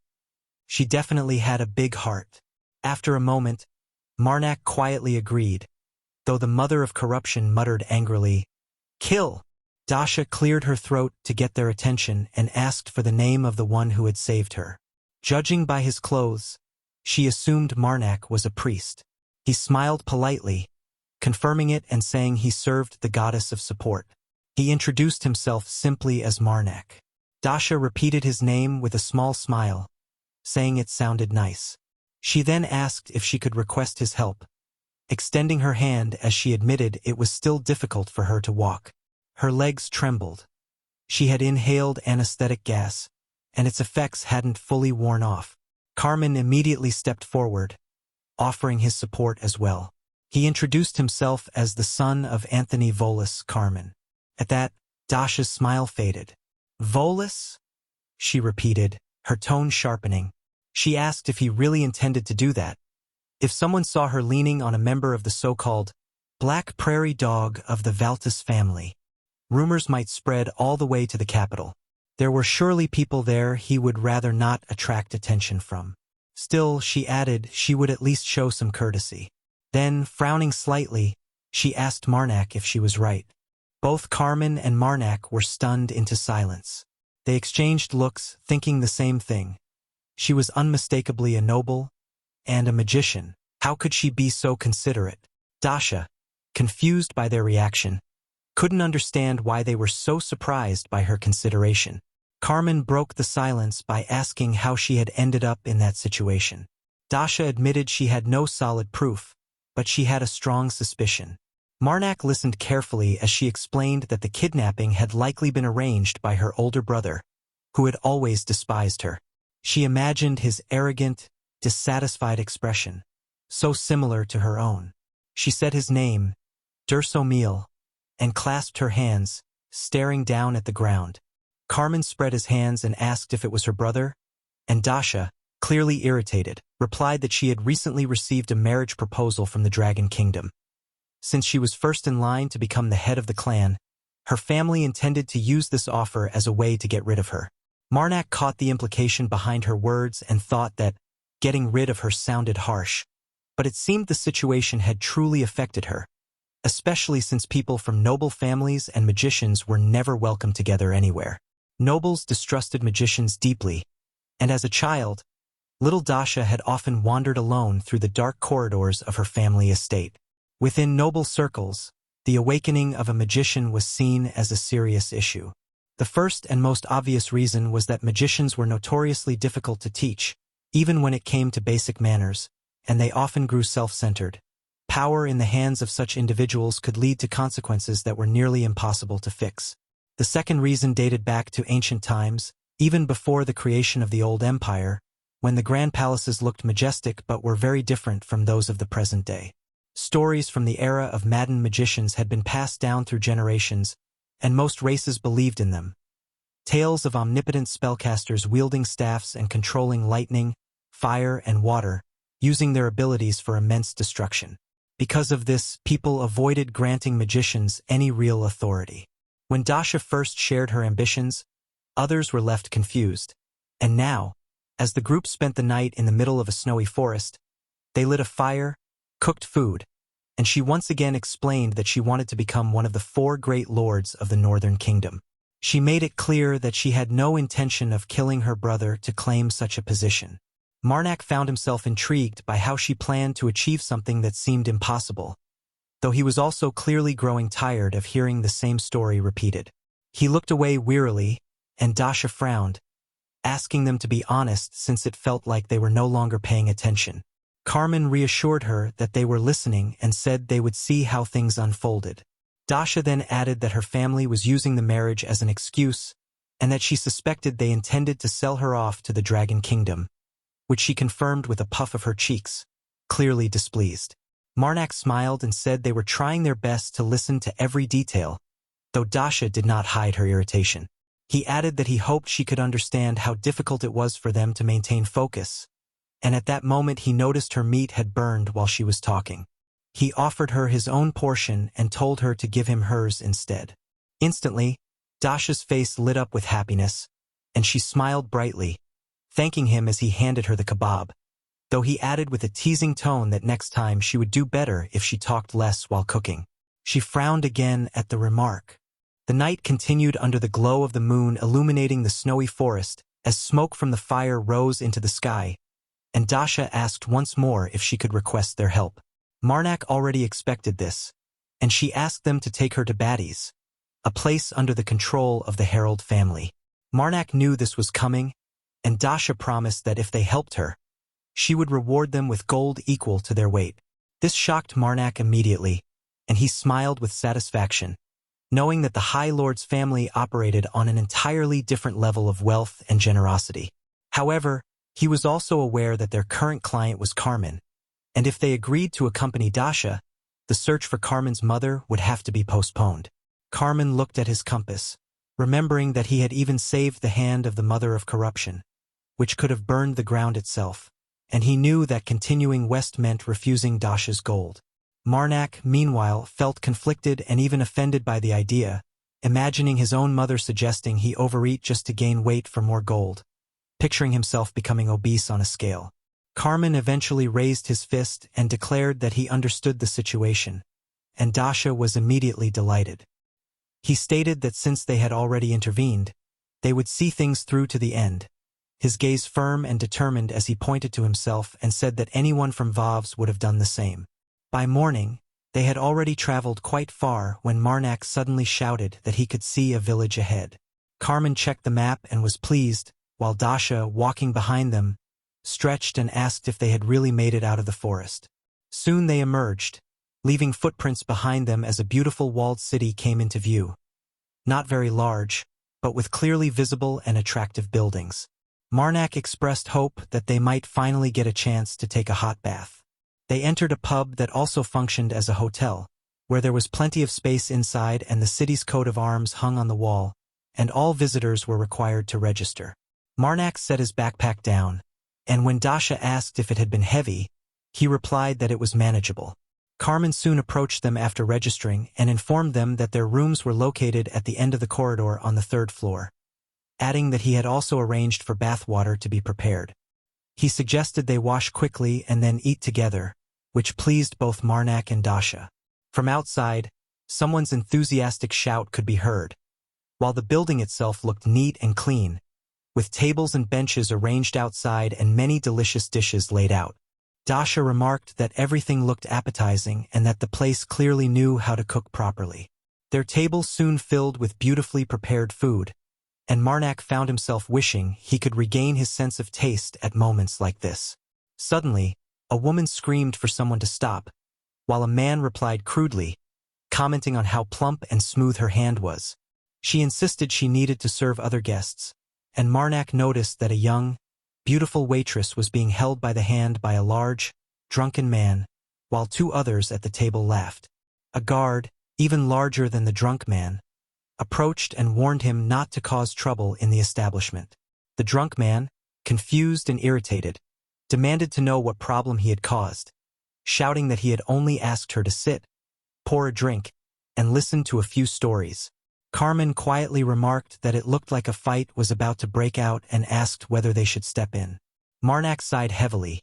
She definitely had a big heart. After a moment, Marnak quietly agreed, though the mother of corruption muttered angrily, "Kill!" Dasha cleared her throat to get their attention and asked for the name of the one who had saved her. Judging by his clothes, she assumed Marnak was a priest. He smiled politely, confirming it and saying he served the goddess of support. He introduced himself simply as Marnak. Dasha repeated his name with a small smile, saying it sounded nice. She then asked if she could request his help, extending her hand as she admitted it was still difficult for her to walk. Her legs trembled. She had inhaled anesthetic gas, and its effects hadn't fully worn off. Carmen immediately stepped forward, offering his support as well. He introduced himself as the son of Anthony Volus Carmen. At that, Dasha's smile faded. "Volus?" she repeated, her tone sharpening. She asked if he really intended to do that. If someone saw her leaning on a member of the so-called Black Prairie Dog of the Valtis family, rumors might spread all the way to the capital. There were surely people there he would rather not attract attention from. Still, she added she would at least show some courtesy. Then, frowning slightly, she asked Marnak if she was right. Both Carmen and Marnak were stunned into silence. They exchanged looks, thinking the same thing. She was unmistakably a noble and a magician. How could she be so considerate? Dasha, confused by their reaction, couldn't understand why they were so surprised by her consideration. Carmen broke the silence by asking how she had ended up in that situation. Dasha admitted she had no solid proof, but she had a strong suspicion. Marnak listened carefully as she explained that the kidnapping had likely been arranged by her older brother, who had always despised her. She imagined his arrogant, dissatisfied expression, so similar to her own. She said his name, Dursomil, and clasped her hands, staring down at the ground. Carmen spread his hands and asked if it was her brother, and Dasha, clearly irritated, replied that she had recently received a marriage proposal from the Dragon Kingdom. Since she was first in line to become the head of the clan, her family intended to use this offer as a way to get rid of her. Marnak caught the implication behind her words and thought that getting rid of her sounded harsh, but it seemed the situation had truly affected her, especially since people from noble families and magicians were never welcome together anywhere. Nobles distrusted magicians deeply, and as a child, little Dasha had often wandered alone through the dark corridors of her family estate. Within noble circles, the awakening of a magician was seen as a serious issue. The first and most obvious reason was that magicians were notoriously difficult to teach, even when it came to basic manners, and they often grew self-centered. Power in the hands of such individuals could lead to consequences that were nearly impossible to fix. The second reason dated back to ancient times, even before the creation of the old empire, when the grand palaces looked majestic but were very different from those of the present day. Stories from the era of maddened magicians had been passed down through generations, and most races believed in them. Tales of omnipotent spellcasters wielding staffs and controlling lightning, fire, and water, using their abilities for immense destruction. Because of this, people avoided granting magicians any real authority. When Dasha first shared her ambitions, others were left confused. And now, as the group spent the night in the middle of a snowy forest, they lit a fire, cooked food, and she once again explained that she wanted to become one of the 4 great lords of the Northern Kingdom. She made it clear that she had no intention of killing her brother to claim such a position. Marnak found himself intrigued by how she planned to achieve something that seemed impossible, though he was also clearly growing tired of hearing the same story repeated. He looked away wearily, and Dasha frowned, asking them to be honest since it felt like they were no longer paying attention. Carmen reassured her that they were listening and said they would see how things unfolded. Dasha then added that her family was using the marriage as an excuse and that she suspected they intended to sell her off to the Dragon Kingdom, which she confirmed with a puff of her cheeks, clearly displeased. Marnak smiled and said they were trying their best to listen to every detail, though Dasha did not hide her irritation. He added that he hoped she could understand how difficult it was for them to maintain focus, and at that moment he noticed her meat had burned while she was talking. He offered her his own portion and told her to give him hers instead. Instantly, Dasha's face lit up with happiness, and she smiled brightly, thanking him as he handed her the kebab, though he added with a teasing tone that next time she would do better if she talked less while cooking. She frowned again at the remark. The night continued under the glow of the moon illuminating the snowy forest as smoke from the fire rose into the sky, and Dasha asked once more if she could request their help. Marnak already expected this, and she asked them to take her to Baddies, a place under the control of the Herald family. Marnak knew this was coming, and Dasha promised that if they helped her, she would reward them with gold equal to their weight. This shocked Marnak immediately, and he smiled with satisfaction, knowing that the High Lord's family operated on an entirely different level of wealth and generosity. However, he was also aware that their current client was Carmen, and if they agreed to accompany Dasha, the search for Carmen's mother would have to be postponed. Carmen looked at his compass, remembering that he had even saved the hand of the mother of corruption, which could have burned the ground itself, and he knew that continuing west meant refusing Dasha's gold. Marnak, meanwhile, felt conflicted and even offended by the idea, imagining his own mother suggesting he overeat just to gain weight for more gold, picturing himself becoming obese on a scale. Carmen eventually raised his fist and declared that he understood the situation, and Dasha was immediately delighted. He stated that since they had already intervened, they would see things through to the end, his gaze firm and determined as he pointed to himself and said that anyone from Vavs would have done the same. By morning, they had already traveled quite far when Marnak suddenly shouted that he could see a village ahead. Carmen checked the map and was pleased, while Dasha, walking behind them, stretched and asked if they had really made it out of the forest. Soon they emerged, leaving footprints behind them as a beautiful walled city came into view. Not very large, but with clearly visible and attractive buildings. Marnak expressed hope that they might finally get a chance to take a hot bath. They entered a pub that also functioned as a hotel, where there was plenty of space inside and the city's coat of arms hung on the wall, and all visitors were required to register. Marnak set his backpack down, and when Dasha asked if it had been heavy, he replied that it was manageable. Carmen soon approached them after registering and informed them that their rooms were located at the end of the corridor on the 3rd floor, adding that he had also arranged for bath water to be prepared. He suggested they wash quickly and then eat together, which pleased both Marnak and Dasha. From outside, someone's enthusiastic shout could be heard, while the building itself looked neat and clean, with tables and benches arranged outside and many delicious dishes laid out. Dasha remarked that everything looked appetizing and that the place clearly knew how to cook properly. Their table soon filled with beautifully prepared food, and Marnak found himself wishing he could regain his sense of taste at moments like this. Suddenly, a woman screamed for someone to stop, while a man replied crudely, commenting on how plump and smooth her hand was. She insisted she needed to serve other guests, and Marnak noticed that a young, beautiful waitress was being held by the hand by a large, drunken man, while two others at the table laughed. A guard, even larger than the drunk man, approached and warned him not to cause trouble in the establishment. The drunk man, confused and irritated, demanded to know what problem he had caused, shouting that he had only asked her to sit, pour a drink, and listen to a few stories. Carmen quietly remarked that it looked like a fight was about to break out and asked whether they should step in. Marnak sighed heavily,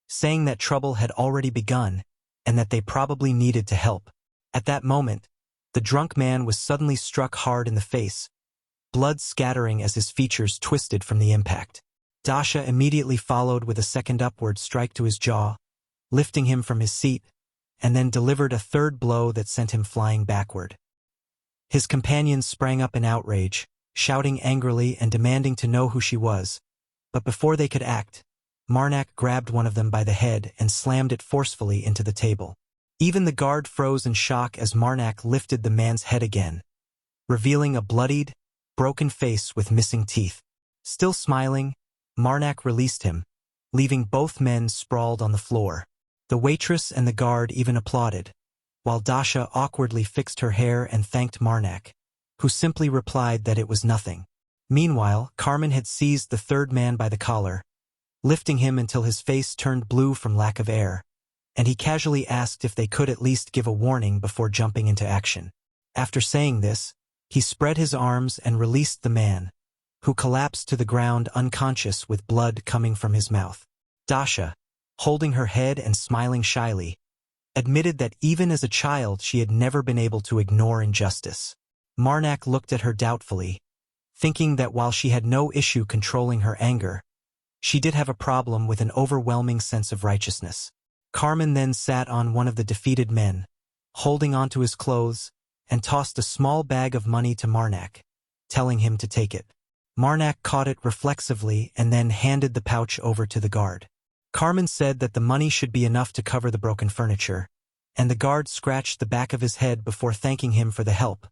saying that trouble had already begun and that they probably needed to help. At that moment, the drunk man was suddenly struck hard in the face, blood scattering as his features twisted from the impact. Dasha immediately followed with a second upward strike to his jaw, lifting him from his seat, and then delivered a third blow that sent him flying backward. His companions sprang up in outrage, shouting angrily and demanding to know who she was, but before they could act, Marnak grabbed one of them by the head and slammed it forcefully into the table. Even the guard froze in shock as Marnak lifted the man's head again, revealing a bloodied, broken face with missing teeth. Still smiling, Marnak released him, leaving both men sprawled on the floor. The waitress and the guard even applauded, while Dasha awkwardly fixed her hair and thanked Marnak, who simply replied that it was nothing. Meanwhile, Carmen had seized the third man by the collar, lifting him until his face turned blue from lack of air, and he casually asked if they could at least give a warning before jumping into action. After saying this, he spread his arms and released the man, who collapsed to the ground unconscious with blood coming from his mouth. Dasha, holding her head and smiling shyly, admitted that even as a child she had never been able to ignore injustice. Marnak looked at her doubtfully, thinking that while she had no issue controlling her anger, she did have a problem with an overwhelming sense of righteousness. Carmen then sat on one of the defeated men, holding onto his clothes, and tossed a small bag of money to Marnak, telling him to take it. Marnak caught it reflexively and then handed the pouch over to the guard. Carmen said that the money should be enough to cover the broken furniture, and the guard scratched the back of his head before thanking him for the help,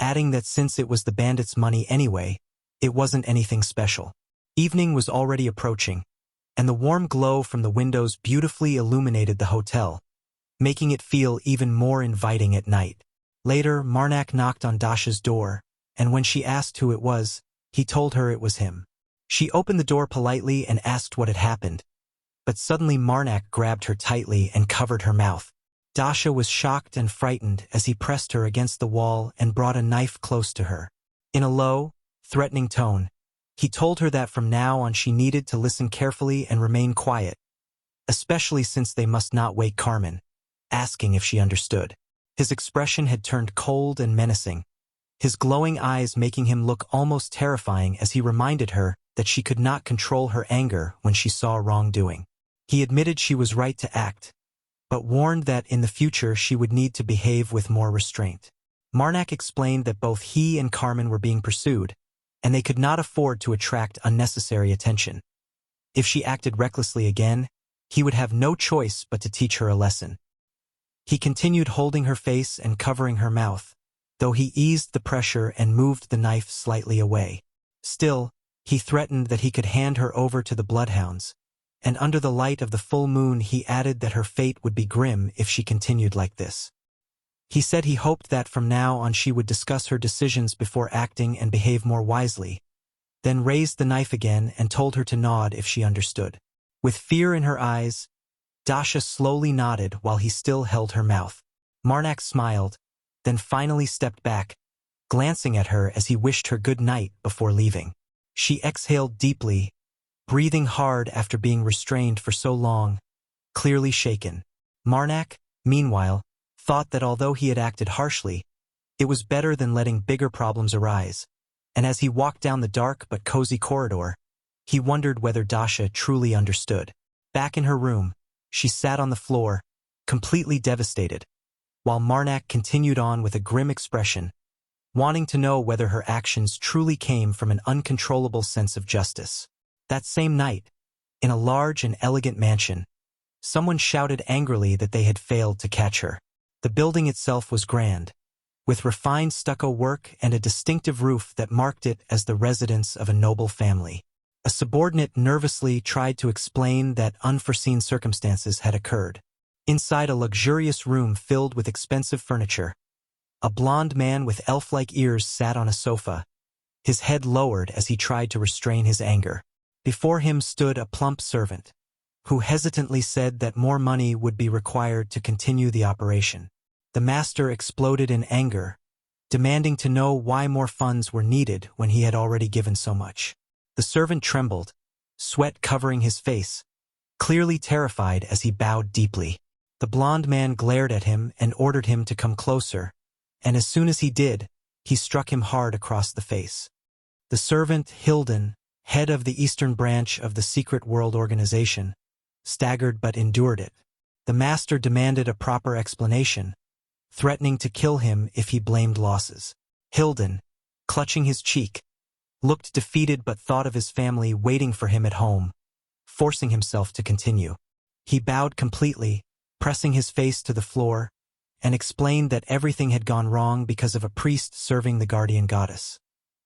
adding that since it was the bandits' money anyway, it wasn't anything special. Evening was already approaching, and the warm glow from the windows beautifully illuminated the hotel, making it feel even more inviting at night. Later, Marnak knocked on Dasha's door, and when she asked who it was, he told her it was him. She opened the door politely and asked what had happened, but suddenly Marnak grabbed her tightly and covered her mouth. Dasha was shocked and frightened as he pressed her against the wall and brought a knife close to her. In a low, threatening tone, he told her that from now on she needed to listen carefully and remain quiet, especially since they must not wake Carmen, asking if she understood. His expression had turned cold and menacing, his glowing eyes making him look almost terrifying as he reminded her that she could not control her anger when she saw wrongdoing. He admitted she was right to act, but warned that in the future she would need to behave with more restraint. Marnak explained that both he and Carmen were being pursued, and they could not afford to attract unnecessary attention. If she acted recklessly again, he would have no choice but to teach her a lesson. He continued holding her face and covering her mouth, though he eased the pressure and moved the knife slightly away. Still, he threatened that he could hand her over to the bloodhounds, and under the light of the full moon he added that her fate would be grim if she continued like this. He said he hoped that from now on she would discuss her decisions before acting and behave more wisely, then raised the knife again and told her to nod if she understood. With fear in her eyes, Dasha slowly nodded while he still held her mouth. Marnak smiled, then finally stepped back, glancing at her as he wished her good night before leaving. She exhaled deeply, breathing hard after being restrained for so long, clearly shaken. Marnak, meanwhile, thought that although he had acted harshly, it was better than letting bigger problems arise, and as he walked down the dark but cozy corridor, he wondered whether Dasha truly understood. Back in her room, she sat on the floor, completely devastated, while Marnak continued on with a grim expression, wanting to know whether her actions truly came from an uncontrollable sense of justice. That same night, in a large and elegant mansion, someone shouted angrily that they had failed to catch her. The building itself was grand, with refined stucco work and a distinctive roof that marked it as the residence of a noble family. A subordinate nervously tried to explain that unforeseen circumstances had occurred. Inside a luxurious room filled with expensive furniture, a blond man with elf-like ears sat on a sofa, his head lowered as he tried to restrain his anger. Before him stood a plump servant, who hesitantly said that more money would be required to continue the operation. The master exploded in anger, demanding to know why more funds were needed when he had already given so much. The servant trembled, sweat covering his face, clearly terrified as he bowed deeply. The blond man glared at him and ordered him to come closer, and as soon as he did, he struck him hard across the face. The servant, Hilden, head of the eastern branch of the Secret World Organization, staggered but endured it. The master demanded a proper explanation, threatening to kill him if he blamed losses. Hilden, clutching his cheek, looked defeated but thought of his family waiting for him at home, forcing himself to continue. He bowed completely, pressing his face to the floor, and explained that everything had gone wrong because of a priest serving the guardian goddess,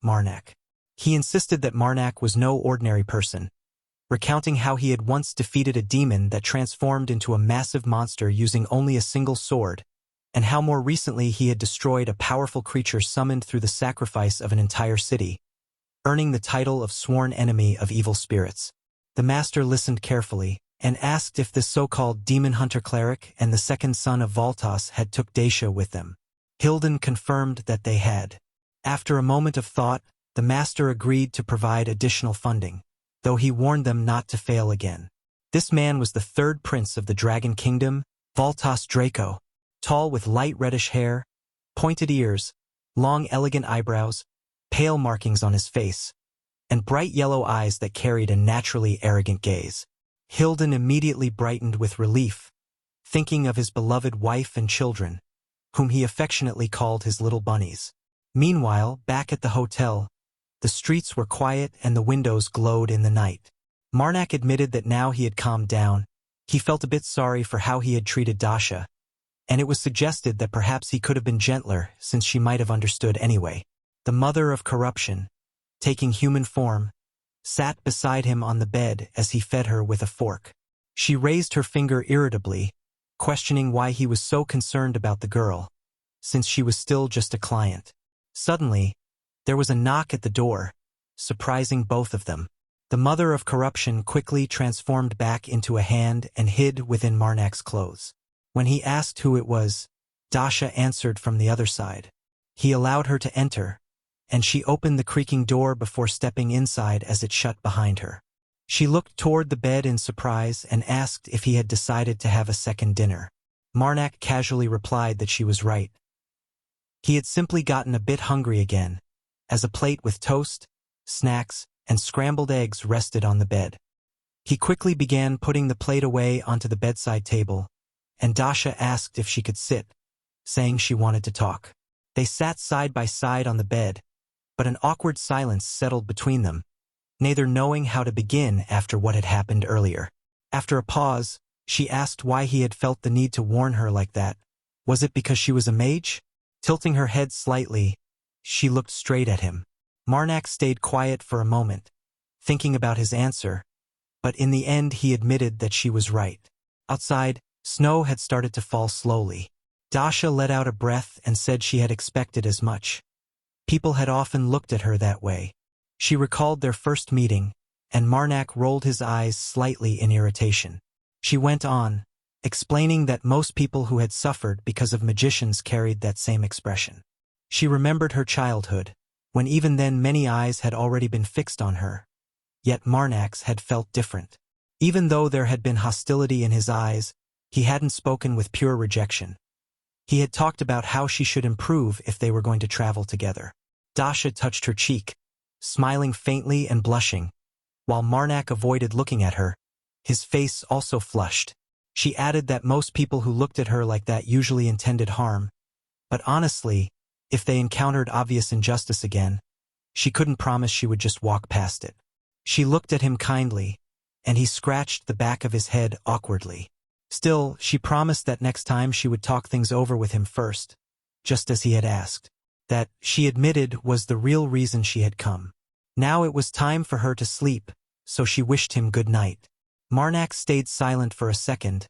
Marnak. He insisted that Marnak was no ordinary person, recounting how he had once defeated a demon that transformed into a massive monster using only a single sword, and how more recently he had destroyed a powerful creature summoned through the sacrifice of an entire city, earning the title of sworn enemy of evil spirits. The master listened carefully, and asked if this so-called demon hunter cleric and the second son of Voltas had took Dacia with them. Hilden confirmed that they had. After a moment of thought, the master agreed to provide additional funding, though he warned them not to fail again. This man was the third prince of the Dragon Kingdom, Voltas Draco, tall with light reddish hair, pointed ears, long elegant eyebrows, pale markings on his face, and bright yellow eyes that carried a naturally arrogant gaze. Hilden immediately brightened with relief, thinking of his beloved wife and children, whom he affectionately called his little bunnies. Meanwhile, back at the hotel, the streets were quiet and the windows glowed in the night. Marnak admitted that now he had calmed down, he felt a bit sorry for how he had treated Dasha, and it was suggested that perhaps he could have been gentler since she might have understood anyway. The mother of corruption, taking human form, sat beside him on the bed as he fed her with a fork. She raised her finger irritably, questioning why he was so concerned about the girl, since she was still just a client. Suddenly, there was a knock at the door, surprising both of them. The mother of corruption quickly transformed back into a hand and hid within Marnak's clothes. When he asked who it was, Dasha answered from the other side. He allowed her to enter, and she opened the creaking door before stepping inside as it shut behind her. She looked toward the bed in surprise and asked if he had decided to have a second dinner. Marnak casually replied that she was right. He had simply gotten a bit hungry again, as a plate with toast, snacks, and scrambled eggs rested on the bed. He quickly began putting the plate away onto the bedside table, and Dasha asked if she could sit, saying she wanted to talk. They sat side by side on the bed, but an awkward silence settled between them, neither knowing how to begin after what had happened earlier. After a pause, she asked why he had felt the need to warn her like that. Was it because she was a mage? Tilting her head slightly, she looked straight at him. Marnak stayed quiet for a moment, thinking about his answer, but in the end he admitted that she was right. Outside, snow had started to fall slowly. Dasha let out a breath and said she had expected as much. People had often looked at her that way. She recalled their first meeting, and Marnak rolled his eyes slightly in irritation. She went on, explaining that most people who had suffered because of magicians carried that same expression. She remembered her childhood, when even then many eyes had already been fixed on her. Yet Marnak's had felt different. Even though there had been hostility in his eyes, he hadn't spoken with pure rejection. He had talked about how she should improve if they were going to travel together. Dasha touched her cheek, smiling faintly and blushing, while Marnak avoided looking at her. His face also flushed. She added that most people who looked at her like that usually intended harm, but honestly, if they encountered obvious injustice again, she couldn't promise she would just walk past it. She looked at him kindly, and he scratched the back of his head awkwardly. Still, she promised that next time she would talk things over with him first, just as he had asked. That, she admitted, was the real reason she had come. Now it was time for her to sleep, so she wished him good night. Marnak stayed silent for a second,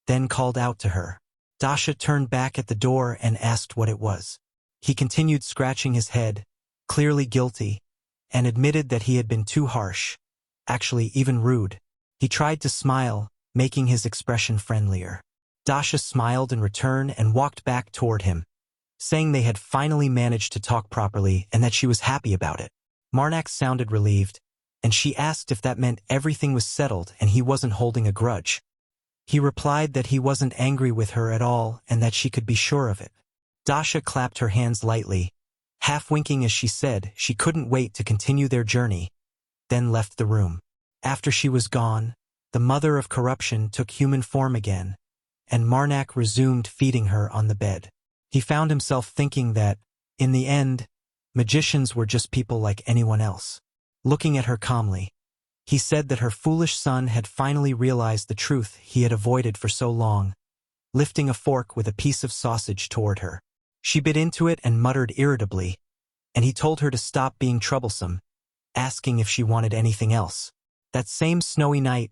then called out to her. Dasha turned back at the door and asked what it was. He continued scratching his head, clearly guilty, and admitted that he had been too harsh, actually even rude. He tried to smile, making his expression friendlier. Dasha smiled in return and walked back toward him, saying they had finally managed to talk properly and that she was happy about it. Marnak sounded relieved, and she asked if that meant everything was settled and he wasn't holding a grudge. He replied that he wasn't angry with her at all and that she could be sure of it. Dasha clapped her hands lightly, half winking as she said she couldn't wait to continue their journey, then left the room. After she was gone, the mother of corruption took human form again, and Marnak resumed feeding her on the bed. He found himself thinking that, in the end, magicians were just people like anyone else. Looking at her calmly, he said that her foolish son had finally realized the truth he had avoided for so long, lifting a fork with a piece of sausage toward her. She bit into it and muttered irritably, and he told her to stop being troublesome, asking if she wanted anything else. That same snowy night,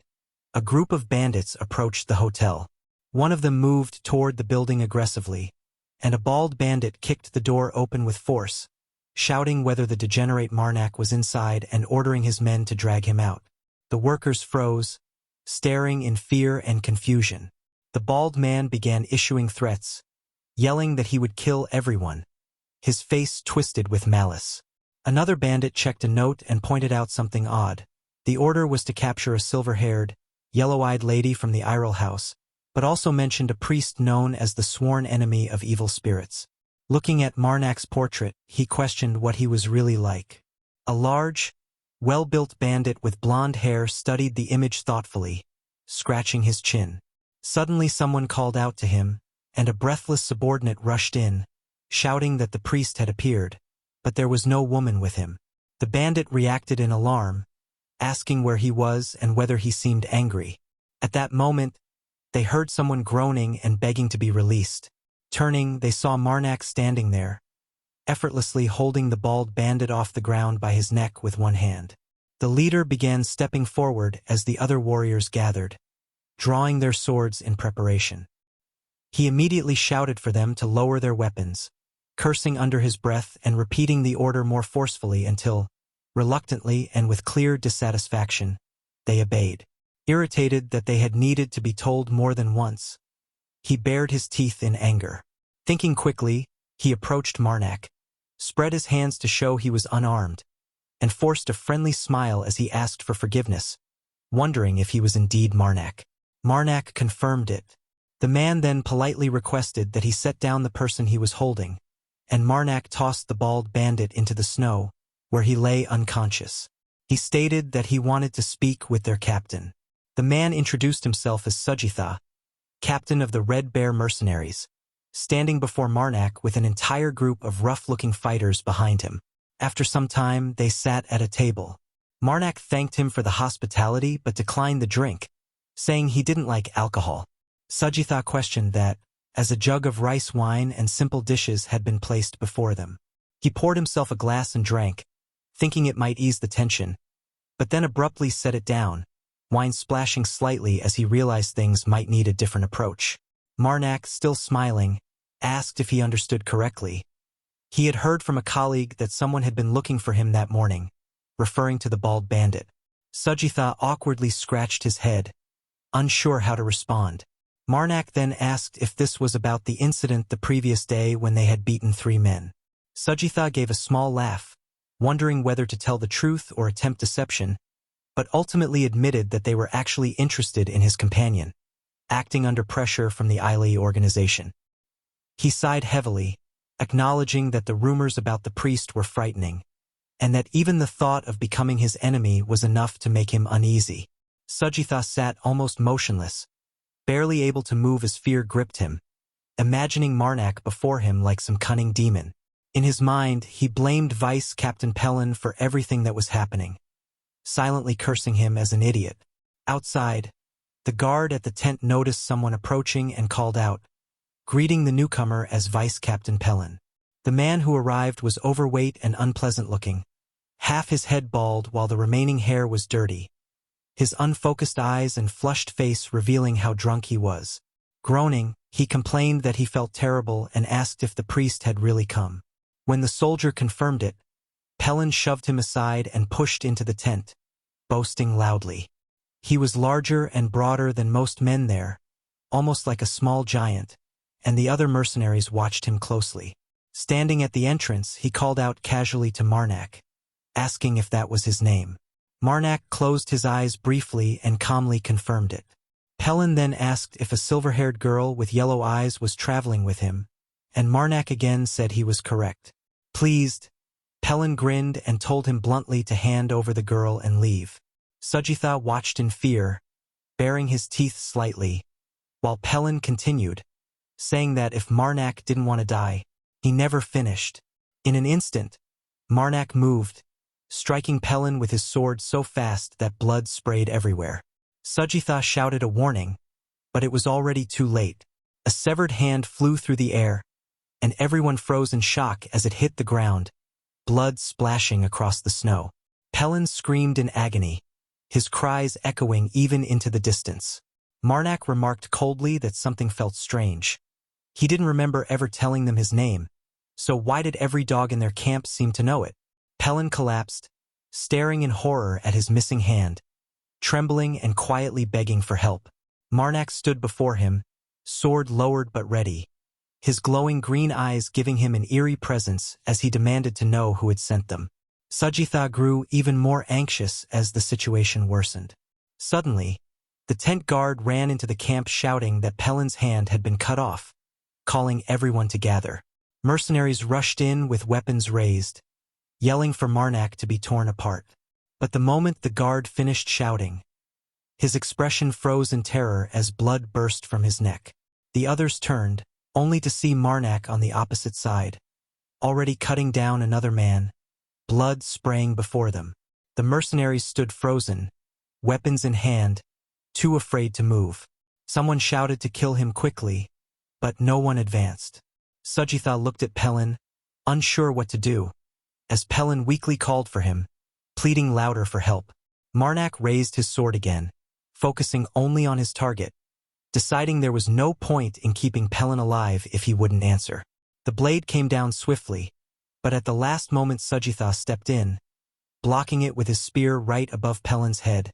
a group of bandits approached the hotel. One of them moved toward the building aggressively, and a bald bandit kicked the door open with force, shouting whether the degenerate Marnak was inside and ordering his men to drag him out. The workers froze, staring in fear and confusion. The bald man began issuing threats, yelling that he would kill everyone, his face twisted with malice. Another bandit checked a note and pointed out something odd. The order was to capture a silver-haired, yellow-eyed lady from the Iral house, but also mentioned a priest known as the sworn enemy of evil spirits. Looking at Marnak's portrait, he questioned what he was really like. A large, well-built bandit with blonde hair studied the image thoughtfully, scratching his chin. Suddenly someone called out to him, and a breathless subordinate rushed in, shouting that the priest had appeared, but there was no woman with him. The bandit reacted in alarm, asking where he was and whether he seemed angry. At that moment, they heard someone groaning and begging to be released. Turning, they saw Marnak standing there, effortlessly holding the bald bandit off the ground by his neck with one hand. The leader began stepping forward as the other warriors gathered, drawing their swords in preparation. He immediately shouted for them to lower their weapons, cursing under his breath and repeating the order more forcefully until, reluctantly and with clear dissatisfaction, they obeyed. Irritated that they had needed to be told more than once, he bared his teeth in anger. Thinking quickly, he approached Marnak, spread his hands to show he was unarmed, and forced a friendly smile as he asked for forgiveness, wondering if he was indeed Marnak. Marnak confirmed it. The man then politely requested that he set down the person he was holding, and Marnak tossed the bald bandit into the snow, where he lay unconscious. He stated that he wanted to speak with their captain. The man introduced himself as Sujitha, captain of the Red Bear mercenaries, standing before Marnak with an entire group of rough-looking fighters behind him. After some time, they sat at a table. Marnak thanked him for the hospitality but declined the drink, saying he didn't like alcohol. Sujitha questioned that, as a jug of rice wine and simple dishes had been placed before them. He poured himself a glass and drank, thinking it might ease the tension, but then abruptly set it down, wine splashing slightly as he realized things might need a different approach. Marnak, still smiling, asked if he understood correctly. He had heard from a colleague that someone had been looking for him that morning, referring to the bald bandit. Sujitha awkwardly scratched his head, unsure how to respond. Marnak then asked if this was about the incident the previous day when they had beaten 3 men. Sujitha gave a small laugh, wondering whether to tell the truth or attempt deception, but ultimately admitted that they were actually interested in his companion, acting under pressure from the Ili organization. He sighed heavily, acknowledging that the rumors about the priest were frightening, and that even the thought of becoming his enemy was enough to make him uneasy. Sujitha sat almost motionless, barely able to move as fear gripped him, imagining Marnak before him like some cunning demon. In his mind, he blamed Vice Captain Pellin for everything that was happening, silently cursing him as an idiot. Outside, the guard at the tent noticed someone approaching and called out, greeting the newcomer as Vice Captain Pellin. The man who arrived was overweight and unpleasant-looking, half his head bald while the remaining hair was dirty, his unfocused eyes and flushed face revealing how drunk he was. Groaning, he complained that he felt terrible and asked if the priest had really come. When the soldier confirmed it, Pelin shoved him aside and pushed into the tent, boasting loudly. He was larger and broader than most men there, almost like a small giant, and the other mercenaries watched him closely. Standing at the entrance, he called out casually to Marnak, asking if that was his name. Marnak closed his eyes briefly and calmly confirmed it. Pelin then asked if a silver-haired girl with yellow eyes was traveling with him, and Marnak again said he was correct. Pleased, Pelin grinned and told him bluntly to hand over the girl and leave. Sujitha watched in fear, baring his teeth slightly, while Pelin continued, saying that if Marnak didn't want to die, he never finished. In an instant, Marnak moved, striking Pelin with his sword so fast that blood sprayed everywhere. Sujitha shouted a warning, but it was already too late. A severed hand flew through the air, and everyone froze in shock as it hit the ground, blood splashing across the snow. Pelin screamed in agony, his cries echoing even into the distance. Marnak remarked coldly that something felt strange. He didn't remember ever telling them his name, so why did every dog in their camp seem to know it? Pelin collapsed, staring in horror at his missing hand, trembling and quietly begging for help. Marnak stood before him, sword lowered but ready, his glowing green eyes giving him an eerie presence as he demanded to know who had sent them. Sujitha grew even more anxious as the situation worsened. Suddenly, the tent guard ran into the camp shouting that Pelin's hand had been cut off, calling everyone to gather. Mercenaries rushed in with weapons raised, yelling for Marnak to be torn apart. But the moment the guard finished shouting, his expression froze in terror as blood burst from his neck. The others turned, only to see Marnak on the opposite side, already cutting down another man, blood spraying before them. The mercenaries stood frozen, weapons in hand, too afraid to move. Someone shouted to kill him quickly, but no one advanced. Sujitha looked at Pelin, unsure what to do, as Pelin weakly called for him, pleading louder for help. Marnak raised his sword again, focusing only on his target, deciding there was no point in keeping Pelin alive if he wouldn't answer. The blade came down swiftly, but at the last moment Sujitha stepped in, blocking it with his spear right above Pelin's head,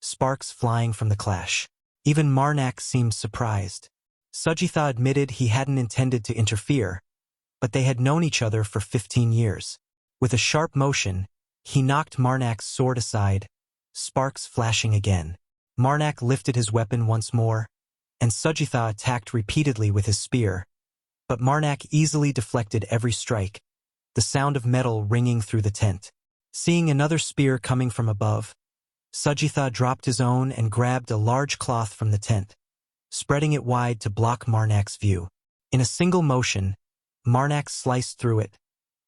sparks flying from the clash. Even Marnak seemed surprised. Sujitha admitted he hadn't intended to interfere, but they had known each other for 15 years. With a sharp motion, he knocked Marnak's sword aside, sparks flashing again. Marnak lifted his weapon once more, and Sujitha attacked repeatedly with his spear, but Marnak easily deflected every strike, the sound of metal ringing through the tent. Seeing another spear coming from above, Sujitha dropped his own and grabbed a large cloth from the tent, spreading it wide to block Marnak's view. In a single motion, Marnak sliced through it,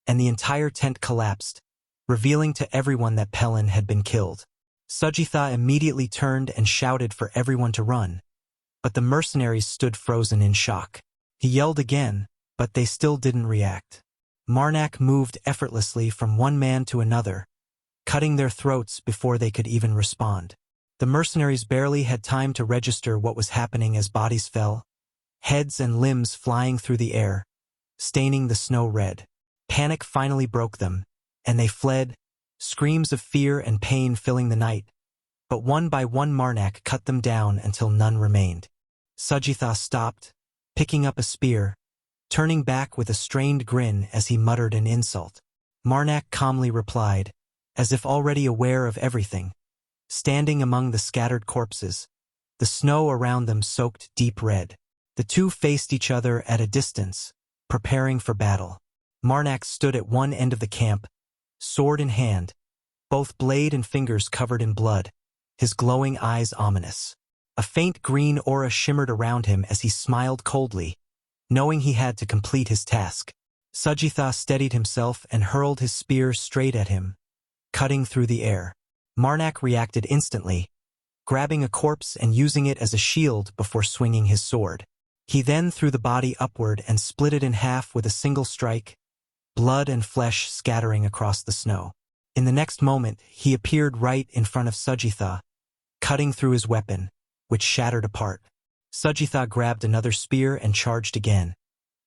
and the entire tent collapsed, revealing to everyone that Pelin had been killed. Sujitha immediately turned and shouted for everyone to run, but the mercenaries stood frozen in shock. He yelled again, but they still didn't react. Marnak moved effortlessly from one man to another, cutting their throats before they could even respond. The mercenaries barely had time to register what was happening as bodies fell, heads and limbs flying through the air, staining the snow red. Panic finally broke them, and they fled, screams of fear and pain filling the night, but one by one Marnak cut them down until none remained. Sujitha stopped, picking up a spear, turning back with a strained grin as he muttered an insult. Marnak calmly replied, as if already aware of everything, standing among the scattered corpses, the snow around them soaked deep red. The two faced each other at a distance, preparing for battle. Marnak stood at one end of the camp, sword in hand, both blade and fingers covered in blood, his glowing eyes ominous. A faint green aura shimmered around him as he smiled coldly, knowing he had to complete his task. Sujitha steadied himself and hurled his spear straight at him, cutting through the air. Marnak reacted instantly, grabbing a corpse and using it as a shield before swinging his sword. He then threw the body upward and split it in half with a single strike, blood and flesh scattering across the snow. In the next moment, he appeared right in front of Sujitha, cutting through his weapon, which shattered apart. Sujitha grabbed another spear and charged again.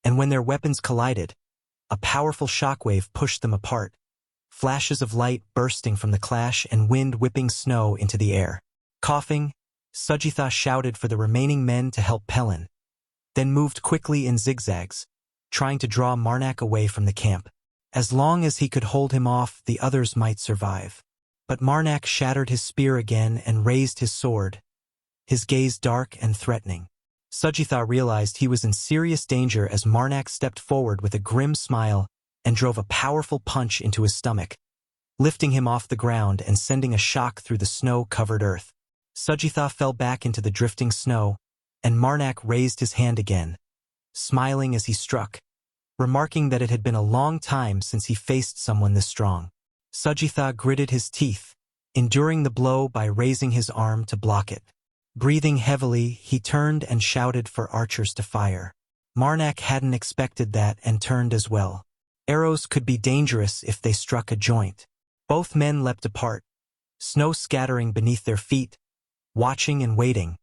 And when their weapons collided, a powerful shockwave pushed them apart. Flashes of light bursting from the clash and wind whipping snow into the air. Coughing, Sujitha shouted for the remaining men to help Pelin, then moved quickly in zigzags, trying to draw Marnak away from the camp. As long as he could hold him off, the others might survive. But Marnak shattered his spear again and raised his sword, his gaze dark and threatening. Sujitha realized he was in serious danger as Marnak stepped forward with a grim smile and drove a powerful punch into his stomach, lifting him off the ground and sending a shock through the snow-covered earth. Sujitha fell back into the drifting snow, and Marnak raised his hand again, smiling as he struck, remarking that it had been a long time since he faced someone this strong. Sujitha gritted his teeth, enduring the blow by raising his arm to block it. Breathing heavily, he turned and shouted for archers to fire. Marnak hadn't expected that and turned as well. Arrows could be dangerous if they struck a joint. Both men leapt apart, snow scattering beneath their feet, watching and waiting,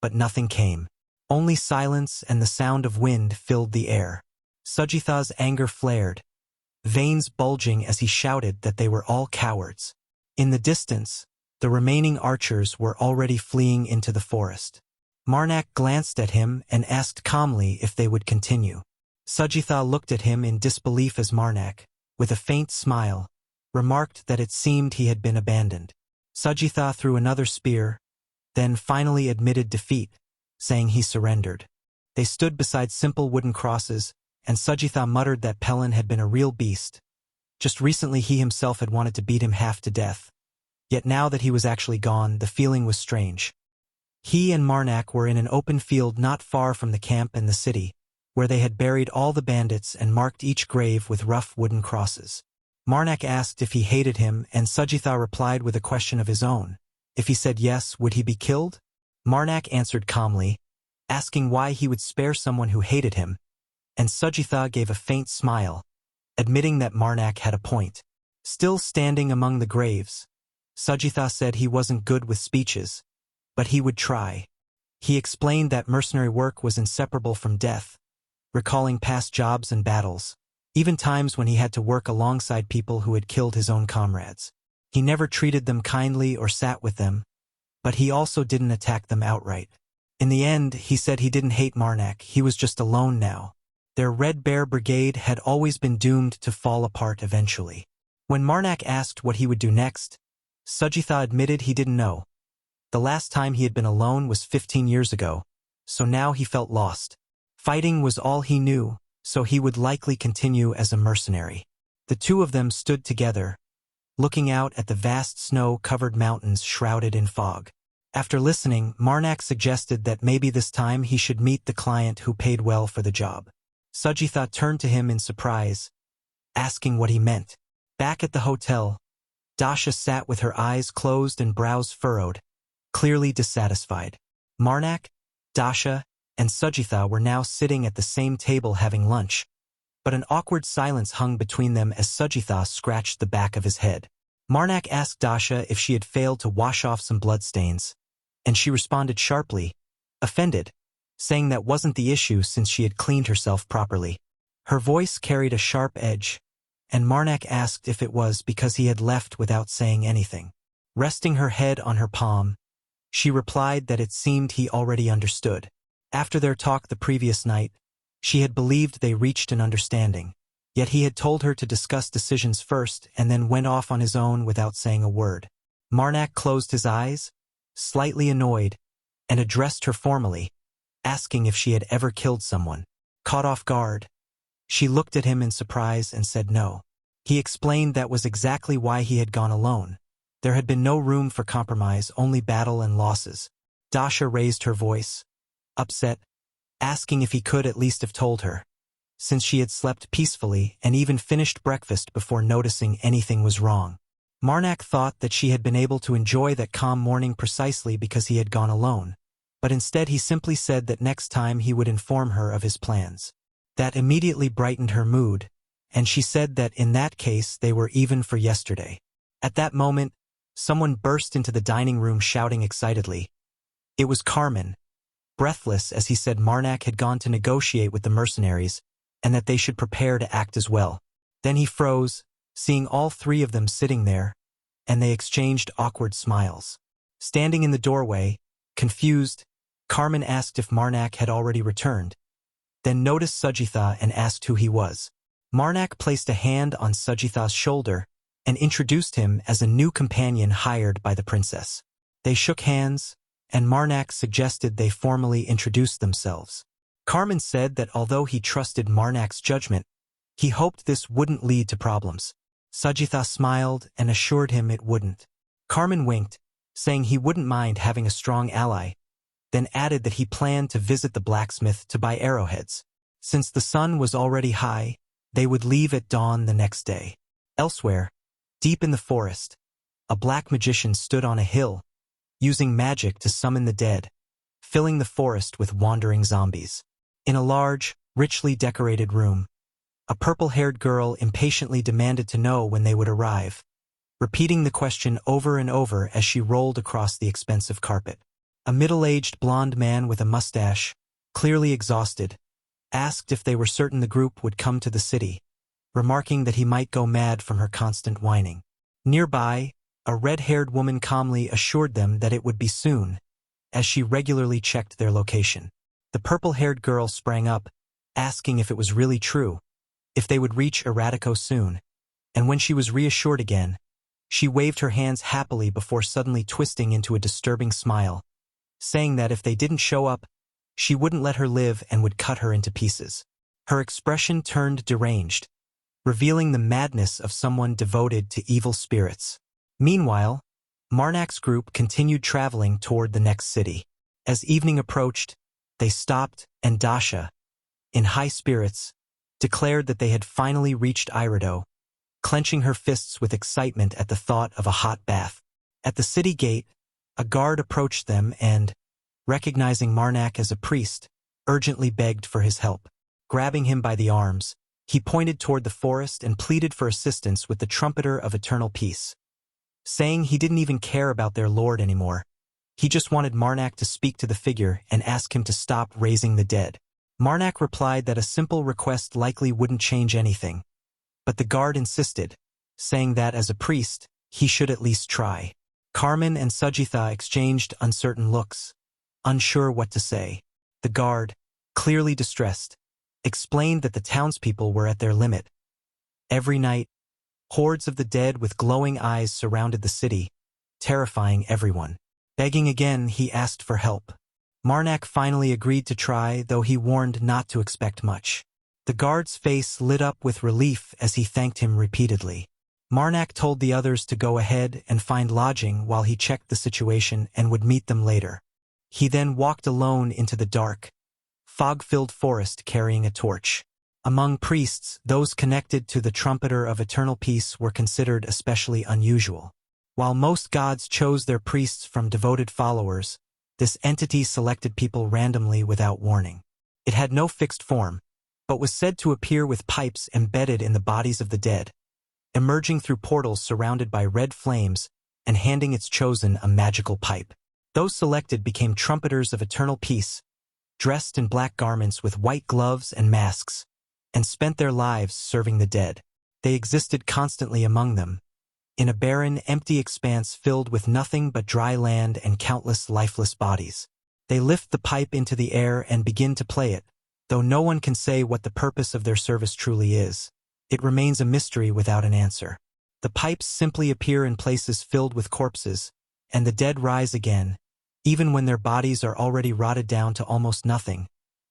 but nothing came. Only silence and the sound of wind filled the air. Sujitha's anger flared, veins bulging as he shouted that they were all cowards. In the distance, the remaining archers were already fleeing into the forest. Marnak glanced at him and asked calmly if they would continue. Sujitha looked at him in disbelief as Marnak, with a faint smile, remarked that it seemed he had been abandoned. Sujitha threw another spear, then finally admitted defeat, saying he surrendered. They stood beside simple wooden crosses, and Sujitha muttered that Pelin had been a real beast. Just recently he himself had wanted to beat him half to death. Yet now that he was actually gone, the feeling was strange. He and Marnak were in an open field not far from the camp and the city, where they had buried all the bandits and marked each grave with rough wooden crosses. Marnak asked if he hated him, and Sujitha replied with a question of his own. If he said yes, would he be killed? Marnak answered calmly, asking why he would spare someone who hated him, and Sujitha gave a faint smile, admitting that Marnak had a point. Still standing among the graves, Sujitha said he wasn't good with speeches, but he would try. He explained that mercenary work was inseparable from death, recalling past jobs and battles, even times when he had to work alongside people who had killed his own comrades. He never treated them kindly or sat with them, but he also didn't attack them outright. In the end, he said he didn't hate Marnak, he was just alone now. Their Red Bear Brigade had always been doomed to fall apart eventually. When Marnak asked what he would do next, Sujitha admitted he didn't know. The last time he had been alone was 15 years ago, so now he felt lost. Fighting was all he knew, so he would likely continue as a mercenary. The two of them stood together, looking out at the vast snow-covered mountains shrouded in fog. After listening, Marnak suggested that maybe this time he should meet the client who paid well for the job. Sujitha turned to him in surprise, asking what he meant. Back at the hotel, Dasha sat with her eyes closed and brows furrowed, clearly dissatisfied. Marnak, Dasha, and Sujitha were now sitting at the same table having lunch, but an awkward silence hung between them as Sujitha scratched the back of his head. Marnak asked Dasha if she had failed to wash off some bloodstains, and she responded sharply, offended, saying that wasn't the issue since she had cleaned herself properly. Her voice carried a sharp edge, and Marnak asked if it was because he had left without saying anything. Resting her head on her palm, she replied that it seemed he already understood. After their talk the previous night, she had believed they reached an understanding, yet he had told her to discuss decisions first and then went off on his own without saying a word. Marnak closed his eyes, slightly annoyed, and addressed her formally, asking if she had ever killed someone. Caught off guard, she looked at him in surprise and said no. He explained that was exactly why he had gone alone. There had been no room for compromise, only battle and losses. Dasha raised her voice, upset, asking if he could at least have told her, since she had slept peacefully and even finished breakfast before noticing anything was wrong. Marnak thought that she had been able to enjoy that calm morning precisely because he had gone alone, but instead he simply said that next time he would inform her of his plans. That immediately brightened her mood, and she said that in that case they were even for yesterday. At that moment, someone burst into the dining room shouting excitedly. It was Carmen, breathless as he said Marnak had gone to negotiate with the mercenaries and that they should prepare to act as well. Then he froze, seeing all three of them sitting there, and they exchanged awkward smiles. Standing in the doorway, confused, Carmen asked if Marnak had already returned, then noticed Sujitha and asked who he was. Marnak placed a hand on Sujitha's shoulder and introduced him as a new companion hired by the princess. They shook hands, and Marnak suggested they formally introduce themselves. Carmen said that although he trusted Marnak's judgment, he hoped this wouldn't lead to problems. Sujitha smiled and assured him it wouldn't. Carmen winked, saying he wouldn't mind having a strong ally, then added that he planned to visit the blacksmith to buy arrowheads. Since the sun was already high, they would leave at dawn the next day. Elsewhere, deep in the forest, a black magician stood on a hill, using magic to summon the dead, filling the forest with wandering zombies. In a large, richly decorated room, a purple-haired girl impatiently demanded to know when they would arrive, repeating the question over and over as she rolled across the expensive carpet. A middle-aged blonde man with a mustache, clearly exhausted, asked if they were certain the group would come to the city, remarking that he might go mad from her constant whining. Nearby, a red-haired woman calmly assured them that it would be soon, as she regularly checked their location. The purple-haired girl sprang up, asking if it was really true, if they would reach Eratico soon, and when she was reassured again, she waved her hands happily before suddenly twisting into a disturbing smile, saying that if they didn't show up, she wouldn't let her live and would cut her into pieces. Her expression turned deranged, revealing the madness of someone devoted to evil spirits. Meanwhile, Marnak's group continued traveling toward the next city. As evening approached, they stopped, and Dasha, in high spirits, declared that they had finally reached Irido, clenching her fists with excitement at the thought of a hot bath. At the city gate, a guard approached them and, recognizing Marnak as a priest, urgently begged for his help. Grabbing him by the arms, he pointed toward the forest and pleaded for assistance with the trumpeter of eternal peace, saying he didn't even care about their lord anymore. He just wanted Marnak to speak to the figure and ask him to stop raising the dead. Marnak replied that a simple request likely wouldn't change anything, but the guard insisted, saying that as a priest, he should at least try. Carmen and Sujitha exchanged uncertain looks, unsure what to say. The guard, clearly distressed, explained that the townspeople were at their limit. Every night, hordes of the dead with glowing eyes surrounded the city, terrifying everyone. Begging again, he asked for help. Marnak finally agreed to try, though he warned not to expect much. The guard's face lit up with relief as he thanked him repeatedly. Marnak told the others to go ahead and find lodging while he checked the situation and would meet them later. He then walked alone into the dark, fog-filled forest carrying a torch. Among priests, those connected to the trumpeter of eternal peace were considered especially unusual. While most gods chose their priests from devoted followers, this entity selected people randomly without warning. It had no fixed form, but was said to appear with pipes embedded in the bodies of the dead, emerging through portals surrounded by red flames and handing its chosen a magical pipe. Those selected became trumpeters of eternal peace, dressed in black garments with white gloves and masks, and spent their lives serving the dead. They existed constantly among them, in a barren, empty expanse filled with nothing but dry land and countless lifeless bodies. They lift the pipe into the air and begin to play it, though no one can say what the purpose of their service truly is. It remains a mystery without an answer. The pipes simply appear in places filled with corpses, and the dead rise again, even when their bodies are already rotted down to almost nothing,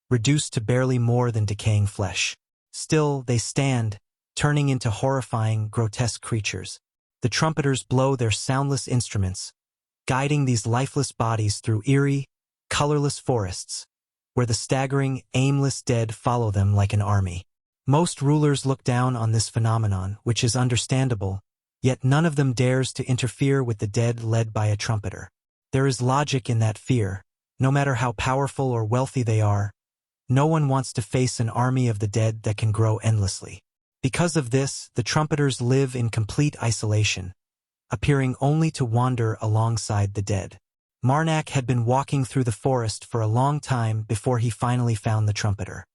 reduced to barely more than decaying flesh. Still, they stand, turning into horrifying, grotesque creatures. The trumpeters blow their soundless instruments, guiding these lifeless bodies through eerie, colorless forests, where the staggering, aimless dead follow them like an army. Most rulers look down on this phenomenon, which is understandable, yet none of them dares to interfere with the dead led by a trumpeter. There is logic in that fear. No matter how powerful or wealthy they are, no one wants to face an army of the dead that can grow endlessly. Because of this, the trumpeters live in complete isolation, appearing only to wander alongside the dead. Marnak had been walking through the forest for a long time before he finally found the trumpeter.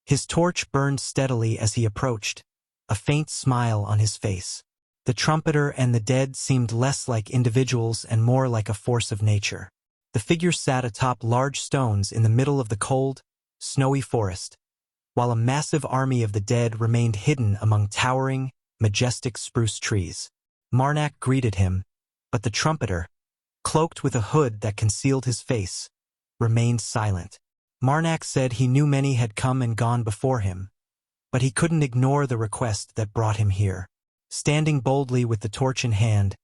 His torch burned steadily as he approached, a faint smile on his face. The trumpeter and the dead seemed less like individuals and more like a force of nature. The figure sat atop large stones in the middle of the cold, snowy forest, while a massive army of the dead remained hidden among towering, majestic spruce trees. Marnak greeted him, but the trumpeter, cloaked with a hood that concealed his face, remained silent. Marnak said he knew many had come and gone before him, but he couldn't ignore the request that brought him here. Standing boldly with the torch in hand,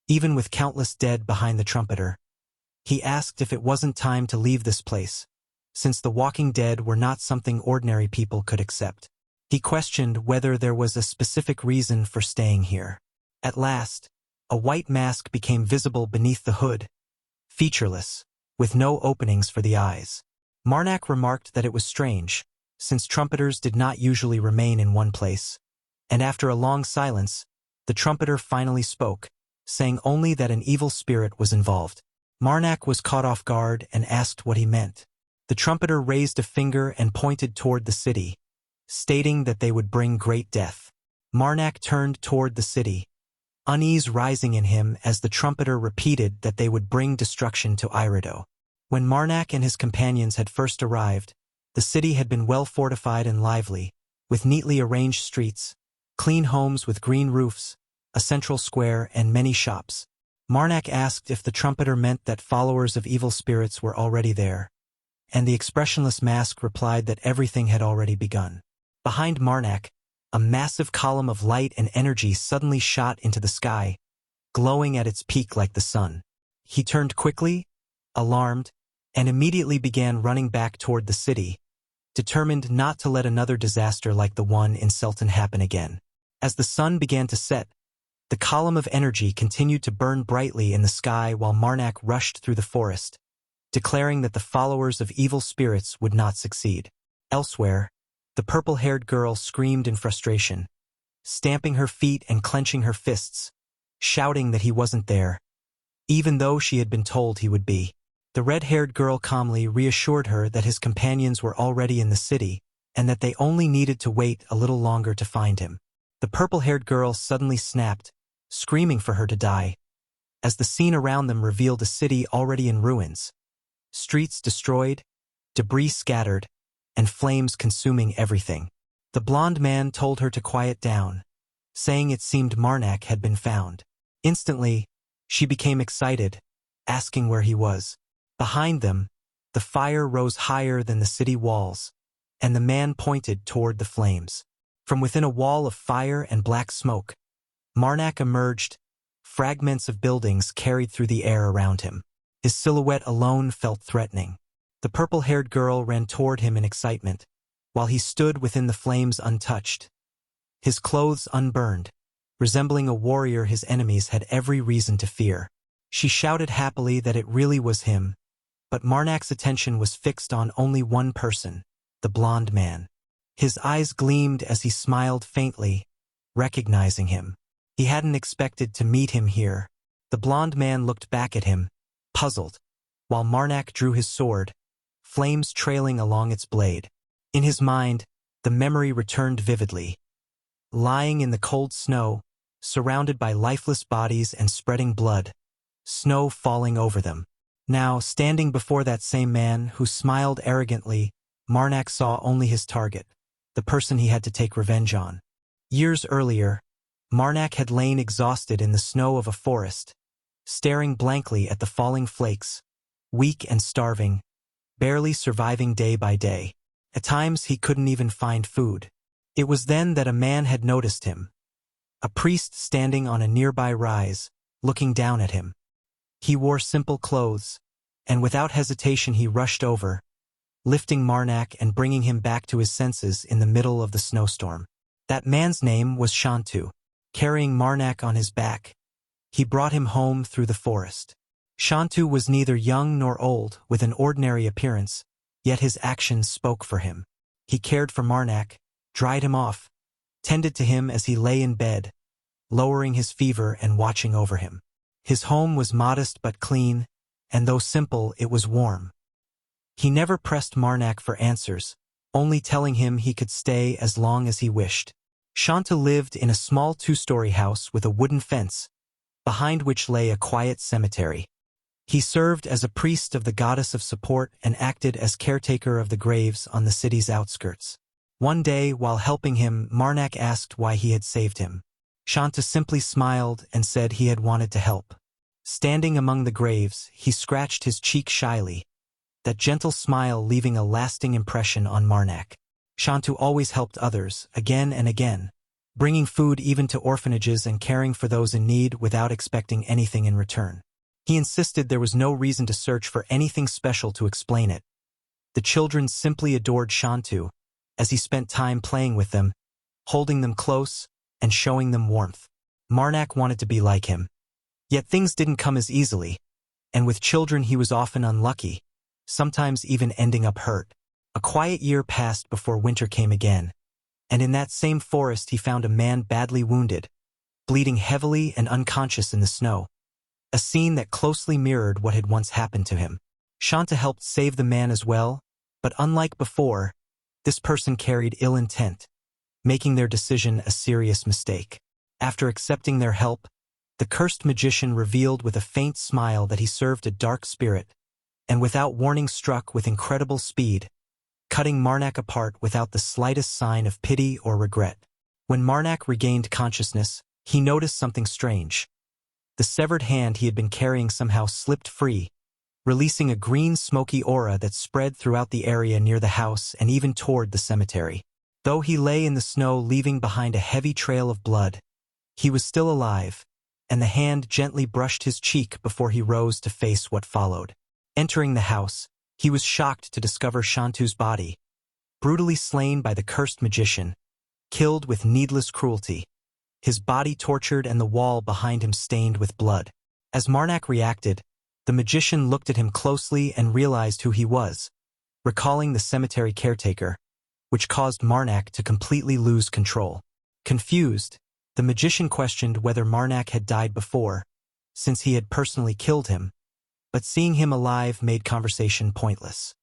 even with countless dead behind the trumpeter, he asked if it wasn't time to leave this place, since the walking dead were not something ordinary people could accept. He questioned whether there was a specific reason for staying here. At last, a white mask became visible beneath the hood, featureless, with no openings for the eyes. Marnak remarked that it was strange, since trumpeters did not usually remain in one place, and after a long silence, the trumpeter finally spoke, saying only that an evil spirit was involved. Marnak was caught off guard and asked what he meant. The trumpeter raised a finger and pointed toward the city, stating that they would bring great death. Marnak turned toward the city, unease rising in him as the trumpeter repeated that they would bring destruction to Irido. When Marnak and his companions had first arrived, the city had been well fortified and lively, with neatly arranged streets, clean homes with green roofs, a central square, and many shops. Marnak asked if the trumpeter meant that followers of evil spirits were already there, and the expressionless mask replied that everything had already begun. Behind Marnak, a massive column of light and energy suddenly shot into the sky, glowing at its peak like the sun. He turned quickly, alarmed, and immediately began running back toward the city, determined not to let another disaster like the one in Selton happen again. As the sun began to set, the column of energy continued to burn brightly in the sky while Marnak rushed through the forest, declaring that the followers of evil spirits would not succeed. Elsewhere, the purple-haired girl screamed in frustration, stamping her feet and clenching her fists, shouting that he wasn't there, even though she had been told he would be. The red-haired girl calmly reassured her that his companions were already in the city and that they only needed to wait a little longer to find him. The purple-haired girl suddenly snapped, screaming for her to die, as the scene around them revealed a city already in ruins, streets destroyed, debris scattered, and flames consuming everything. The blonde man told her to quiet down, saying it seemed Marnak had been found. Instantly, she became excited, asking where he was. Behind them, the fire rose higher than the city walls, and the man pointed toward the flames. From within a wall of fire and black smoke, Marnak emerged, fragments of buildings carried through the air around him. His silhouette alone felt threatening. The purple-haired girl ran toward him in excitement, while he stood within the flames untouched, his clothes unburned, resembling a warrior his enemies had every reason to fear. She shouted happily that it really was him, but Marnak's attention was fixed on only one person, the blonde man. His eyes gleamed as he smiled faintly, recognizing him. He hadn't expected to meet him here. The blonde man looked back at him, puzzled, while Marnak drew his sword, flames trailing along its blade. In his mind, the memory returned vividly. Lying in the cold snow, surrounded by lifeless bodies and spreading blood, snow falling over them. Now, standing before that same man who smiled arrogantly, Marnak saw only his target, the person he had to take revenge on. Years earlier, Marnak had lain exhausted in the snow of a forest, staring blankly at the falling flakes, weak and starving, barely surviving day by day. At times he couldn't even find food. It was then that a man had noticed him, a priest standing on a nearby rise, looking down at him. He wore simple clothes, and without hesitation he rushed over, lifting Marnak and bringing him back to his senses in the middle of the snowstorm. That man's name was Shantu. Carrying Marnak on his back, he brought him home through the forest. Shantu was neither young nor old, with an ordinary appearance, yet his actions spoke for him. He cared for Marnak, dried him off, tended to him as he lay in bed, lowering his fever and watching over him. His home was modest but clean, and though simple, it was warm. He never pressed Marnak for answers, only telling him he could stay as long as he wished. Shanta lived in a small two-story house with a wooden fence, behind which lay a quiet cemetery. He served as a priest of the goddess of support and acted as caretaker of the graves on the city's outskirts. One day, while helping him, Marnak asked why he had saved him. Shanta simply smiled and said he had wanted to help. Standing among the graves, he scratched his cheek shyly, that gentle smile leaving a lasting impression on Marnak. Shantu always helped others, again and again, bringing food even to orphanages and caring for those in need without expecting anything in return. He insisted there was no reason to search for anything special to explain it. The children simply adored Shantu, as he spent time playing with them, holding them close, and showing them warmth. Marnak wanted to be like him. Yet things didn't come as easily, and with children he was often unlucky, sometimes even ending up hurt. A quiet year passed before winter came again, and in that same forest he found a man badly wounded, bleeding heavily and unconscious in the snow. A scene that closely mirrored what had once happened to him. Shanta helped save the man as well, but unlike before, this person carried ill intent, making their decision a serious mistake. After accepting their help, the cursed magician revealed with a faint smile that he served a dark spirit, and without warning struck with incredible speed, cutting Marnak apart without the slightest sign of pity or regret. When Marnak regained consciousness, he noticed something strange. The severed hand he had been carrying somehow slipped free, releasing a green smoky aura that spread throughout the area near the house and even toward the cemetery. Though he lay in the snow leaving behind a heavy trail of blood, he was still alive, and the hand gently brushed his cheek before he rose to face what followed. Entering the house, he was shocked to discover Shantu's body, brutally slain by the cursed magician, killed with needless cruelty, his body tortured and the wall behind him stained with blood. As Marnak reacted, the magician looked at him closely and realized who he was, recalling the cemetery caretaker, which caused Marnak to completely lose control. Confused, the magician questioned whether Marnak had died before, since he had personally killed him, but seeing him alive made conversation pointless.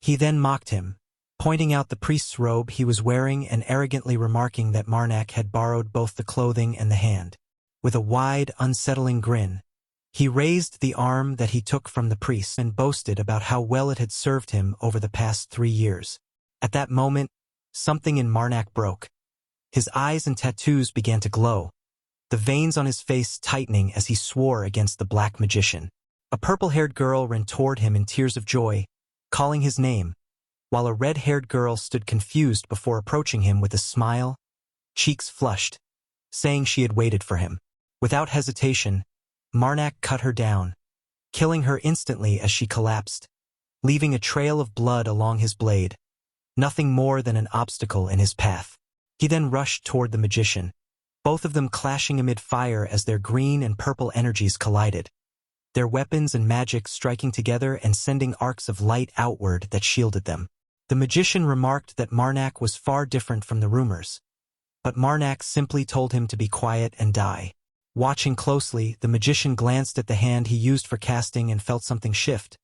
He then mocked him, pointing out the priest's robe he was wearing and arrogantly remarking that Marnak had borrowed both the clothing and the hand. With a wide, unsettling grin, he raised the arm that he took from the priest and boasted about how well it had served him over the past 3 years. At that moment, something in Marnak broke. His eyes and tattoos began to glow, the veins on his face tightening as he swore against the black magician. A purple-haired girl ran toward him in tears of joy, calling his name, while a red-haired girl stood confused before approaching him with a smile, cheeks flushed, saying she had waited for him. Without hesitation, Marnak cut her down, killing her instantly as she collapsed, leaving a trail of blood along his blade, nothing more than an obstacle in his path. He then rushed toward the magician, both of them clashing amid fire as their green and purple energies collided, their weapons and magic striking together and sending arcs of light outward that shielded them. The magician remarked that Marnak was far different from the rumors, but Marnak simply told him to be quiet and die. Watching closely, the magician glanced at the hand he used for casting and felt something shift,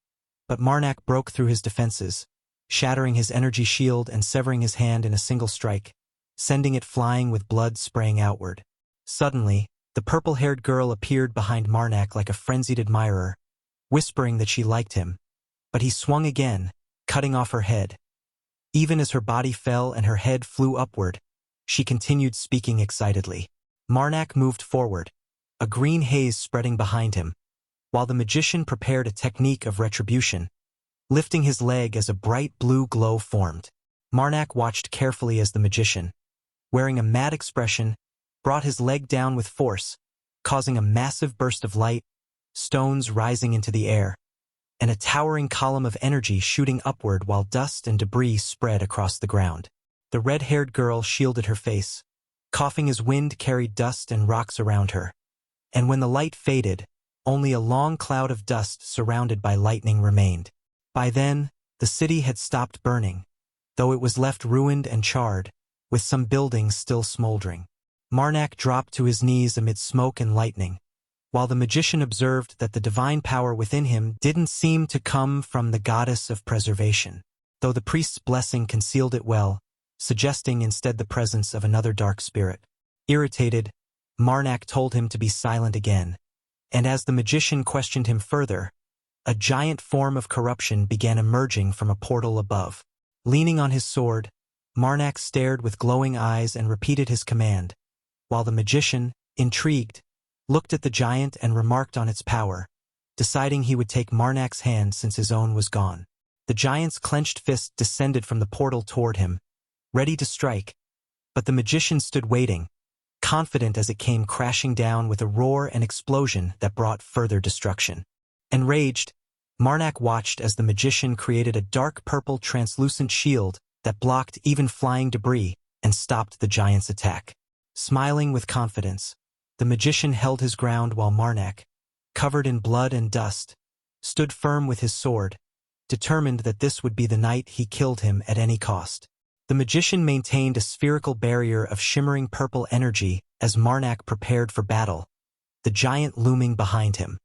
but Marnak broke through his defenses, shattering his energy shield and severing his hand in a single strike, sending it flying with blood spraying outward. Suddenly, the purple-haired girl appeared behind Marnak like a frenzied admirer, whispering that she liked him, but he swung again, cutting off her head. Even as her body fell and her head flew upward, she continued speaking excitedly. Marnak moved forward, a green haze spreading behind him, while the magician prepared a technique of retribution, lifting his leg as a bright blue glow formed. Marnak watched carefully as the magician, wearing a mad expression, brought his leg down with force, causing a massive burst of light, stones rising into the air, and a towering column of energy shooting upward while dust and debris spread across the ground. The red-haired girl shielded her face, coughing as wind carried dust and rocks around her. And when the light faded, only a long cloud of dust surrounded by lightning remained. By then, the city had stopped burning, though it was left ruined and charred, with some buildings still smoldering. Marnak dropped to his knees amid smoke and lightning, while the magician observed that the divine power within him didn't seem to come from the goddess of preservation, though the priest's blessing concealed it well, suggesting instead the presence of another dark spirit. Irritated, Marnak told him to be silent again, and as the magician questioned him further, a giant form of corruption began emerging from a portal above. Leaning on his sword, Marnak stared with glowing eyes and repeated his command, while the magician, intrigued, looked at the giant and remarked on its power, deciding he would take Marnak's hand since his own was gone. The giant's clenched fist descended from the portal toward him, ready to strike, but the magician stood waiting, confident as it came crashing down with a roar and explosion that brought further destruction. Enraged, Marnak watched as the magician created a dark purple translucent shield that blocked even flying debris and stopped the giant's attack. Smiling with confidence, the magician held his ground while Marnak, covered in blood and dust, stood firm with his sword, determined that this would be the night he killed him at any cost. The magician maintained a spherical barrier of shimmering purple energy as Marnak prepared for battle, the giant looming behind him.